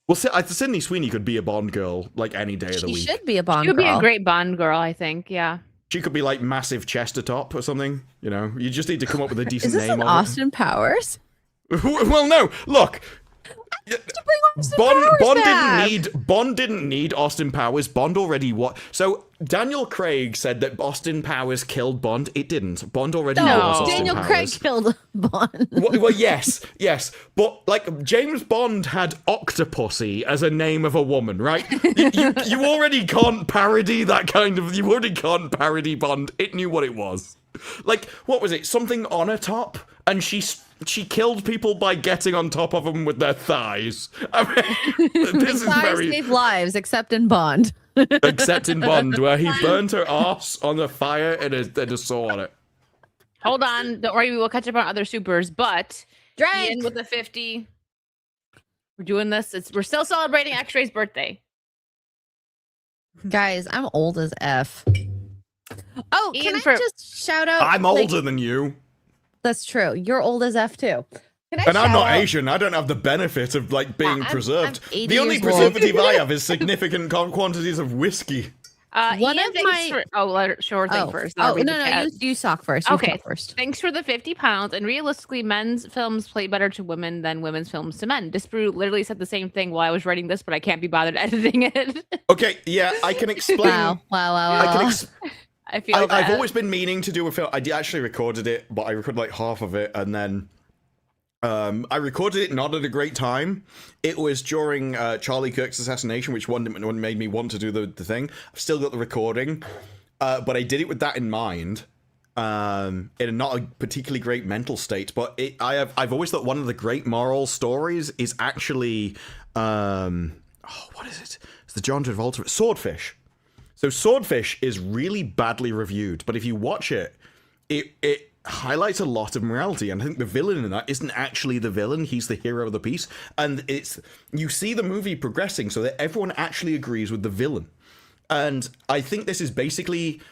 Well, Sydney Sweeney could be a Bond girl like any day of the week. She should be a Bond girl. She would be a girl. great Bond girl, I think. Yeah. She could be like massive Chestertop or something. You know, you just need to come up with a decent Is this name. An Austin Powers? Well, no. Look. Bond didn't need Austin Powers. Bond already what? So Daniel Craig said that Austin Powers killed Bond. It didn't. Bond already was Austin Daniel Powers. Craig killed Bond. Well, yes, but like James Bond had Octopussy as a name of a woman, right? You already can't parody that kind of. You already can't parody Bond. It knew what it was. Like, what was it? Something on a top, and she killed people by getting on top of them with their thighs. I mean, this is very save lives, except in Bond. Except in Bond, where he burnt her arse on the fire and a saw on it. Hold on, don't worry, we will catch up on other supers. But Ian with the 50. We're doing this. We're still celebrating X-Ray's birthday. Guys, I'm old as F. Oh, Ian, can I just shout out? I'm older than you. That's true. You're old as F too. And I'm not Asian. I don't have the benefit of like being preserved. I'm the only preservative I have is significant quantities of whiskey. One Ian, of my sure thing first. Oh no, you talk first. You okay, talk first. Thanks for the 50 pounds. And realistically, men's films play better to women than women's films to men. Disparu literally said the same thing while I was writing this, but I can't be bothered editing it. Okay, yeah, I can explain. Wow. I feel I've always been meaning to do a film. I actually recorded it, but I recorded like half of it, and then I recorded it not at a great time. It was during Charlie Kirk's assassination, which one made me want to do the thing. I've still got the recording, but I did it with that in mind, in not a particularly great mental state. But I've always thought one of the great moral stories is actually what is it? It's the John Travolta Swordfish. So Swordfish is really badly reviewed, but if you watch it, it highlights a lot of morality, and I think the villain in that isn't actually the villain, he's the hero of the piece, and you see the movie progressing so that everyone actually agrees with the villain. And I think this is basically,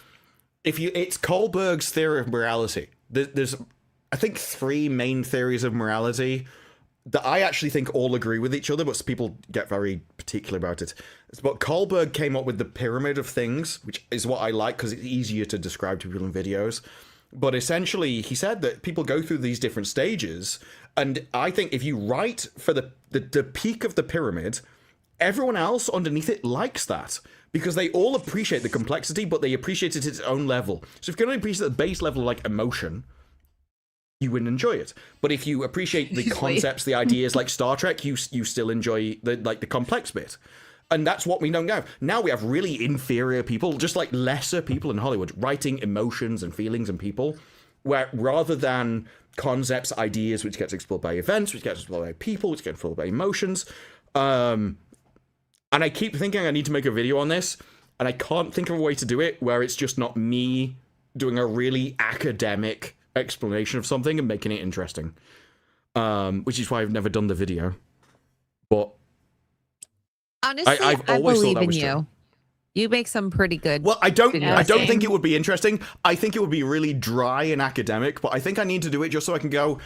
it's Kohlberg's theory of morality. There's I think 3 main theories of morality that I actually think all agree with each other, but people get very particular about it. But Kohlberg came up with the pyramid of things, which is what I like because it's easier to describe to people in videos. But essentially, he said that people go through these different stages, and I think if you write for the peak of the pyramid, everyone else underneath it likes that, because they all appreciate the complexity, but they appreciate it at its own level. So if you can only appreciate the base level, like emotion, you wouldn't enjoy it. But if you appreciate the concepts, the ideas, like Star Trek, you still enjoy the complex bit. And that's what we don't have. Now we have really inferior people, just like lesser people in Hollywood, writing emotions and feelings and people, where rather than concepts, ideas, which gets explored by events, which gets explored by people, which gets explored by emotions. And I keep thinking I need to make a video on this, and I can't think of a way to do it where it's just not me doing a really academic explanation of something and making it interesting. Which is why I've never done the video. But honestly, I believe in you. You make some pretty good. Well, I don't think it would be interesting. I think it would be really dry and academic, but I think I need to do it just so I can go,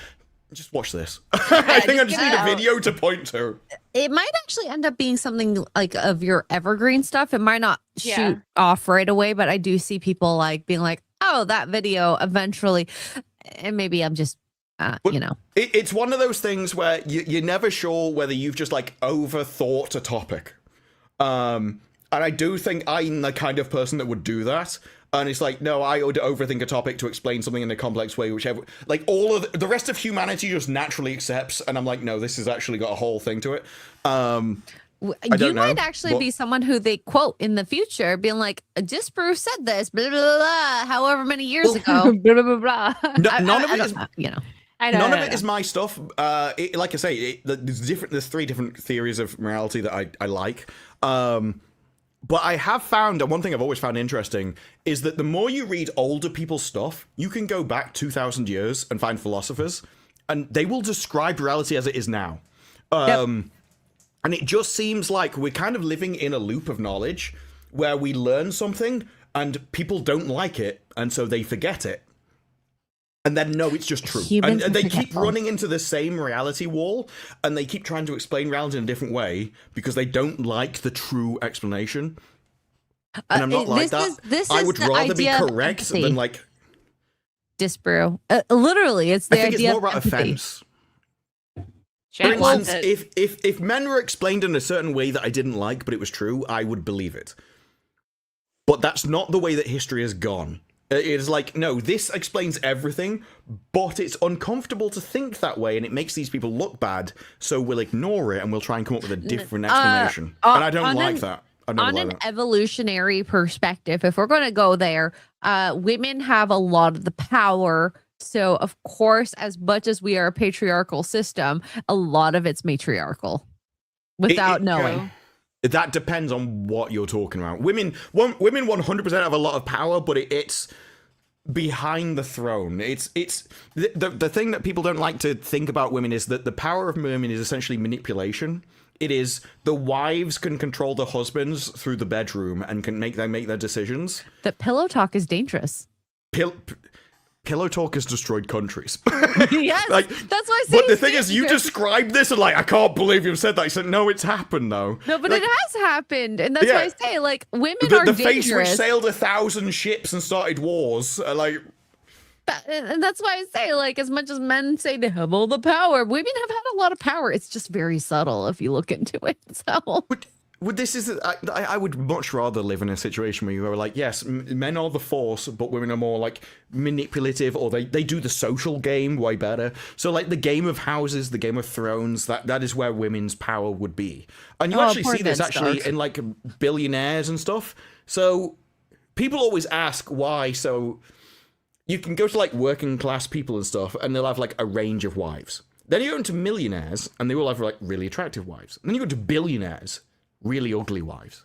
just watch this. I think I just need a video to point to. It might actually end up being something like of your evergreen stuff. It might not shoot off right away, but I do see people like being like, oh, that video eventually. And maybe I'm just, you know. It's one of those things where you're never sure whether you've just like overthought a topic. And I do think I'm the kind of person that would do that. And it's like, no, I would overthink a topic to explain something in a complex way, whichever, like all of the rest of humanity just naturally accepts. And I'm like, no, this has actually got a whole thing to it. You might actually be someone who they quote in the future, being like, "Just Bruce said this, blah blah blah, however many years ago." Blah blah blah. None of it is, you know. None of it is my stuff. Like I say, there's three different theories of morality that I like. But I have found, and one thing I've always found interesting, is that the more you read older people's stuff, you can go back 2,000 years and find philosophers, and they will describe reality as it is now. And it just seems like we're kind of living in a loop of knowledge where we learn something and people don't like it, and so they forget it. And then, no, it's just true. And they keep running into the same reality wall, and they keep trying to explain reality in a different way because they don't like the true explanation. And I'm not like that. I would rather be correct than like... Disbrew. Literally, it's the idea. I think it's more about offense. For instance, if men were explained in a certain way that I didn't like, but it was true, I would believe it. But that's not the way that history has gone. It is like, no, this explains everything, but it's uncomfortable to think that way, and it makes these people look bad, so we'll ignore it, and we'll try and come up with a different explanation. And I don't like that. On an evolutionary perspective, if we're going to go there, women have a lot of the power. So, of course, as much as we are a patriarchal system, a lot of it's matriarchal without knowing. That depends on what you're talking about. Women 100% have a lot of power, but it's behind the throne. It's the thing that people don't like to think about women is that the power of women is essentially manipulation. It is the wives can control the husbands through the bedroom and can make their decisions. That pillow talk is dangerous. Pillow talk has destroyed countries. Yes, like, that's why I say. But the thing is, you described this and like, I can't believe you've said that. I said, no, it's happened though. No, but like, it has happened, and that's why I say, like, women are the dangerous. face which sailed 1,000 ships and started wars, like. And that's why I say, like, as much as men say they have all the power, women have had a lot of power. It's just very subtle if you look into it. So. I would much rather live in a situation where you are like, yes, men are the force, but women are more like manipulative, or they do the social game way better. So like the Game of Houses, the Game of Thrones, that is where women's power would be. And you actually see this actually in like billionaires and stuff. So people always ask why. So you can go to like working class people and stuff, and they'll have like a range of wives. Then you go into millionaires, and they will have like really attractive wives. And then you go to billionaires, really ugly wives.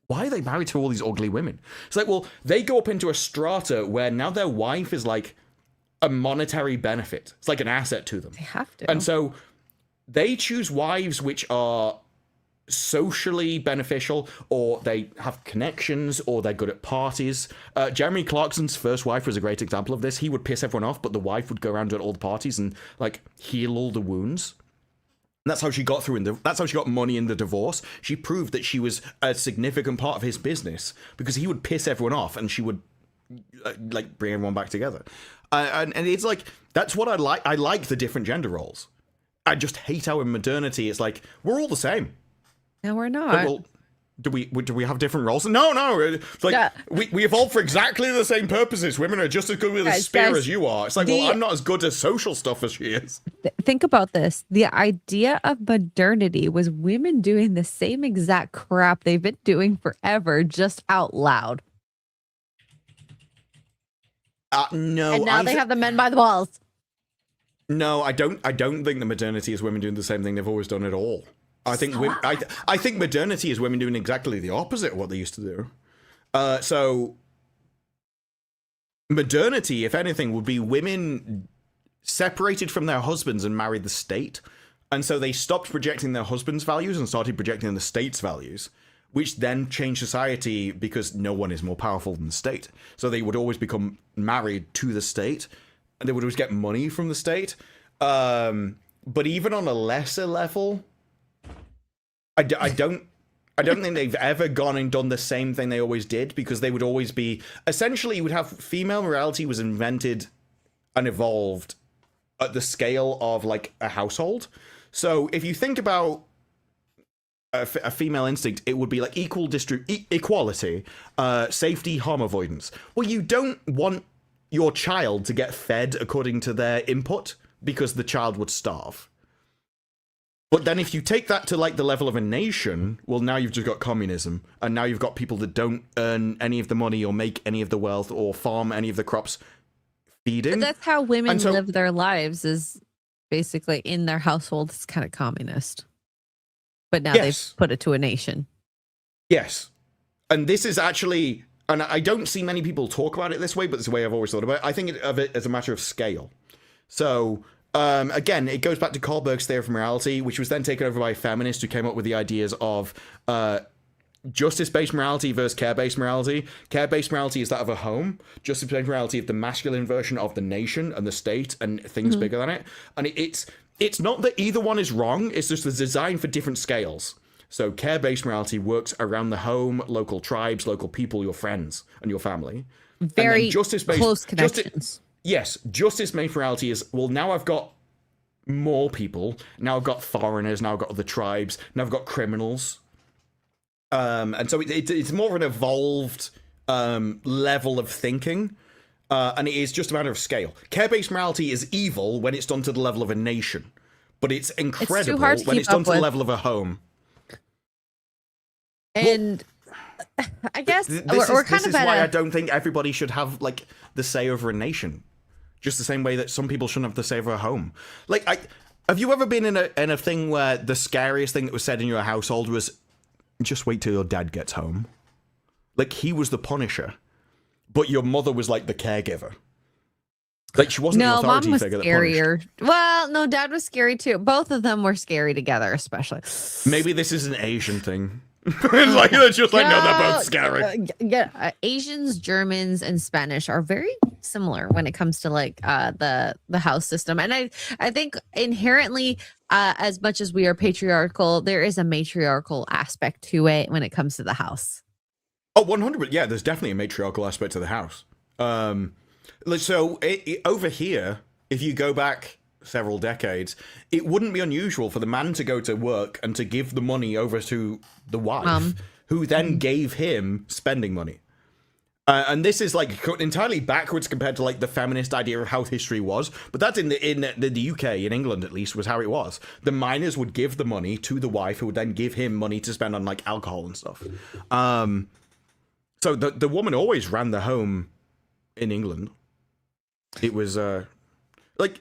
Why are they married to all these ugly women? It's like, well, they go up into a strata where now their wife is like a monetary benefit. It's like an asset to them. They have to. And so they choose wives which are socially beneficial, or they have connections, or they're good at parties. Jeremy Clarkson's first wife was a great example of this. He would piss everyone off, but the wife would go around at all the parties and like heal all the wounds. And that's how she got through that's how she got money in the divorce. She proved that she was a significant part of his business because he would piss everyone off and she would like bring everyone back together. And it's like, that's what I like. I like the different gender roles. I just hate how in modernity it's like, we're all the same. No, we're not. Well, do we have different roles? No. It's like we evolved for exactly the same purposes. Women are just as good with a spear as you are. It's like, well, I'm not as good at social stuff as she is. Think about this. The idea of modernity was women doing the same exact crap they've been doing forever, just out loud. No. And now they have the men by the balls. No, I don't think the modernity is women doing the same thing they've always done at all. I think I think modernity is women doing exactly the opposite of what they used to do. So modernity, if anything, would be women separated from their husbands and married the state. And so they stopped projecting their husband's values and started projecting the state's values, which then changed society because no one is more powerful than the state. So they would always become married to the state, and they would always get money from the state. But even on a lesser level, I don't think they've ever gone and done the same thing they always did, because they would always be, essentially, you would have female morality was invented and evolved at the scale of like a household. So if you think about a female instinct, it would be like equality, safety, harm avoidance. Well, you don't want your child to get fed according to their input because the child would starve. But then if you take that to like the level of a nation, well, now you've just got communism, and now you've got people that don't earn any of the money or make any of the wealth or farm any of the crops feeding. But that's how women And so- live their lives, is basically in their household. It's kind of communist. But now Yes. they've put it to a nation. Yes. And this is actually, and I don't see many people talk about it this way, but it's the way I've always thought about it. I think of it as a matter of scale. So, again, it goes back to Kohlberg's theory of morality, which was then taken over by feminists who came up with the ideas of justice-based morality versus care-based morality. Care-based morality is that of a home. Justice-based morality of the masculine version of the nation and the state and things bigger than it. And it's not that either one is wrong. It's just the design for different scales. So care-based morality works around the home, local tribes, local people, your friends, and your family. Very justice-based, close connections. Yes, justice-based morality is, well, now I've got more people. Now I've got foreigners. Now I've got other tribes. Now I've got criminals. And so it's more of an evolved level of thinking. And it is just a matter of scale. Care-based morality is evil when it's done to the level of a nation. But it's incredible when it's done to the level of a home. And I guess we're kind this of is at why a... I don't think everybody should have like the say over a nation, just the same way that some people shouldn't have the say over a home. Like, have you ever been in a thing where the scariest thing that was said in your household was, "Just wait till your dad gets home"? Like, he was the punisher, but your mother was like the caregiver. Like, she wasn't the authority Mom was figure that punished. scarier. Well, no, Dad was scary too. Both of them were scary together, especially. Maybe this is an Asian thing. Like, it's just like, no, they're both scary. Asians, Germans, and Spanish are very similar when it comes to like the house system. And I think inherently, as much as we are patriarchal, there is a matriarchal aspect to it when it comes to the house. Oh, 100%. Yeah, there's definitely a matriarchal aspect to the house. So over here, if you go back several decades, it wouldn't be unusual for the man to go to work and to give the money over to the wife, who then gave him spending money. And this is like entirely backwards compared to like the feminist idea of how history was. But that's in the UK, in England at least, was how it was. The miners would give the money to the wife, who would then give him money to spend on like alcohol and stuff. So the woman always ran the home in England. It was like,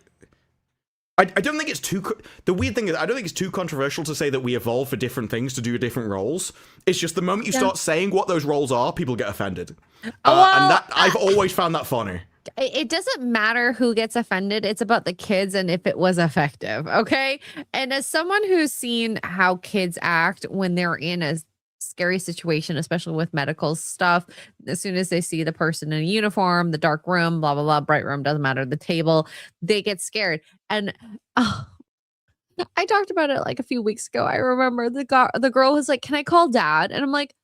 I don't think it's too... The weird thing is, I don't think it's too controversial to say that we evolve for different things to do different roles. It's just the moment you start saying what those roles are, people get offended. And that I've always found that funny. It doesn't matter who gets offended. It's about the kids and if it was effective, okay? And as someone who's seen how kids act when they're in a scary situation, especially with medical stuff, as soon as they see the person in a uniform, the dark room, blah blah blah, bright room, doesn't matter, the table, they get scared. And I talked about it like a few weeks ago. I remember the girl was like, "Can I call Dad?" And I'm like,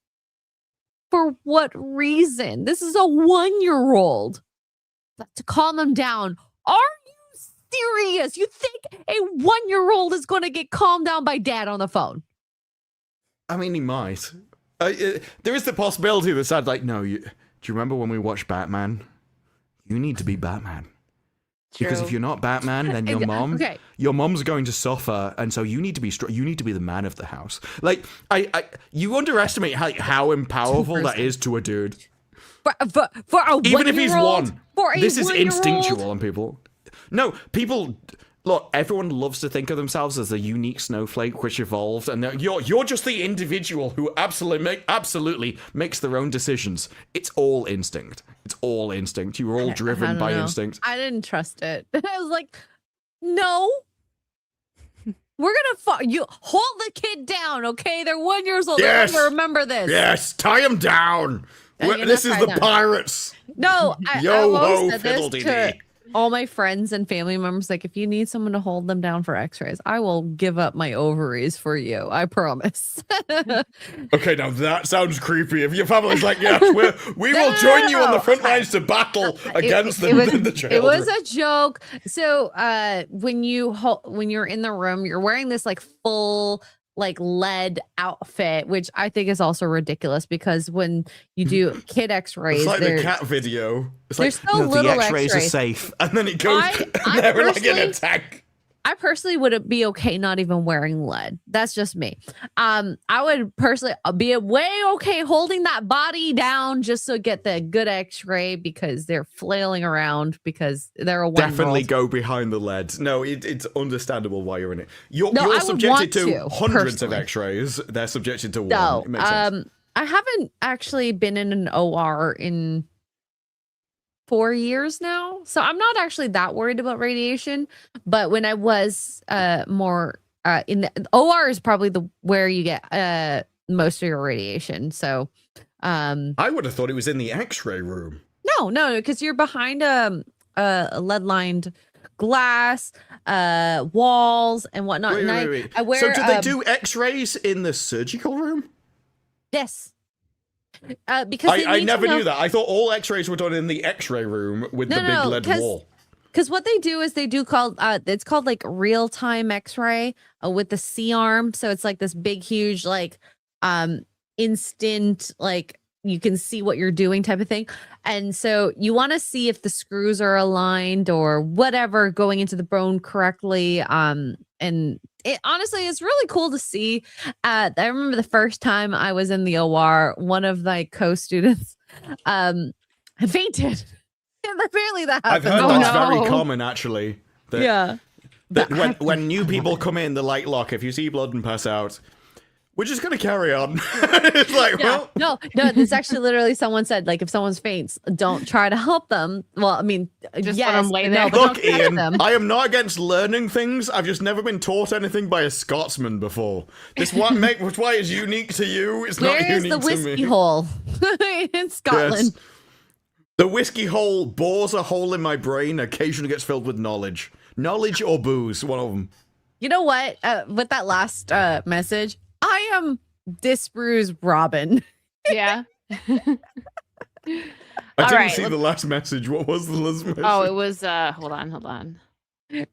for what reason? This is a 1-year-old. To calm them down. Are you serious? You think a 1-year-old is going to get calmed down by Dad on the phone? I mean, he might. There is the possibility that Dad's like, no, do you remember when we watched Batman? You need to be Batman. True. Because if you're not Batman, then your mom's going to suffer, and so you need to be you need to be the man of the house. Like, you underestimate how powerful that is to a dude. For a Even if he's one, this is 1-year-old? instinctual on people. No, people. Look, everyone loves to think of themselves as a unique snowflake which evolved, and you're just the individual who absolutely makes their own decisions. It's all instinct. It's all instinct. You were all driven by instinct. I didn't trust it. I was like, no. We're you hold the kid down, okay? They're 1 year old. Yes. They're gonna remember this. Yes, tie him down. This is the pirates. No, I Yo always ho, said this fiddle to all my friends and family members. Like, if you need someone to hold them down for x-rays, I will give up my ovaries for you. I promise. Okay, now that sounds creepy. If your family's like, yes, we will join you on the front lines to battle against the children. It was a joke. So when you're in the room, you're wearing this like full like lead outfit, which I think is also ridiculous, because when you do kid x-rays, it's like the cat video. It's like, so no, the little x-rays are x-rays. safe, and then it goes they're like in a tank. I personally would be okay not even wearing lead. That's just me. I would personally be way okay holding that body down just to get the good X-ray because they're flailing around because they're a Definitely one-year-old. go behind the lead. No, it's understandable why you're in it. You're No, I would subjected want to to, hundreds of personally. X-rays. They're subjected to one. No, It makes sense. I haven't actually been in an OR in 4 years now. So I'm not actually that worried about radiation. But when I was more in the OR is probably where you get most of your radiation. So I would have thought it was in the X-ray room. no, because you're behind a lead-lined glass, walls and whatnot. Wait. I wear So do they do X-rays in the surgical room? yes. Because I never knew that. I thought all X-rays were done in the X-ray room with the big lead wall. Because what they do is it's called like real-time X-ray with the C-arm. So it's like this big, huge, like instant, like you can see what you're doing type of thing. And so you want to see if the screws are aligned or whatever going into the bone correctly. And it honestly is really cool to see. I remember the first time I was in the OR, one of my co-students fainted. And apparently that I've happened. heard that's very common, actually. Yeah. That when new people come in, the light lock, if you see blood and pass out, we're just going to carry on. It's like, Yeah. well. No, this actually literally someone said, like, if someone faints, don't try to help them. Well, I mean, Just yes, let them lay but there. no, but Look, don't touch Ian, them. I am not against learning things. I've just never been taught anything by a Scotsman before. Which why it's unique to you. It's not Where is unique the to whiskey me. hole in Scotland? Yes. The whiskey hole bores a hole in my brain, occasionally gets filled with knowledge. Knowledge or booze, one of them. You know what? With that last message, I am Disbrew's Robin. Yeah. I didn't see the last message. What was the last message? Oh, it was hold on.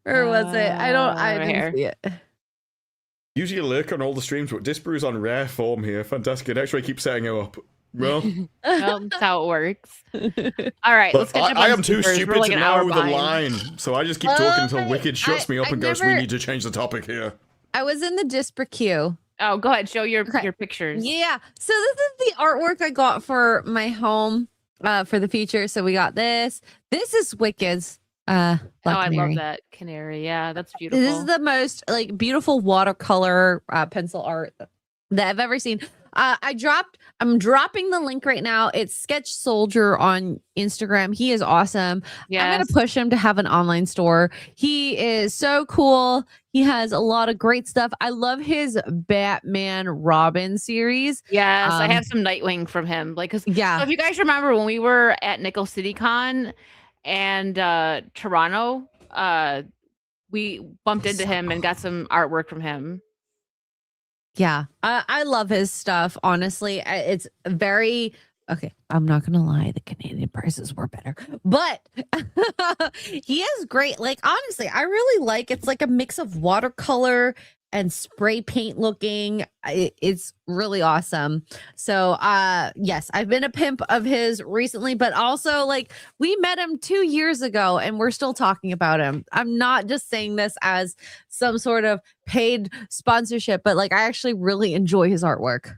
Or was it? I right didn't here. see it. Usually lurk on all the streams, but Disbrew's on rare form here. Fantastic. X-Ray keeps setting her up. Well, Well, that's how it works. All right, let's but catch up I on am too supers. stupid We're like to an hour know the behind. line, so I just keep talking until Wicked shuts me up I and goes, "We never- need to change the topic here." I was in the Disper queue. Oh, go ahead. Show your Okay. pictures. Yeah. So this is the artwork I got for my home for the future. So we got this. This is Wicked's Black I Canary. love that canary. Yeah, that's beautiful. This is the most like beautiful watercolor pencil art that I've ever seen. I'm dropping the link right now. It's Sketch Soldier on Instagram. He is awesome. I'm gonna push him to have an online store. He is so cool. He has a lot of great stuff. I love his Batman Robin series. Yes, I have some Nightwing from him. Like, cause Yeah. so if you guys remember when we were at Nickel City Con and Toronto, we bumped into him and got some artwork from him. Yeah, I love his stuff. Honestly, it's very okay. I'm not gonna lie, the Canadian prices were better, but he is great. Like honestly, I really like. It's like a mix of watercolor and spray paint looking. It's really awesome. So, yes, I've been a pimp of his recently, but also like we met him 2 years ago and we're still talking about him. I'm not just saying this as some sort of paid sponsorship, but like I actually really enjoy his artwork.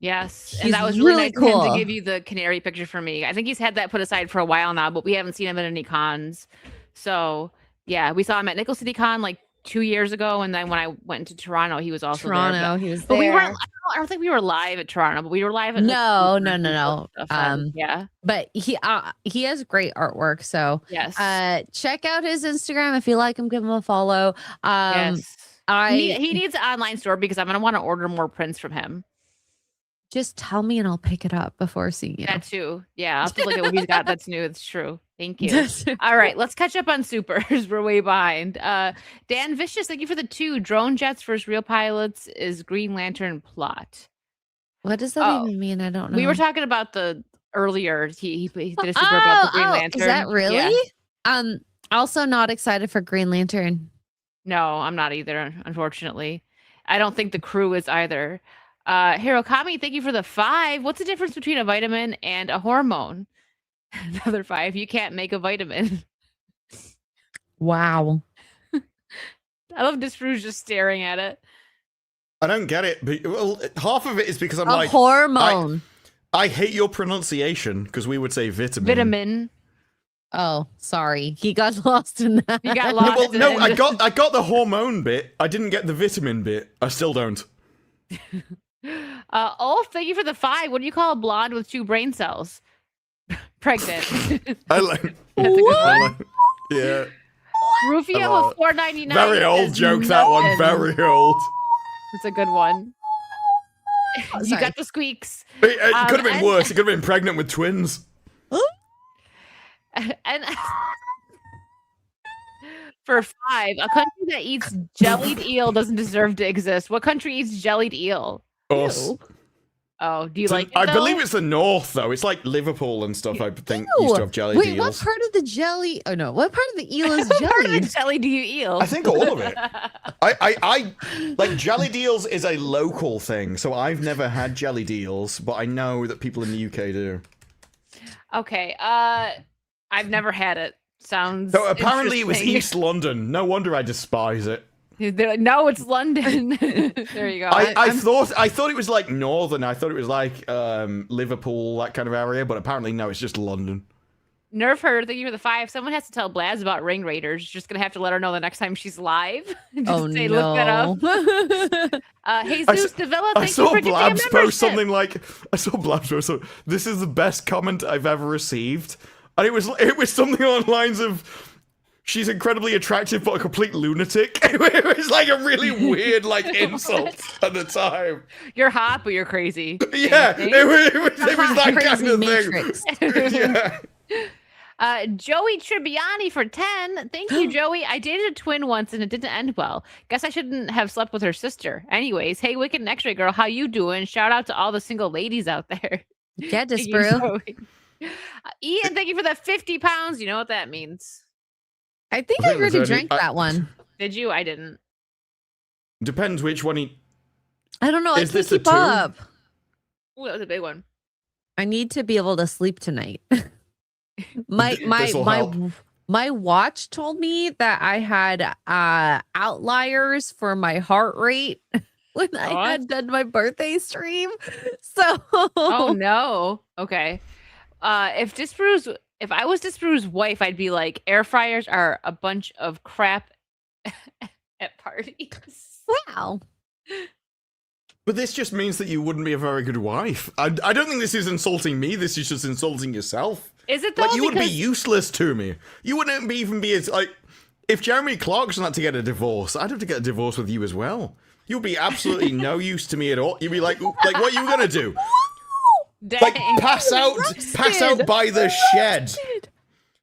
Yes, He's and that was really really nice of him cool. to give you the canary picture for me. I think he's had that put aside for a while now, but we haven't seen him at any cons. So yeah, we saw him at Nickel City Con like 2 years ago, and then when I went to Toronto, he was also Toronto, there. he was But we there. weren't. I don't think we were live at Toronto, but we were live at No. Yeah. But he has great artwork. So Yes. check out his Instagram if you like him. Give him a follow. Yes. He needs an online store because I'm gonna want to order more prints from him. Just tell me and I'll pick it up before seeing you. That too. Yeah, I'll have to look at what he's got. That's new. It's true. Thank you. All right, let's catch up on supers. We're way behind. Dan Vicious, thank you for the 2 drone jets versus real pilots is Green Lantern plot. What does that even mean? I don't know. We were talking about the earlier. He did a super about the Green Lantern. Is that really? Yeah. Also not excited for Green Lantern. No, I'm not either. Unfortunately, I don't think the crew is either. Hirokami, thank you for the 5. What's the difference between a vitamin and a hormone? Another 5. You can't make a vitamin. Wow. I love Disproves just staring at it. I don't get it. But, well, half of it is because I'm A like, hormone. I hate your pronunciation because we would say vitamin. Vitamin. Oh, sorry. He got lost in that. You got No, lost. well, no, in I it. got the hormone bit. I didn't get the vitamin bit. I still don't. Ulf, thank you for the 5. What do you call a blonde with 2 brain cells? Pregnant. I like. That's a good I one. like yeah. Rufio with 4.99. Very old says joke. That one. nothing. Very old. It's a good one. You Sorry. got the squeaks. It could have been and- worse. It could have been pregnant with twins. And for 5, a country that eats jellied eel doesn't deserve to exist. What country eats jellied eel? Us. Ew. Oh, do you So like it, I though? believe it's the north, though. It's like Liverpool and stuff. I think used to have jelly Wait, what deals. part of the jelly? Oh no, what part of the eel is What part of the jelly? jelly do you eel? I think all of it. I like jelly deals is a local thing, so I've never had jelly deals, but I know that people in the UK do. Okay, I've never had it. Sounds So apparently it was interesting. East London. No wonder I despise it. They're like, no, it's London. There you go. I thought it was like northern. I thought it was like Liverpool, that kind of area, but apparently no, it's just London. Nerf her, thank you for the 5. Someone has to tell Blaz about Ring Raiders. Just gonna have to let her know the next time she's live. Just Oh say, no. look that up. Jesus Davila, I thank saw you for giving a Blabs membership. post something like, this is the best comment I've ever received, and it was something along the lines of, she's incredibly attractive but a complete lunatic. It was like a really weird like insult at the time. You're hot, but you're crazy. Yeah, Same it was that Crazy kind of Matrix. thing. Yeah. Joey Tribbiani for 10. Thank you, Joey. I dated a twin once and it didn't end well. Guess I shouldn't have slept with her sister. Anyways, hey, Wicked and X-Ray Girl, how you doing? Shout out to all the single ladies out there. Yeah, Thank you, Disbrew. Joey. Ian, thank you for the 50 pounds. You know what that means. I think I I think it was already only- drank that one. Did you? I didn't. Depends which one he. I don't know. I Is can't this a keep 2? up. Ooh, that was a big one. I need to be able to sleep tonight. my This'll help. my watch told me that I had outliers for my heart rate when I What? had done my birthday stream. So Oh no. Okay. If I was Disbrew's wife, I'd be like, air fryers are a bunch of crap at parties. wow. But this just means that you wouldn't be a very good wife. I don't think this is insulting me. This is just insulting yourself. Is it though? Like, you would be Because- useless to me. You wouldn't even be as, like, if Jeremy Clarkson had to get a divorce, I'd have to get a divorce with you as well. You'd be absolutely no use to me at all. You'd be like what are you gonna do? Dang. Like, pass out by the shed.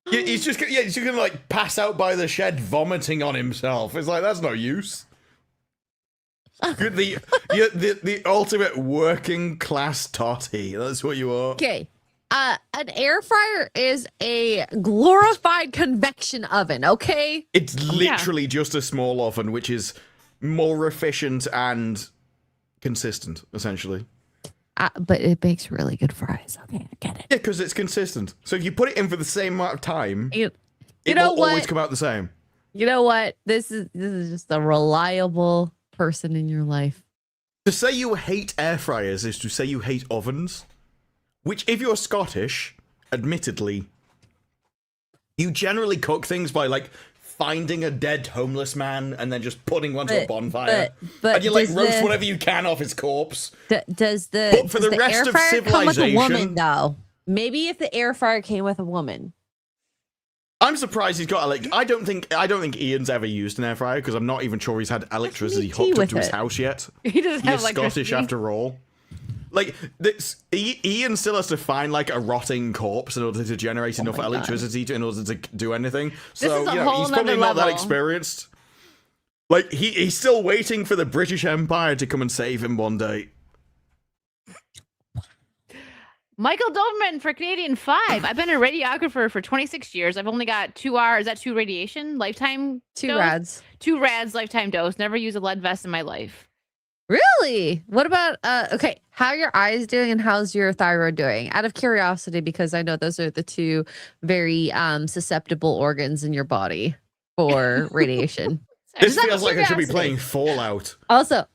He's just gonna like pass out by the shed, vomiting on himself. It's like, that's no use. You're the ultimate working class totty. That's what you are. Okay. An air fryer is a glorified convection oven, okay? It's literally just a small oven, which is more efficient and consistent, essentially. But it makes really good fries. Okay, I get it. Yeah, because it's consistent. So if you put it in for the same amount of time, You it know will always what? come out the same. You know what? This is just a reliable person in your life. To say you hate air fryers is to say you hate ovens, which, if you're Scottish, admittedly, you generally cook things by, like, finding a dead homeless man and then just putting one to a bonfire. But And you, like, does roast the- whatever you can off his corpse. Does the But for does the the rest air of fryer come with a civilization- woman though? Maybe if the air fryer came with a woman. I'm surprised he's got I don't think Ian's ever used an air fryer because I'm not even sure he's had electricity tea hooked up with to his it. house yet. He doesn't He have is electricity. Scottish after all. Like, Ian still has to find, like, a rotting corpse in order to generate enough my God. electricity in order to do anything. So, is a you know, whole he's probably nother not that level. experienced. Like, he's still waiting for the British Empire to come and save him one day. Michael Doberman for Canadian 5. I've been a radiographer for 26 years. I've only got 2 hours. Is that 2 radiation lifetime? 2 dose? rads. 2 rads lifetime dose. Never use a lead vest in my life. Really? What about okay, how are your eyes doing and how's your thyroid doing? Out of curiosity, because I know those are the 2 very susceptible organs in your body for radiation. This feels like I should be playing Fallout. Also,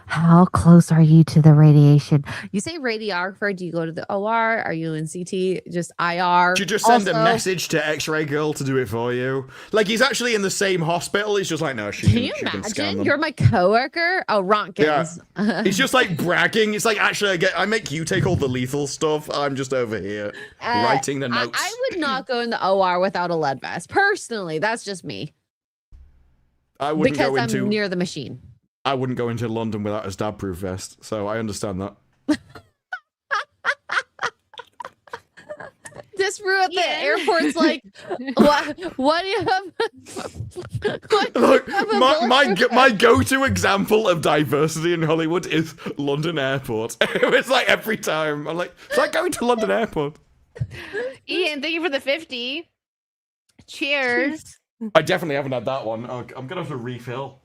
how close are you to the radiation? You say radiographer. Do you go to the OR? Are you in CT? Just IR? Should you just send a message to X-Ray Girl to do it for you? Like, he's actually in the same hospital. He's just like, no, she Can you can scan imagine? them. You're my coworker. Oh, Rontgens. Yeah. He's just like bragging. It's like, actually, I make you take all the lethal stuff. I'm just over here writing the notes. I would not go in the OR without a lead vest. Personally, that's just me. I wouldn't because go into I'm near the machine. I wouldn't go into London without a stab-proof vest, so I understand that. This room at the airport's like, what do you have? Look, my go-to example of diversity in Hollywood is London Airport. It's like every time I'm like, it's like going to London Airport. Ian, thank you for the 50. Cheers. I definitely haven't had that one. Oh, I'm gonna have to refill.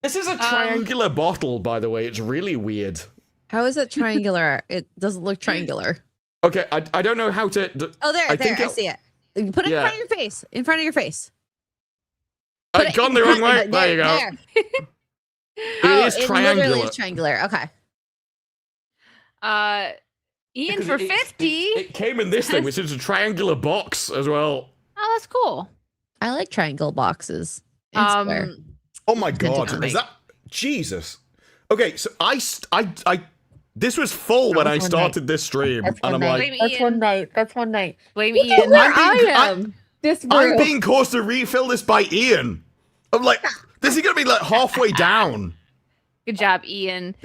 This is a triangular bottle, by the way. It's really weird. How is it triangular? It doesn't look triangular. Okay, I don't know how to. Oh, there, I see it. Put it in front of your face. In front of your face. I've gone the wrong way. There you go. It is triangular. It literally is triangular. Okay. Ian for 50. It came in this thing, which is a triangular box as well. Oh, that's cool. I like triangle boxes. And square. Oh my god, is that Jesus? Okay, so I this was full when I started this stream, and I'm like, that's one night. That's one night. Blame Ian. I'm being caused to refill this by Ian. I'm like, this is gonna be like halfway down. Good job, Ian.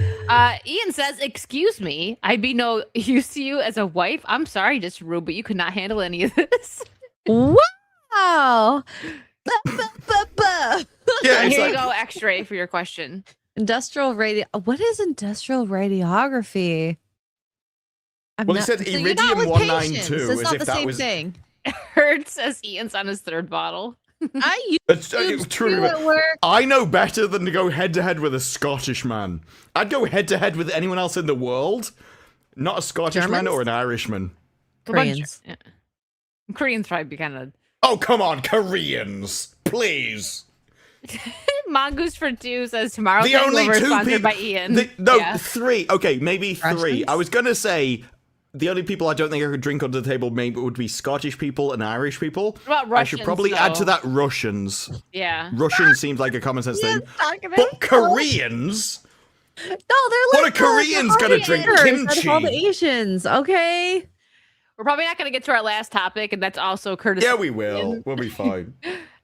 Ian says, "Excuse me, I'd be no use to you as a wife. I'm sorry, just rude, but you could not handle any of this." Wow. Yeah, here you go, X-ray for your question. Industrial radio. What is industrial radiography? Well, he said Iridium 192. It's not the same thing. Hurt says Ian's on his third bottle. I it's true. at work. I know better than to go head to head with a Scottish man. I'd go head to head with anyone else in the world, not a Scottish man or an Irishman. Koreans. Yeah. Koreans probably be kind of. Oh, come on, Koreans, please. Mongoose for 2 says tomorrow. The only two sponsored people. by Ian. Three. Okay, maybe three. Russians? I was gonna say the only people I don't think I could drink under the table maybe would be Scottish people and Irish people. What about Russians, I should probably add to that Russians. Yeah. Russians seems like a common sense thing. But Koreans. No, they're like what are Koreans gonna drink? Kimchi. All the Asians, okay. We're probably not going to get to our last topic, and that's also courtesy. Yeah, we will. We'll be fine.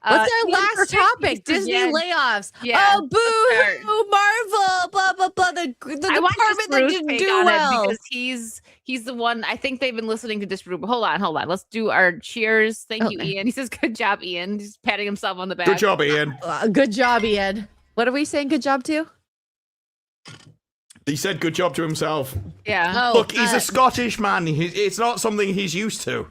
What's our last topic? Disney layoffs. Yeah, oh, boo! Marvel. Blah blah blah. The department that didn't do well because he's the one. I think they've been listening to Disprove. Hold on. Let's do our cheers. Thank you, Ian. He says, "Good job, Ian." He's patting himself on the back. Good job, Ian. Good job, Ian. What are we saying? Good job to? He said good job to himself. Yeah. Look, he's a Scottish man. It's not something he's used to.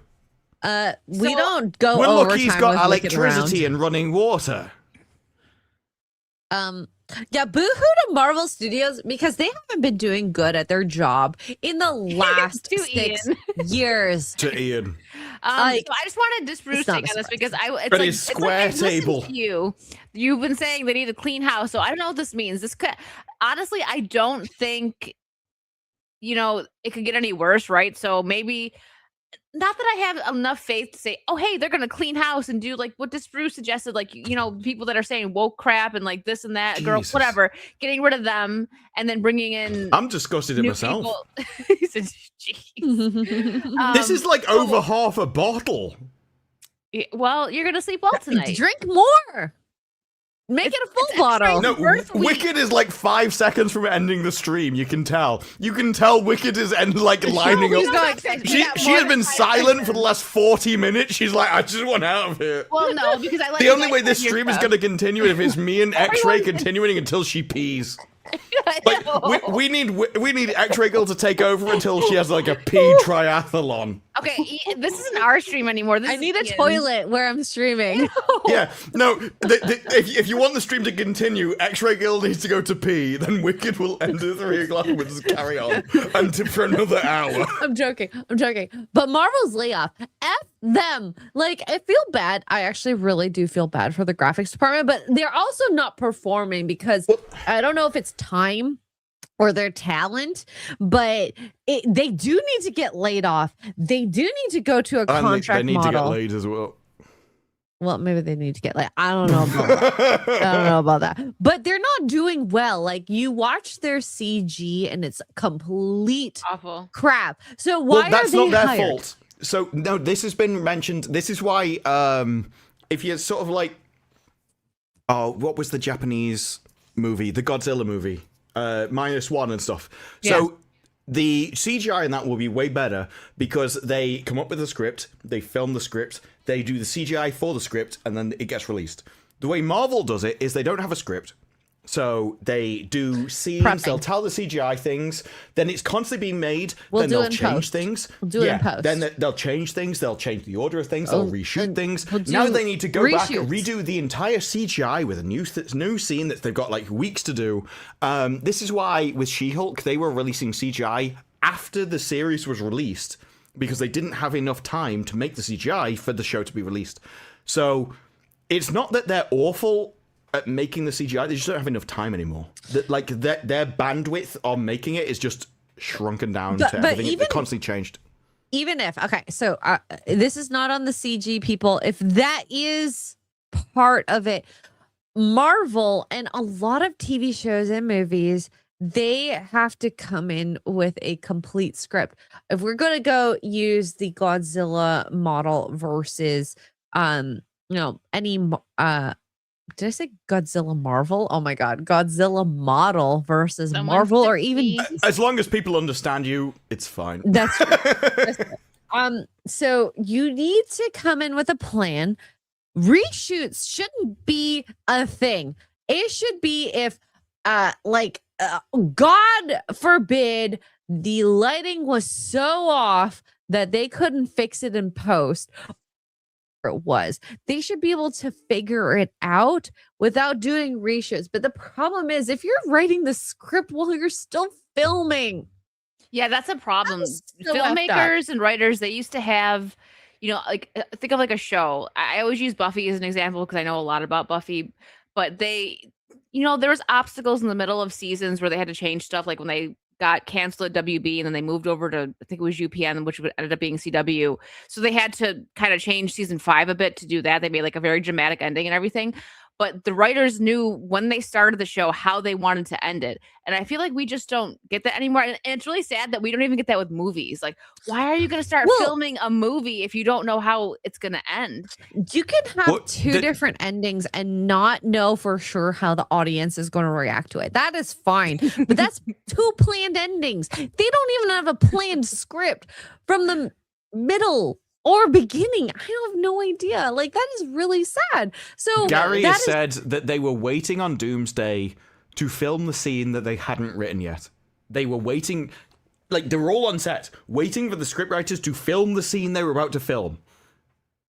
We don't go Well, overtime. Look, he's got electricity and running water. Yeah, boo-hoo to Marvel Studios because they haven't been doing good at their job in the last 6 years. To Ian. So I just wanted to disprove on this because it's square table. You've been saying they need a clean house, so I don't know what this means. This could honestly, I don't think it could get any worse, right? So maybe not that I have enough faith to say, oh, hey, they're going to clean house and do like what Disprove suggested, like, people that are saying woke crap and like this and that, Jesus. girl, whatever, getting rid of them and then bringing in. I'm disgusted at myself. He said, jeez. This is like over half a bottle. Well, you're going to sleep well tonight. Drink more. Make it a full bottle. No, Wicked is like 5 seconds from ending the stream. You can tell. Wicked is lining up. She has been silent for the last 40 minutes. She's like, I just want out of here. Well, no, because I like the only way this stream is going to continue if it's me and X-Ray continuing until she pees. Like we need X-Ray Girl to take over until she has like a pee triathlon. Okay, this isn't our stream anymore. I need a toilet where I'm streaming. Yeah, no. If you want the stream to continue, X-Ray Girl needs to go to pee. Then Wicked will end at 3 o'clock and we'll just carry on for another hour. I'm joking. But Marvel's layoff. F them. Like, I feel bad. I actually really do feel bad for the graphics department, but they're also not performing because I don't know if it's time or their talent, but they do need to get laid off. They do need to go to a contract they need model. to get laid as well. Well, maybe they need to get laid. I don't know about that. I don't know about that. But they're not doing well. Like, you watch their CG and it's complete Awful crap. So why that's are they not their hired? fault. So no, this has been mentioned. This is why if you're sort of like, oh, what was the Japanese movie, the Godzilla movie, -1 and stuff. Yeah. So the CGI in that will be way better because they come up with a script, they film the script, they do the CGI for the script, and then it gets released. The way Marvel does it is they don't have a script. So they do scenes, Prepping. they'll tell the CGI things, then it's constantly being made, We'll then do they'll it in change post. things. We'll do it in post. Then they'll change things, they'll change the order of things, they'll reshoot and things. we'll Now do they need to go back and reshoots. redo the entire CGI with a new scene that they've got like weeks to do. This is why with She-Hulk, they were releasing CGI after the series was released because they didn't have enough time to make the CGI for the show to be released. So it's not that they're awful at making the CGI, they just don't have enough time anymore. Like their bandwidth on making it is just shrunken down to everything. It constantly changed. Even if, okay, so this is not on the CG, people. If that is part of it, Marvel and a lot of TV shows and movies, they have to come in with a complete script. If we're going to go use the Godzilla model versus, any, did I say Godzilla Marvel? Oh my God, Godzilla model versus Someone Marvel, or fix even me. As long as people understand you, it's fine. that's true. That's true. So you need to come in with a plan. Reshoots shouldn't be a thing. It should be if, God forbid, the lighting was so off that they couldn't fix it in post. It was. They should be able to figure it out without doing reshoots. But the problem is, if you're writing the script while you're still filming, Yeah, that's a problem. is so effed up. Filmmakers and writers, they used to have, like, think of like a show. I always use Buffy as an example because I know a lot about Buffy, but they, there was obstacles in the middle of seasons where they had to change stuff, like when they got canceled at WB and then they moved over to, I think it was UPN, which ended up being CW. So they had to kind of change season 5 a bit to do that. They made like a very dramatic ending and everything. But the writers knew when they started the show how they wanted to end it. And I feel like we just don't get that anymore. And it's really sad that we don't even get that with movies. Like, why are you going to start filming a movie if you don't know how it's going to end? You can have two different endings and not know for sure how the audience is going to react to it. That is fine. But that's two planned endings. They don't even have a planned script from the middle or beginning. I have no idea. Like, that is really sad. So Gary has said that they were waiting on Doomsday to film the scene that they hadn't written yet. They were waiting, like they were all on set, waiting for the scriptwriters to film the scene they were about to film.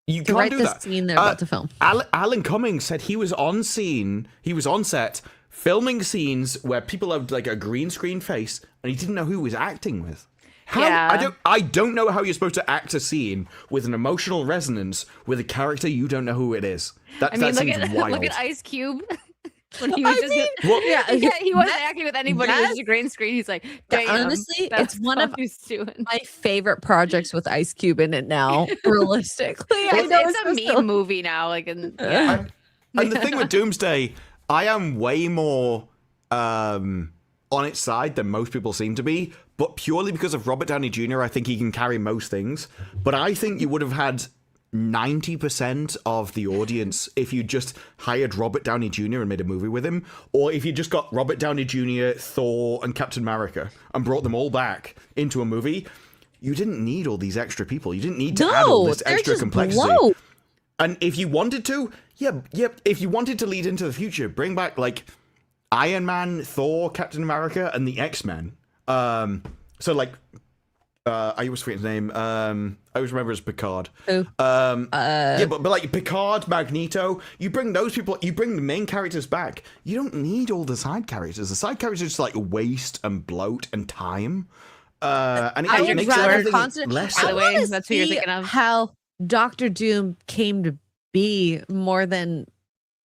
You can't write do the that. scene they're about to film. Alan Cummings said he was on set, filming scenes where people had like a green screen face, and he didn't know who he was acting with. I don't know how you're supposed to act a scene with an emotional resonance with a character you don't know who it is. That seems wild. Look at Ice Cube. When he was he wasn't acting with anybody. It was just a green screen. He's like, honestly, it's one of he's doing. my favorite projects with Ice Cube in it now. Realistically, It's a meme movie now. Like, and the thing with Doomsday, I am way more on its side than most people seem to be, but purely because of Robert Downey Jr. I think he can carry most things. But I think you would have had 90% of the audience if you just hired Robert Downey Jr. and made a movie with him, or if you just got Robert Downey Jr., Thor, and Captain America and brought them all back into a movie. You didn't need all these extra people. You didn't need to add all this extra complexity. And if you wanted to, if you wanted to lead into the future, bring back like Iron Man, Thor, Captain America, and the X-Men. So like, I always forget his name. I always remember as Picard. Who? But like Picard, Magneto, you bring those people, you bring the main characters back. You don't need all the side characters. The side characters just like waste and bloat and time. And it makes everything less. By the way, that's who you're thinking of. How Doctor Doom came to be more than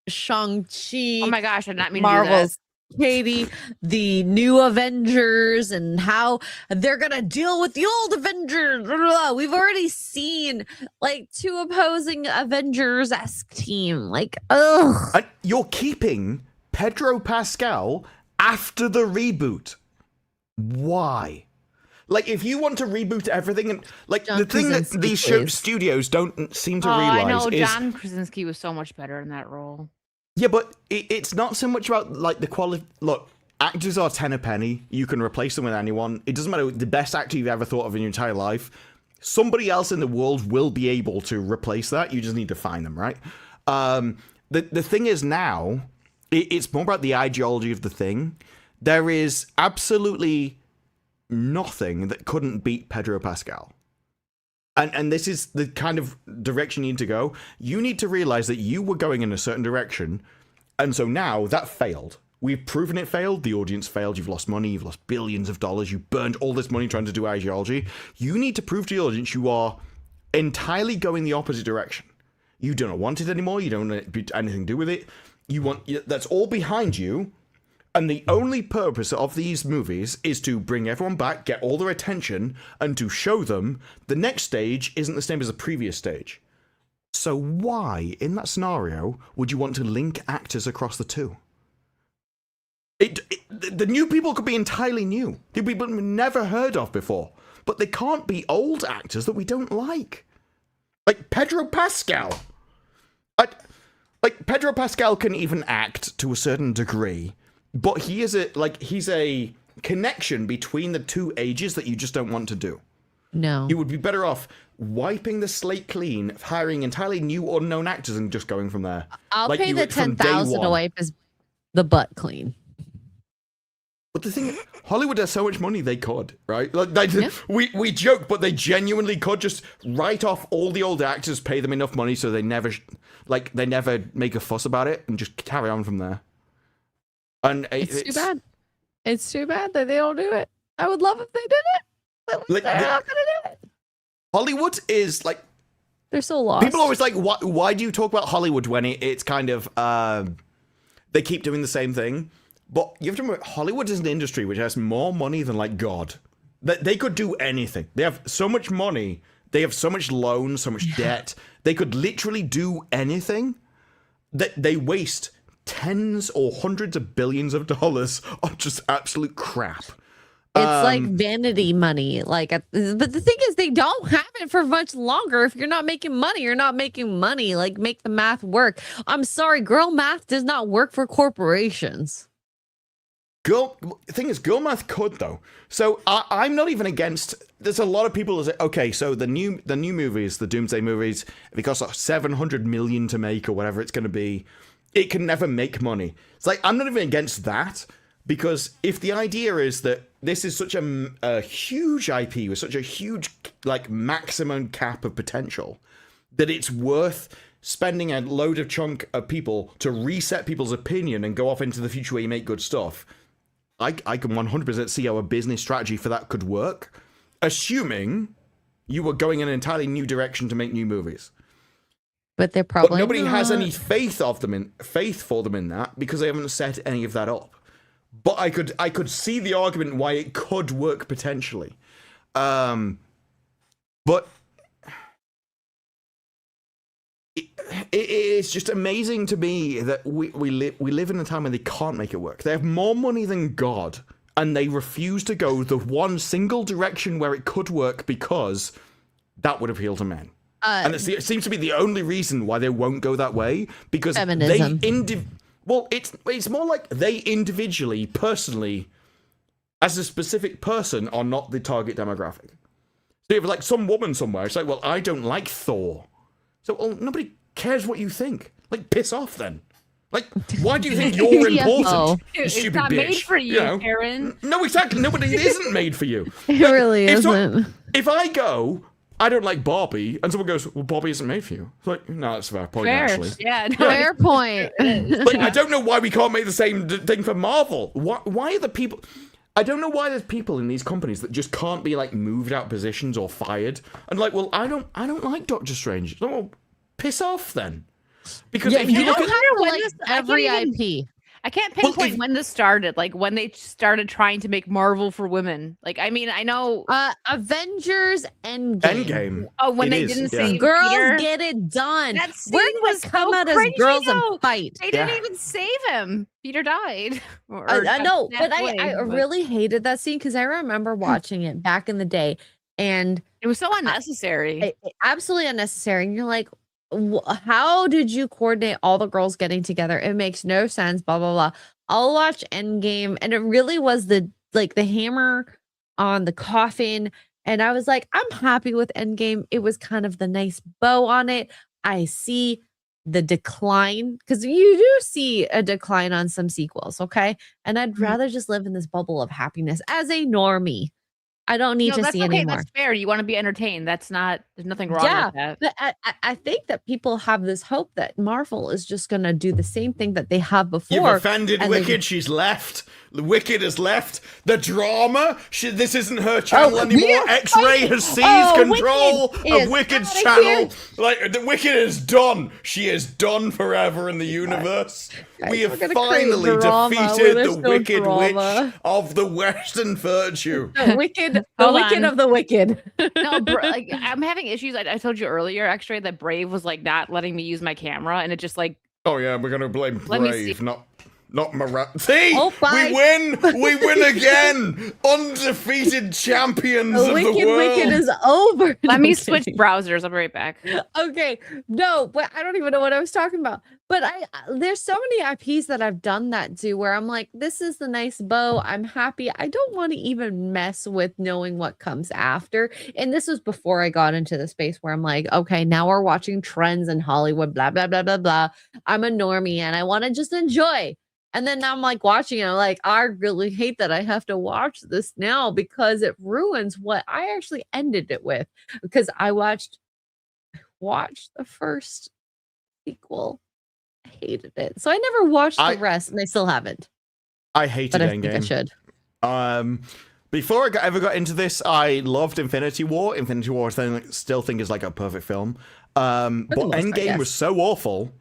Shang-Chi. Oh my gosh, I did not mean Marvel's to Katie, the new Avengers, and how they're gonna deal with the old Avengers. Blah, blah, blah. We've already seen like 2 opposing Avengers-esque team. Like, ugh. And you're keeping Pedro Pascal after the reboot. Why? Like, if you want to reboot everything, and like John the thing that Krasinski, these please. studios don't seem to that. realize I know is, John Krasinski was so much better in that role. yeah, but it's not so much about like the quality. Look, actors are 10 a penny. You can replace them with anyone. It doesn't matter the best actor you've ever thought of in your entire life. Somebody else in the world will be able to replace that. You just need to find them, right? The thing is now, it's more about the ideology of the thing. There is absolutely nothing that couldn't beat Pedro Pascal. And this is the kind of direction you need to go. You need to realize that you were going in a certain direction, and so now that failed. We've proven it failed. The audience failed. You've lost money. You've lost billions of dollars. You burned all this money trying to do ideology. You need to prove to the audience you are entirely going the opposite direction. You don't want it anymore. You don't want anything to do with it. You want that's all behind you. And the only purpose of these movies is to bring everyone back, get all their attention, and to show them the next stage isn't the same as the previous stage. So why, in that scenario, would you want to link actors across the two? The new people could be entirely new. The people we've never heard of before. But they can't be old actors that we don't like. Like Pedro Pascal. Like Pedro Pascal can even act to a certain degree. But he's a connection between the two ages that you just don't want to do. No. You would be better off wiping the slate clean, hiring entirely new unknown actors and just going from there. I'll like pay you the would from day 10,000 to one. wipe the butt clean. But the thing is, Hollywood has so much money they could, right? Like Yeah. we joke, but they genuinely could just write off all the old actors, pay them enough money so they never make a fuss about it and just carry on from there. And It's too bad. It's too bad that they don't do it. I would love if they did it. But Like, they're not gonna do it. Hollywood is like, They're so lost. people are always like, why do you talk about Hollywood when it's kind of they keep doing the same thing? But you have to remember, Hollywood is an industry which has more money than like God. They could do anything. They have so much money. They have so much loans, so much debt. They could literally do anything. That they waste tens or hundreds of billions of dollars on just absolute crap. It's like vanity money. Like, but the thing is, they don't have it for much longer. If you're not making money, you're not making money. Like, make the math work. I'm sorry, girl math does not work for corporations. Girl math could though. So I'm not even against. There's a lot of people that say, okay, so the new movies, the Doomsday movies, if it costs like $700 million to make or whatever it's going to be, it can never make money. It's like, I'm not even against that, because if the idea is that this is such a huge IP with such a huge like maximum cap of potential, that it's worth spending a load of chunk of people to reset people's opinion and go off into the future where you make good stuff, I can 100% see how a business strategy for that could work, assuming you were going in an entirely new direction to make new movies. But they're probably But nobody has not. any faith for them in that, because they haven't set any of that up. But I could see the argument why it could work potentially. But it's just amazing to me that we live in a time when they can't make it work. They have more money than God, and they refuse to go the one single direction where it could work because that would appeal to men. And it seems to be the only reason why they won't go that way, because Feminism. it's more like they individually, personally, as a specific person, are not the target demographic. So you have like some woman somewhere, it's like, well, I don't like Thor. So, well, nobody cares what you think. Like, piss off then. Like, why do you think you're important? You It's stupid not bitch. made for you, know? Aaron. No, exactly. Nobody, it isn't made for you. It really If so- isn't. If I go, I don't like Barbie, and someone goes, well, Barbie isn't made for you. It's like, no, that's a fair point, Fair. actually. Yeah. No, Fair point. Like, I don't know why we can't make the same thing for Marvel. Why are the people... I don't know why there's people in these companies that just can't be like moved out positions or fired. And like, well, I don't like Doctor Strange. Well, piss off then. Because if you you look don't at have to when like this- I can't every even- IP. I can't pinpoint if- when this started, like when they started trying to make Marvel for women. Like, I mean, I know. Avengers Endgame. Endgame. Oh, when It they is, didn't yeah. save Girls Peter. get it done. That scene We're gonna was come so out as cringy, girls though. and fight. They didn't Yeah. even save him. Peter died. I got know, but snapped I away, but really hated that scene because I remember watching it back in the day, and it was so unnecessary. absolutely unnecessary. And you're like, how did you coordinate all the girls getting together? It makes no sense. Blah blah blah. I'll watch Endgame, and it really was the hammer on the coffin. And I was like, I'm happy with Endgame. It was kind of the nice bow on it. I see the decline because you do see a decline on some sequels, okay? And I'd rather just live in this bubble of happiness as a normie. I don't need to that's see okay. anymore. That's fair. You want to be entertained. There's nothing wrong Yeah, with that. But I think that people have this hope that Marvel is just going to do the same thing that they have before. You've offended and they- Wicked. She's left. The Wicked has left. The drama. This isn't her channel we anymore. are X-Ray fighting- has seized Oh, control Wicked is of Wicked's outta channel. here. Like the Wicked is done. She is done forever in the universe. Guys, We we're have gonna finally create drama where defeated there's the no Wicked drama. Witch of the Western Virtue. The wicked, the Hold wicked on. of the wicked. No, like I'm having issues. I told you earlier, actually, that Brave was like not letting me use my camera, and it just like Oh yeah, we're gonna blame Let me see. Brave, not See, Oh, bye. we win again, undefeated champions The of wicked, the world. wicked is over. let No, me I'm switch kidding. browsers. I'll be right back. Okay, no, but I don't even know what I was talking about. But there's so many IPs that I've done that to where I'm like, this is the nice bow. I'm happy. I don't want to even mess with knowing what comes after. And this was before I got into the space where I'm like, okay, now we're watching trends in Hollywood, blah, blah, blah, blah, blah. I'm a normie and I want to just enjoy. And then now I'm like watching it. I'm like, I really hate that I have to watch this now because it ruins what I actually ended it with. Because I watched the first sequel. I hated it. So I never watched the rest and I still haven't. I hated But I think I Endgame. should. Before I ever got into this, I loved Infinity War. Infinity War, I still think is like a perfect film. But most part, Endgame yes. was so awful.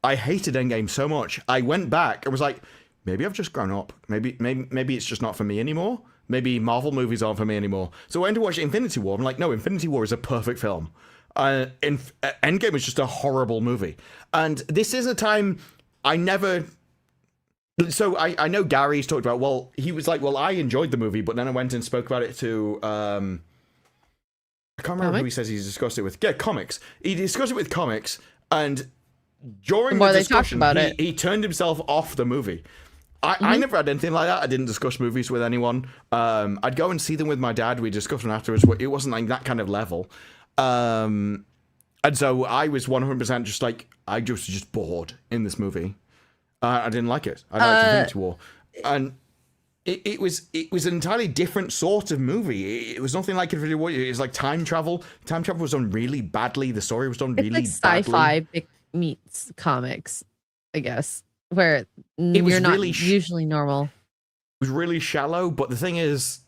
I hated Endgame so much. I went back and was like, maybe I've just grown up. Maybe it's just not for me anymore. Maybe Marvel movies aren't for me anymore. So I went to watch Infinity War. I'm like, no, Infinity War is a perfect film. Endgame is just a horrible movie. And this is a time I never... So I know Gary's talked about, well, he was like, well, I enjoyed the movie, but then I went and spoke about it to... I can't remember who he says he's discussed it with. Yeah, comics. He discussed it with comics, and during the discussion, he turned himself off the movie. I never had anything like that. I didn't discuss movies with anyone. I'd go and see them with my dad. We discussed them afterwards. It wasn't like that kind of level. And so I was 100% just like, I was just bored in this movie. I didn't like it. I liked Infinity War. And it was an entirely different sort of movie. It was nothing like Infinity War. It was like time travel. Time travel was done really badly. The story was done really badly. It's like sci-fi meets comics, I guess, where was you're not really usually normal. It was really shallow, but the thing is,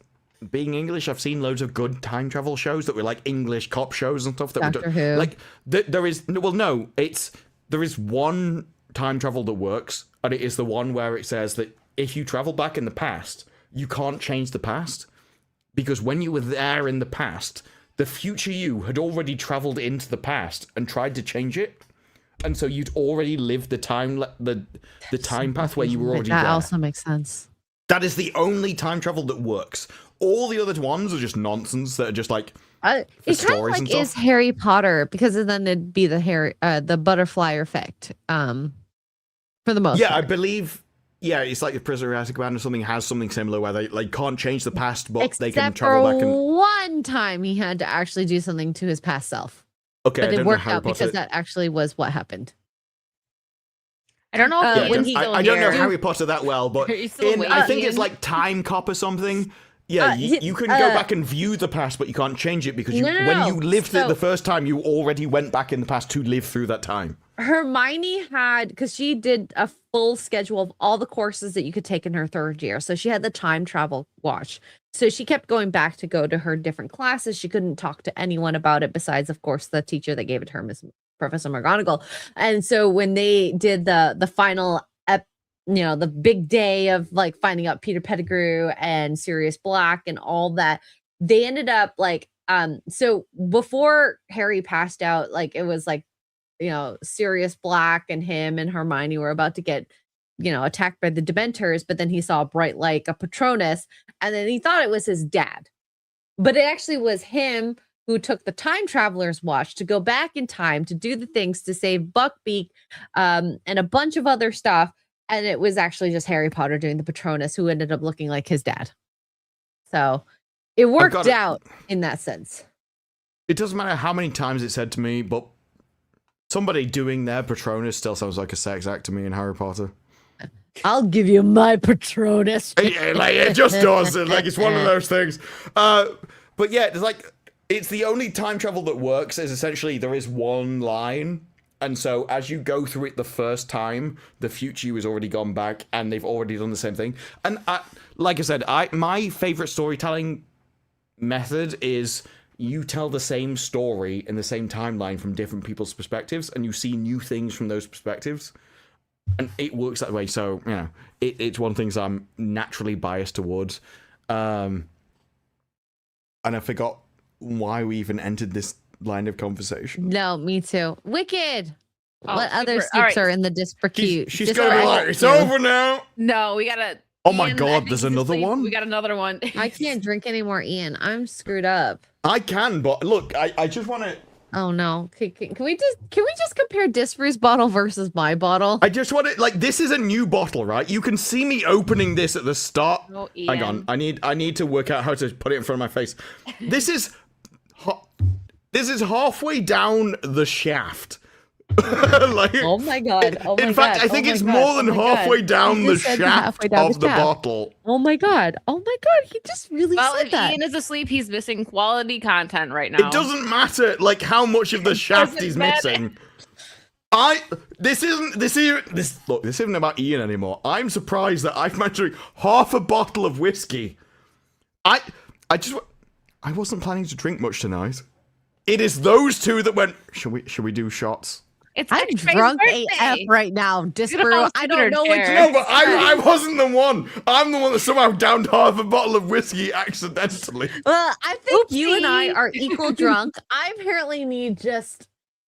being English, I've seen loads of good time travel shows that were like English cop shows and stuff that Doctor were Who. like there is one time travel that works, and it is the one where it says that if you travel back in the past, you can't change the past, because when you were there in the past, the future you had already traveled into the past and tried to change it. And so you'd already lived the time time path where you were already there. That also makes sense. That is the only time travel that works. All the other ones are just nonsense that are just like It kind of stories and like is stuff. Harry Potter, because then it'd be the butterfly effect. For the most Yeah, part. I believe. Yeah, it's like the Prisoner of Azkaban or something has something similar where they like can't change the past, but they can travel back and. One time he had to actually do something to his past self. Okay, But I it don't know worked Harry out Potter. because that actually was what happened. I don't know if Yeah, Ian's still I don't know here. Harry Potter that well, but Are you still I think waiting? it's like Time Cop or something. Yeah, you can go back and view the past, but you can't change it because when you lived it the first time, you already went back in the past to live through that time. Hermione had, because she did a full schedule of all the courses that you could take in her third year. So she had the time travel watch. So she kept going back to go to her different classes. She couldn't talk to anyone about it besides, of course, the teacher that gave it to her, Miss Professor McGonagall. And so when they did the final the big day of like finding out Peter Pettigrew and Sirius Black and all that, they ended up like so before Harry passed out, like it was like Sirius Black and him and Hermione were about to get attacked by the Dementors, but then he saw a bright light, a Patronus, and then he thought it was his dad, but it actually was him who took the time traveler's watch to go back in time to do the things to save Buckbeak and a bunch of other stuff. And it was actually just Harry Potter doing the Patronus, who ended up looking like his dad. So it worked out in that sense. It doesn't matter how many times it said to me, but somebody doing their Patronus still sounds like a sex act to me in Harry Potter. I'll give you my Patronus. It just does. Like, it's one of those things. But yeah, it's the only time travel that works is essentially there is one line. And so as you go through it the first time, the future you has already gone back and they've already done the same thing. And like I said, my favorite storytelling method is you tell the same story in the same timeline from different people's perspectives and you see new things from those perspectives. And it works that way. So, it's one of the things I'm naturally biased towards. And I forgot why we even entered this line of conversation. No, me too. Wicked. What other soups are in the disrepute? She's gonna be like, it's over now. No, we gotta. Oh my God, there's another one? We got another one. I can't drink any more, Ian. I'm screwed up. I can, but look, I just want to. Oh no! Can we just compare Disparu's bottle versus my bottle? I just want to this is a new bottle, right? You can see me opening this at the start. Oh, Hang on, I need to work out how to put it in front of my face. This is halfway down the shaft. Oh my God! In fact, I think it's more than halfway down the shaft of the bottle. Oh my God! He just really said that. Ian is asleep. He's missing quality content right now. It doesn't matter, how much of the shaft he's missing. This isn't about Ian anymore. I'm surprised that I've managed to drink half a bottle of whiskey. I wasn't planning to drink much tonight. It is those two that went, should we do shots? I'm drunk AF right now, Disparu. I don't know what you're No, but I wasn't the one. I'm the one that somehow downed half a bottle of whiskey accidentally. Well, I think you and I are equal drunk. I apparently need just...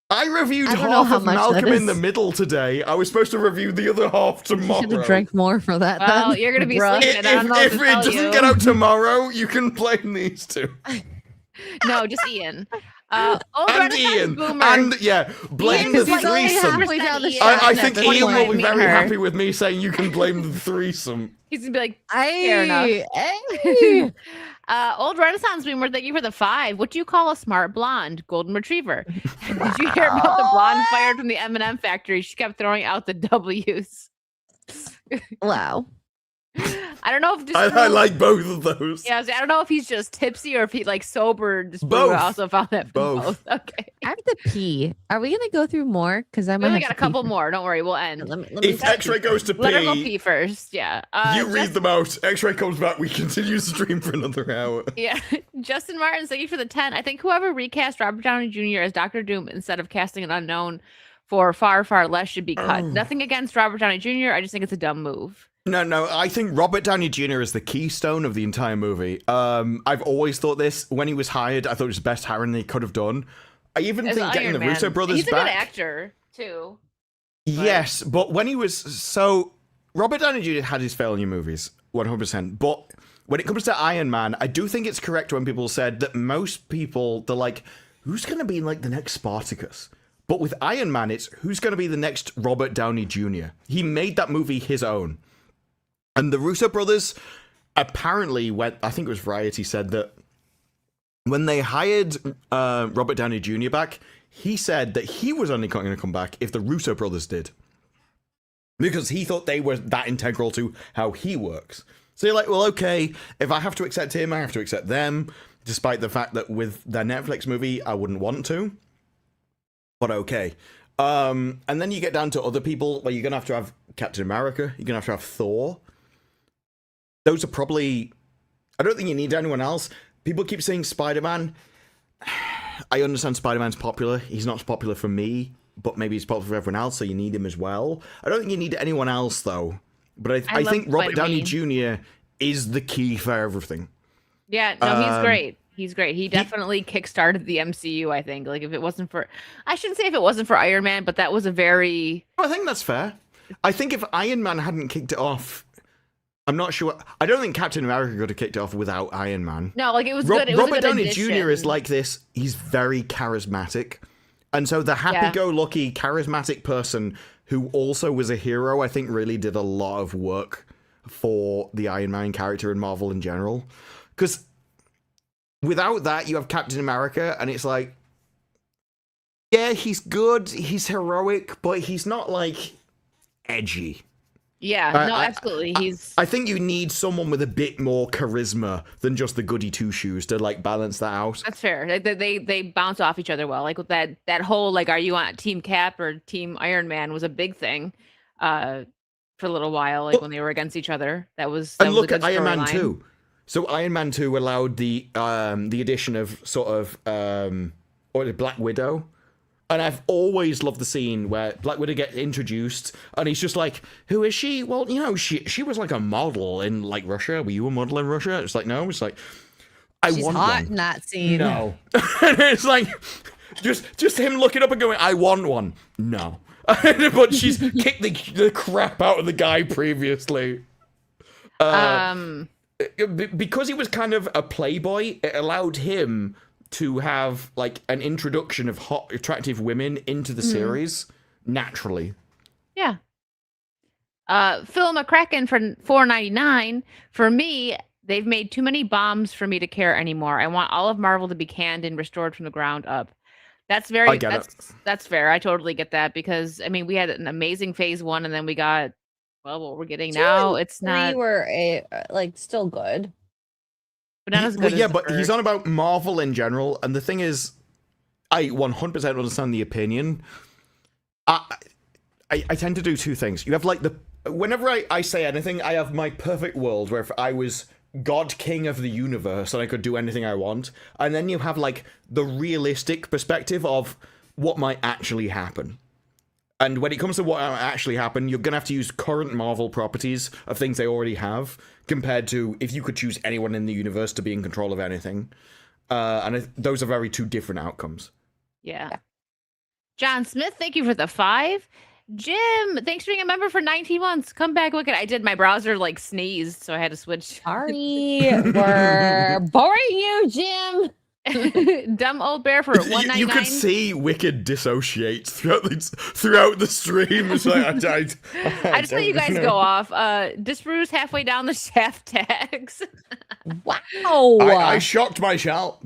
I reviewed half of Malcolm in the Middle today. I was supposed to review the other half tomorrow. You should have drank more for that. Well, you're going to be sleeping. If it doesn't get out tomorrow, you can blame these two. No, just Ian. And Ian. And blame the threesome. I think Ian will be very happy with me saying you can blame the threesome. He's gonna be like, fair enough. Old Renaissance boomer, thank you for the 5. What do you call a smart blonde? Golden retriever. Did you hear about the blonde fired from the M&M factory? She kept throwing out the W's. Wow. I don't know if I like both of those. Yeah, I don't know if he's just tipsy or if he sober. Both. Also found that both. Okay. I have to pee. Are we gonna go through more? Because I we only got a couple more. Don't worry, we'll end. If X-Ray goes to pee, let her go pee first. Yeah. You read them out. X-Ray comes back. We continue the stream for another hour. Yeah. Justin Martin, thank you for the 10. I think whoever recast Robert Downey Jr. as Dr. Doom instead of casting an unknown for far, far less should be cut. Nothing against Robert Downey Jr. I just think it's a dumb move. No, I think Robert Downey Jr. is the keystone of the entire movie. I've always thought this. When he was hired, I thought it was the best hiring he could have done. I even think getting the Russo brothers back... He's a good actor, too. Yes, but when he was... Robert Downey Jr. had his failure movies, 100%. But when it comes to Iron Man, I do think it's correct when people said that most people, they're like, who's going to be the next Spartacus? But with Iron Man, it's who's going to be the next Robert Downey Jr.? He made that movie his own. And the Russo brothers apparently went, I think it was Variety said that when they hired Robert Downey Jr. back, he said that he was only going to come back if the Russo brothers did. Because he thought they were that integral to how he works. So you're like, well, okay, if I have to accept him, I have to accept them, despite the fact that with their Netflix movie, I wouldn't want to. But okay. And then you get down to other people where you're going to have Captain America, you're going to have Thor. Those are probably... I don't think you need anyone else. People keep saying Spider-Man. I understand Spider-Man's popular. He's not as popular for me, but maybe he's popular for everyone else, so you need him as well. I don't think you need anyone else, though. But I think Robert Downey Jr. is the key for everything. Yeah, no, he's great. He's great. He definitely kickstarted the MCU, I think. Like, if it wasn't for... I shouldn't say if it wasn't for Iron Man, but that was a very... I think that's fair. I think if Iron Man hadn't kicked it off... I'm not sure. I don't think Captain America could have kicked it off without Iron Man. No, like, it was good. It was Robert a good Downey addition. Jr. is like this. He's very charismatic. And so the happy-go-lucky, charismatic person who also was a hero, I think really did a lot of work for the Iron Man character in Marvel in general. Because without that, you have Captain America, and it's like, yeah, he's good, he's heroic, but he's not, like, edgy. Yeah, no, absolutely. I think you need someone with a bit more charisma than just the goody two-shoes to, like, balance that out. That's fair. They bounce off each other well. Like, with that whole, like, are you on Team Cap or Team Iron Man was a big thing for a little while, like, when they were against each other. That was a good at Iron Man storyline. 2. So Iron Man 2 allowed the addition of sort of Black Widow. And I've always loved the scene where Black Widow gets introduced, and he's just like, who is she? Well, you know, she was like a model in, like, Russia. Were you a model in Russia? It's like, no. It's like, She's want hot one. in that scene. No. And it's like, just him looking up and going, I want one. No. But she's kicked the crap out of the guy previously. Because he was kind of a playboy, it allowed him to have, like, an introduction of hot, attractive women into the series naturally. Yeah. Phil McCracken for $4.99. For me, they've made too many bombs for me to care anymore. I want all of Marvel to be canned and restored from the ground up. That's that's fair. I totally get that, because I mean, we had an amazing phase 1, and then we got, well, what we're getting now. It's not. We were like still good. But not as good as but he's on about Marvel in general, and the thing is, I 100% understand the opinion. I tend to do two things. You have, like, whenever I say anything, I have my perfect world where if I was God King of the universe and I could do anything I want, and then you have, like, the realistic perspective of what might actually happen. And when it comes to what might actually happen, you're going to have to use current Marvel properties of things they already have, compared to if you could choose anyone in the universe to be in control of anything. Those are two different outcomes. Yeah. John Smith, thank you for the 5. Jim, thanks for being a member for 19 months. Come back, look at I did my browser, like, sneezed, so I had to switch. Sorry, we're boring you, Jim. Dumb old bear for $1.99. You could see Wicked dissociate throughout the stream. It's like, I just let you guys go off. Disperuse halfway down the shaft tags. Wow. I shocked myself,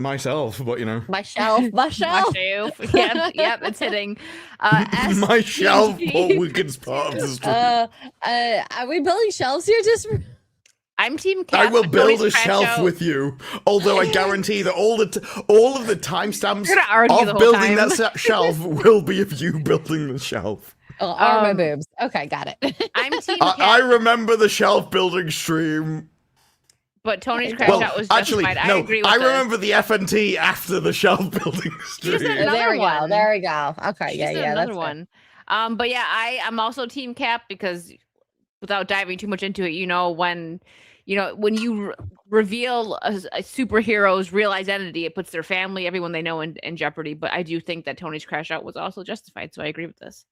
but you know. My shelf. Yep, it's hitting. My shelf, Paul Wicked's part of the stream. Are we building shelves here, Disperuse? I'm Team Cap. I will build a shelf with you. Although I guarantee that all of the timestamps of building that shelf will be of you building the shelf. Oh, are my boobs? Okay, got it. I'm Team Cap. I remember the shelf building stream. But Tony's crash out was justified. I agree with I remember the FNT after the shelf building stream. There we go. Okay, yeah, another that's one. But yeah, I'm also Team Cap, because without diving too much into it, when you reveal a superhero's real identity, it puts their family, everyone they know in jeopardy. But I do think that Tony's crash out was also justified, so I agree with this.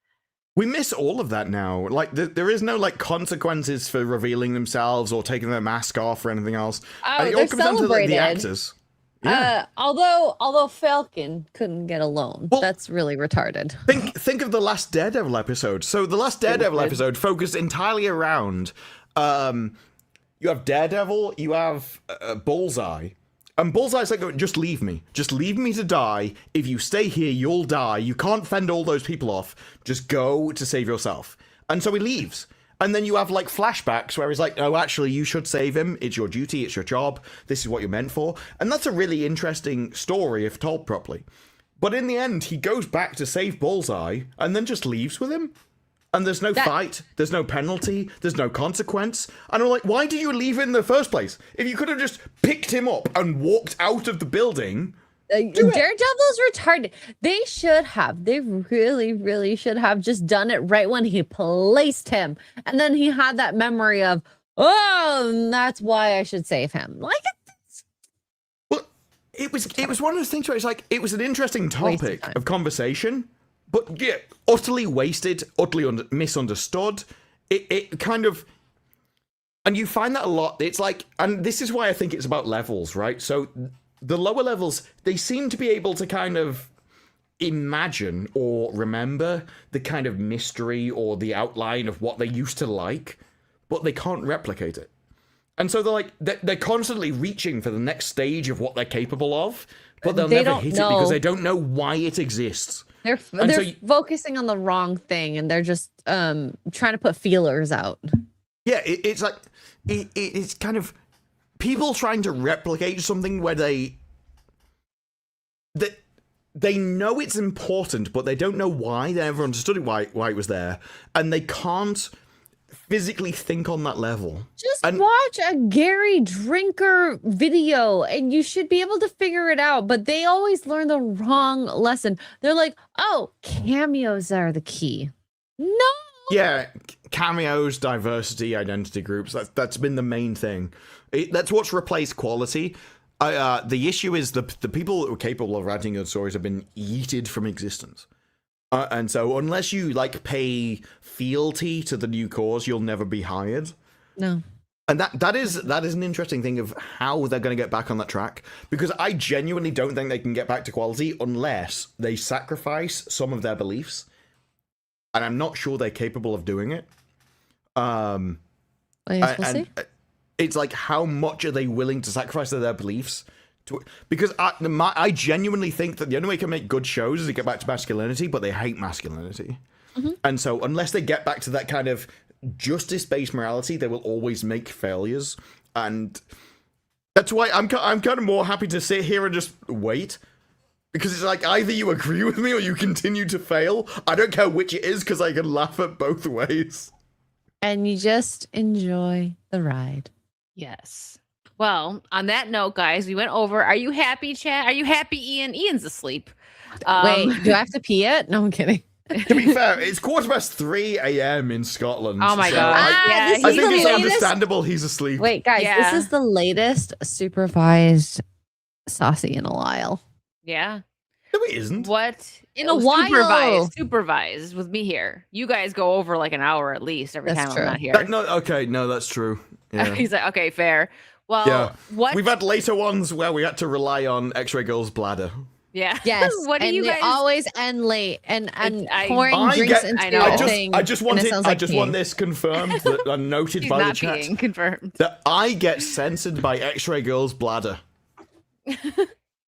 We miss all of that now. Like, there is no, like, consequences for revealing themselves or taking their mask off or anything else. Oh, it they're all comes down to, like, the celebrated. actors. Yeah. Although Falcon couldn't get a loan. Well, that's really retarded. Think of the last Daredevil episode. So the last Daredevil episode focused entirely around you have Daredevil, you have Bullseye. And Bullseye's like, just leave me. Just leave me to die. If you stay here, you'll die. You can't fend all those people off. Just go to save yourself. And so he leaves. And then you have like flashbacks where he's like, oh, actually, you should save him. It's your duty. It's your job. This is what you're meant for. And that's a really interesting story if told properly. But in the end, he goes back to save Bullseye and then just leaves with him. And there's no fight, there's no penalty, there's no consequence. And I'm like, why did you leave it in the first place? If you could have just picked him up and walked out of the building. Daredevil's retarded. They really, really should have just done it right when he placed him. And then he had that memory of, oh, that's why I should save him. Like, well, it was one of those things where it's like, it was an interesting topic of conversation. But yeah, utterly wasted, utterly misunderstood. It kind of, and you find that a lot. It's like, and this is why I think it's about levels, right? So the lower levels, they seem to be able to kind of imagine or remember the kind of mystery or the outline of what they used to like, but they can't replicate it. And so they're constantly reaching for the next stage of what they're capable of, but they'll never hit it because they don't know why it exists. They're focusing on the wrong thing, and they're just trying to put feelers out. Yeah, it's like it's kind of people trying to replicate something where they know it's important, but they don't know why. They never understood it why it was there, and they can't physically think on that level. Just watch a Gary Drinker video and you should be able to figure it out, but they always learn the wrong lesson. They're like, oh, cameos are the key. No. Yeah, cameos, diversity, identity groups, that's been the main thing. That's what's replaced quality. The issue is the people that were capable of writing good stories have been yeeted from existence. And so unless you like pay fealty to the new cause, you'll never be hired. No. And that is an interesting thing of how they're going to get back on that track, because I genuinely don't think they can get back to quality unless they sacrifice some of their beliefs. And I'm not sure they're capable of doing it. We'll see. It's like, how much are they willing to sacrifice their beliefs? Because I genuinely think that the only way you can make good shows is to get back to masculinity, but they hate masculinity. Mm-hmm. And so unless they get back to that kind of justice-based morality, they will always make failures. And that's why I'm kind of more happy to sit here and just wait. Because it's like, either you agree with me or you continue to fail. I don't care which it is, because I can laugh at both ways. And you just enjoy the ride. Yes. Well, on that note, guys, we went over. Are you happy, chat? Are you happy, Ian? Ian's asleep. Wait, do I have to pee it? No, I'm kidding. To be fair, it's 3:15 a.m. in Scotland. Oh my so god! I think it's understandable he's asleep. Wait, guys, this is the latest supervised Saucy in a while. Yeah. No, it isn't. What? In a while. Supervised with me here. You guys go over like an hour at least every time I'm not here. No, that's true. Yeah. He's like, okay, fair. Well, what? We've had later ones where we had to rely on X-Ray Girl's bladder. Yeah. Yes. What do you guys always end late and pouring drinks into the thing? I just want this confirmed and noted by the chat. Being confirmed. That I get censored by X-Ray Girl's bladder.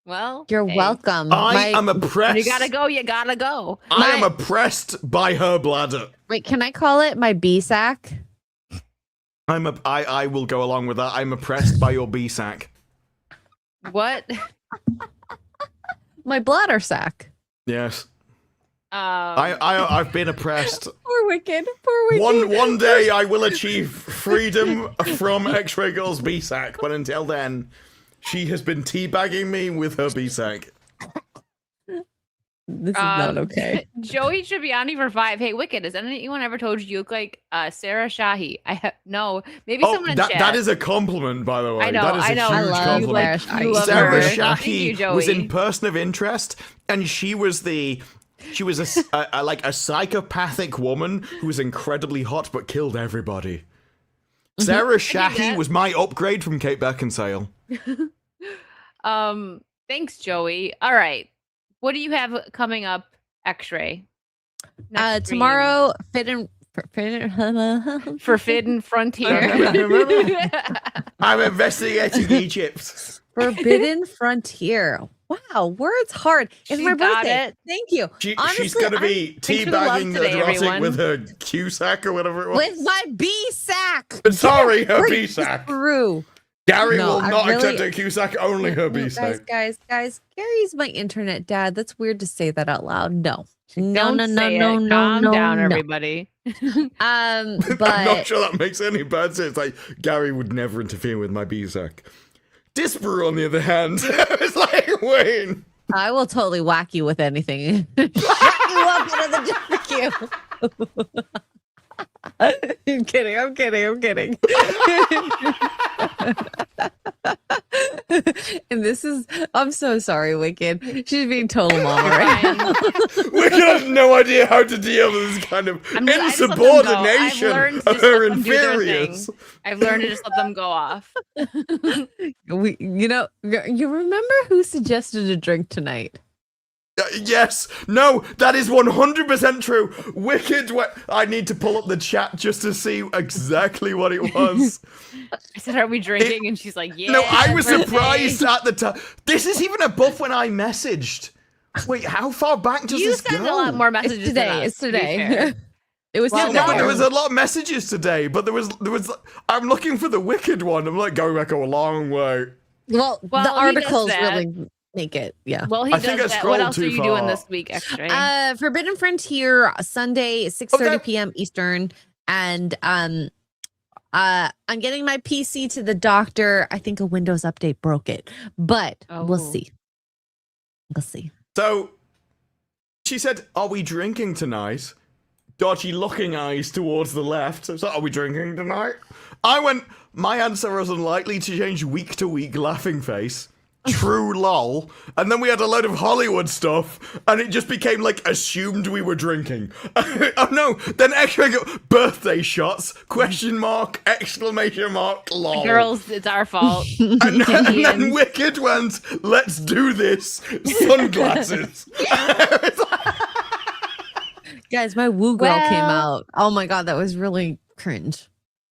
Well, you're welcome. I am oppressed. You gotta go. You gotta go. I am oppressed by her bladder. Wait, can I call it my B sack? I will go along with that. I'm oppressed by your B sack. What? My bladder sack. Yes. I've been oppressed. Poor Wicked. Poor Wicked. One day I will achieve freedom from X-Ray Girl's B sack, but until then, she has been teabagging me with her B sack. This is not okay. Joey Tribbiani for 5. Hey, Wicked, has anyone ever told you look like Sarah Shahi? No. Maybe someone in chat. That is a compliment, by the way. I know. That is a huge compliment. Sarah Shahi was in Person of Interest, and she was a psychopathic woman who was incredibly hot but killed everybody. Sarah Shahi was my upgrade from Kate Beckinsale. Thanks, Joey. All right. What do you have coming up, X-Ray? Tomorrow, Fit Forbidden Frontier. I'm investigating Egypt. Forbidden Frontier. Wow, words hard. It's She my got birthday. it. Thank you. She's Honestly, gonna be Thanks for the love teabagging the today, erotic everyone. with her Q-sack or whatever it was. With my B sack. Sorry, her Break B-sack. Through. Gary No, will I not really- accept a Q-sack, only her No, B-sack. guys. Gary's my internet dad. That's weird to say that out loud. No. No, Don't say it. Calm down, everybody. But I'm not sure that makes any bad sense. Like, Gary would never interfere with my B-sack. Disparu, on the other hand, it's like, Wayne. I will totally whack you with anything. Shut you up into the queue. I'm kidding. And this is, I'm so sorry, Wicked. She's being total mama right now. Wicked has no idea how to deal with this kind of I just let them go. I've insubordination learned to of just her let them do their inferiors. thing. I've learned to just let them go off. You remember who suggested a drink tonight? Yes, no, that is 100% true. Wicked. I need to pull up the chat just to see exactly what it was. I said, "Are we drinking?" And she's like, "Yeah." No, I was birthday." surprised at the time. This is even above when I messaged. Wait, how far back does You this sent go? a lot more messages. It's today. Than us, It's to be today. fair. It was Well, today. Yeah, but there was a lot of messages today, but there was. I'm looking for the Wicked one. I'm like going back a long way. Well, Well, the he does articles that. really make it. Yeah. Well, he I does think I that. What scrolled else are too you doing far. this week, extra? Forbidden Frontier Sunday 6:30 that- p.m. Eastern, and I'm getting my PC to the doctor. I think a Windows update broke it, but we'll Oh. see. We'll see. So she said, "Are we drinking tonight?" Dodgy looking eyes towards the left. So, are we drinking tonight? I went, my answer was unlikely to change week to week, laughing face. True lol. And then we had a load of Hollywood stuff, and it just became like assumed we were drinking. Oh no, then extra birthday shots, question mark, exclamation mark, lol. Girls, it's our fault. And then Indians. Wicked went, let's do this. Sunglasses. Guys, my Woo Girl came Well- out. Oh my god, that was really cringe.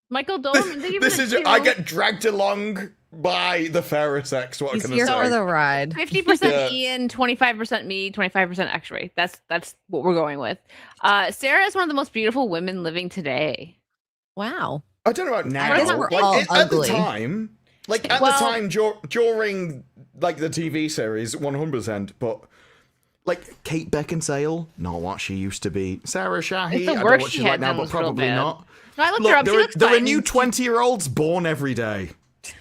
Michael Dole. This is, I get dragged along by the fairer sex. What He's can here I for say? the ride. 50% Yeah. Ian, 25% me, 25% X-ray. That's what we're going with. Sarah is one of the most beautiful women living today. Wow. I don't know about now. guess we're all at the ugly. time, like at Well- the time during like the TV series, 100%. But like Kate Beckinsale, not what she used to be. Sarah Shahi, It's the I don't know work what she she's had like now, done but was real probably bad. not. No, I looked her Look, up. She there, looks there are fine. new 20-year-olds born every day.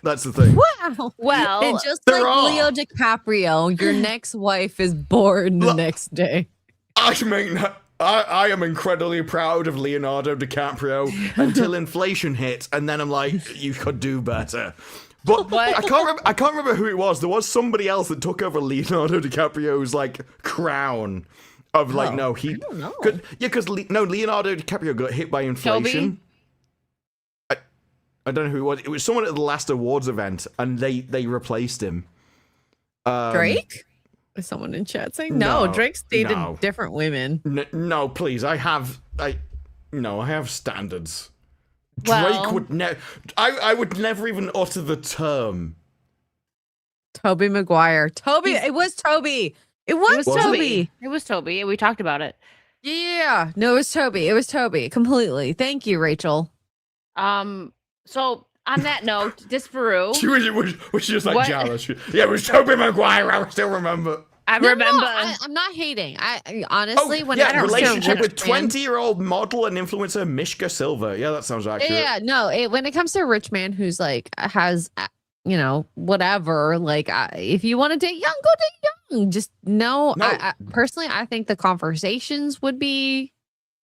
That's the thing. Wow. Well, And just there like are. Leo DiCaprio, your next wife is born the Look. next day. I mean, I am incredibly proud of Leonardo DiCaprio until inflation hit, and then I'm like, you could do better. But What? I can't remember who it was. There was somebody else that took over Leonardo DiCaprio's like crown of like, Oh, no, he. I don't know. Because Leonardo DiCaprio got hit by inflation. I don't know who it was. It was someone at the last awards event, and they replaced him. Drake? Is someone in chat saying no? no, Drake's dated no. different women. No, please. I have standards. Well- Drake would never. I would never even utter the term. Toby Maguire. Toby. It was Toby. It was, Was it? Toby. It was Toby. We talked about it. Yeah. No, it was Toby. It was Toby. Completely. Thank you, Rachel. So on that note, Disparu. She was just like What? jealous. Yeah, it was Tobey Maguire. I still remember. I No, remember. I'm not hating. I honestly, when yeah, it comes to relationship rich with man- 20-year-old model and influencer Mishka Silva. Yeah, that sounds accurate. Yeah, no. When it comes to a rich man who's like has, whatever. Like, if you want to date young, go date young. Just no. No. I personally, I think the conversations would be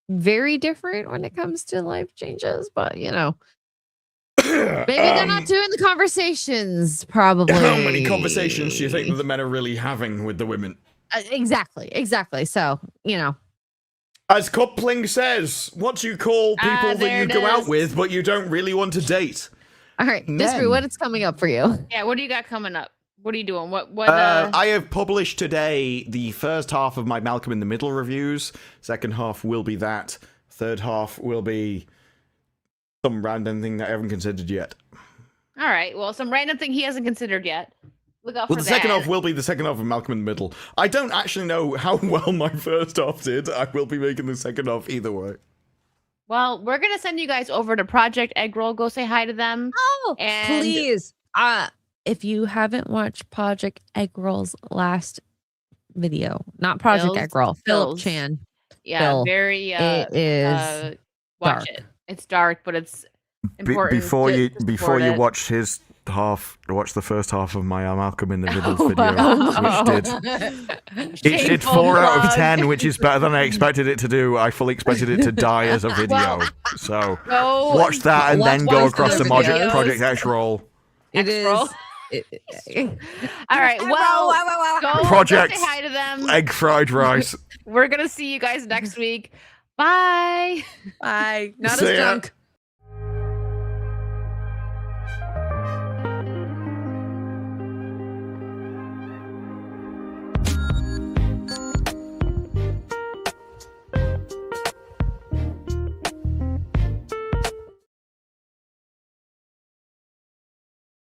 very different when it comes to life changes. But maybe they're not doing the conversations. Probably. How many conversations do you think that the men are really having with the women? Exactly. So As Coupling says, what do you call people that there you it go out is. with but you don't really want to date? All right, Disparu, Men. what is coming up for you? Yeah, what do you got coming up? What are you doing? What I have published today the first half of my Malcolm in the Middle reviews. Second half will be that third half will be some random thing that I haven't considered yet. All right. Well, some random thing he hasn't considered yet. Look out Well, for the that. second half will be the second half of Malcolm in the Middle. I don't actually know how well my first half did. I will be making the second half either way. Well, we're gonna send you guys over to Project Eggroll. Go say hi to them. Oh, And- please. If you haven't watched Project Eggroll's last video, not Project Eggroll, Philip Phil's. Chan. Yeah, Phil, very. it is watch dark. it. It's dark, but it's important. Before to you support it. watch his half, watch the first half of my Malcolm in the Middle Oh, video, wow. which did Shameful 4 out of plug. 10, which is better than I expected it to do. I fully expected it to die as a video. Well, So Go watch that and then go watch across the to videos. Project X Roll. It is. Eggroll. All right. Well, go Project say hi to them. Egg fried rice. We're gonna see you guys next week. Bye. Bye. Not See as ya. drunk.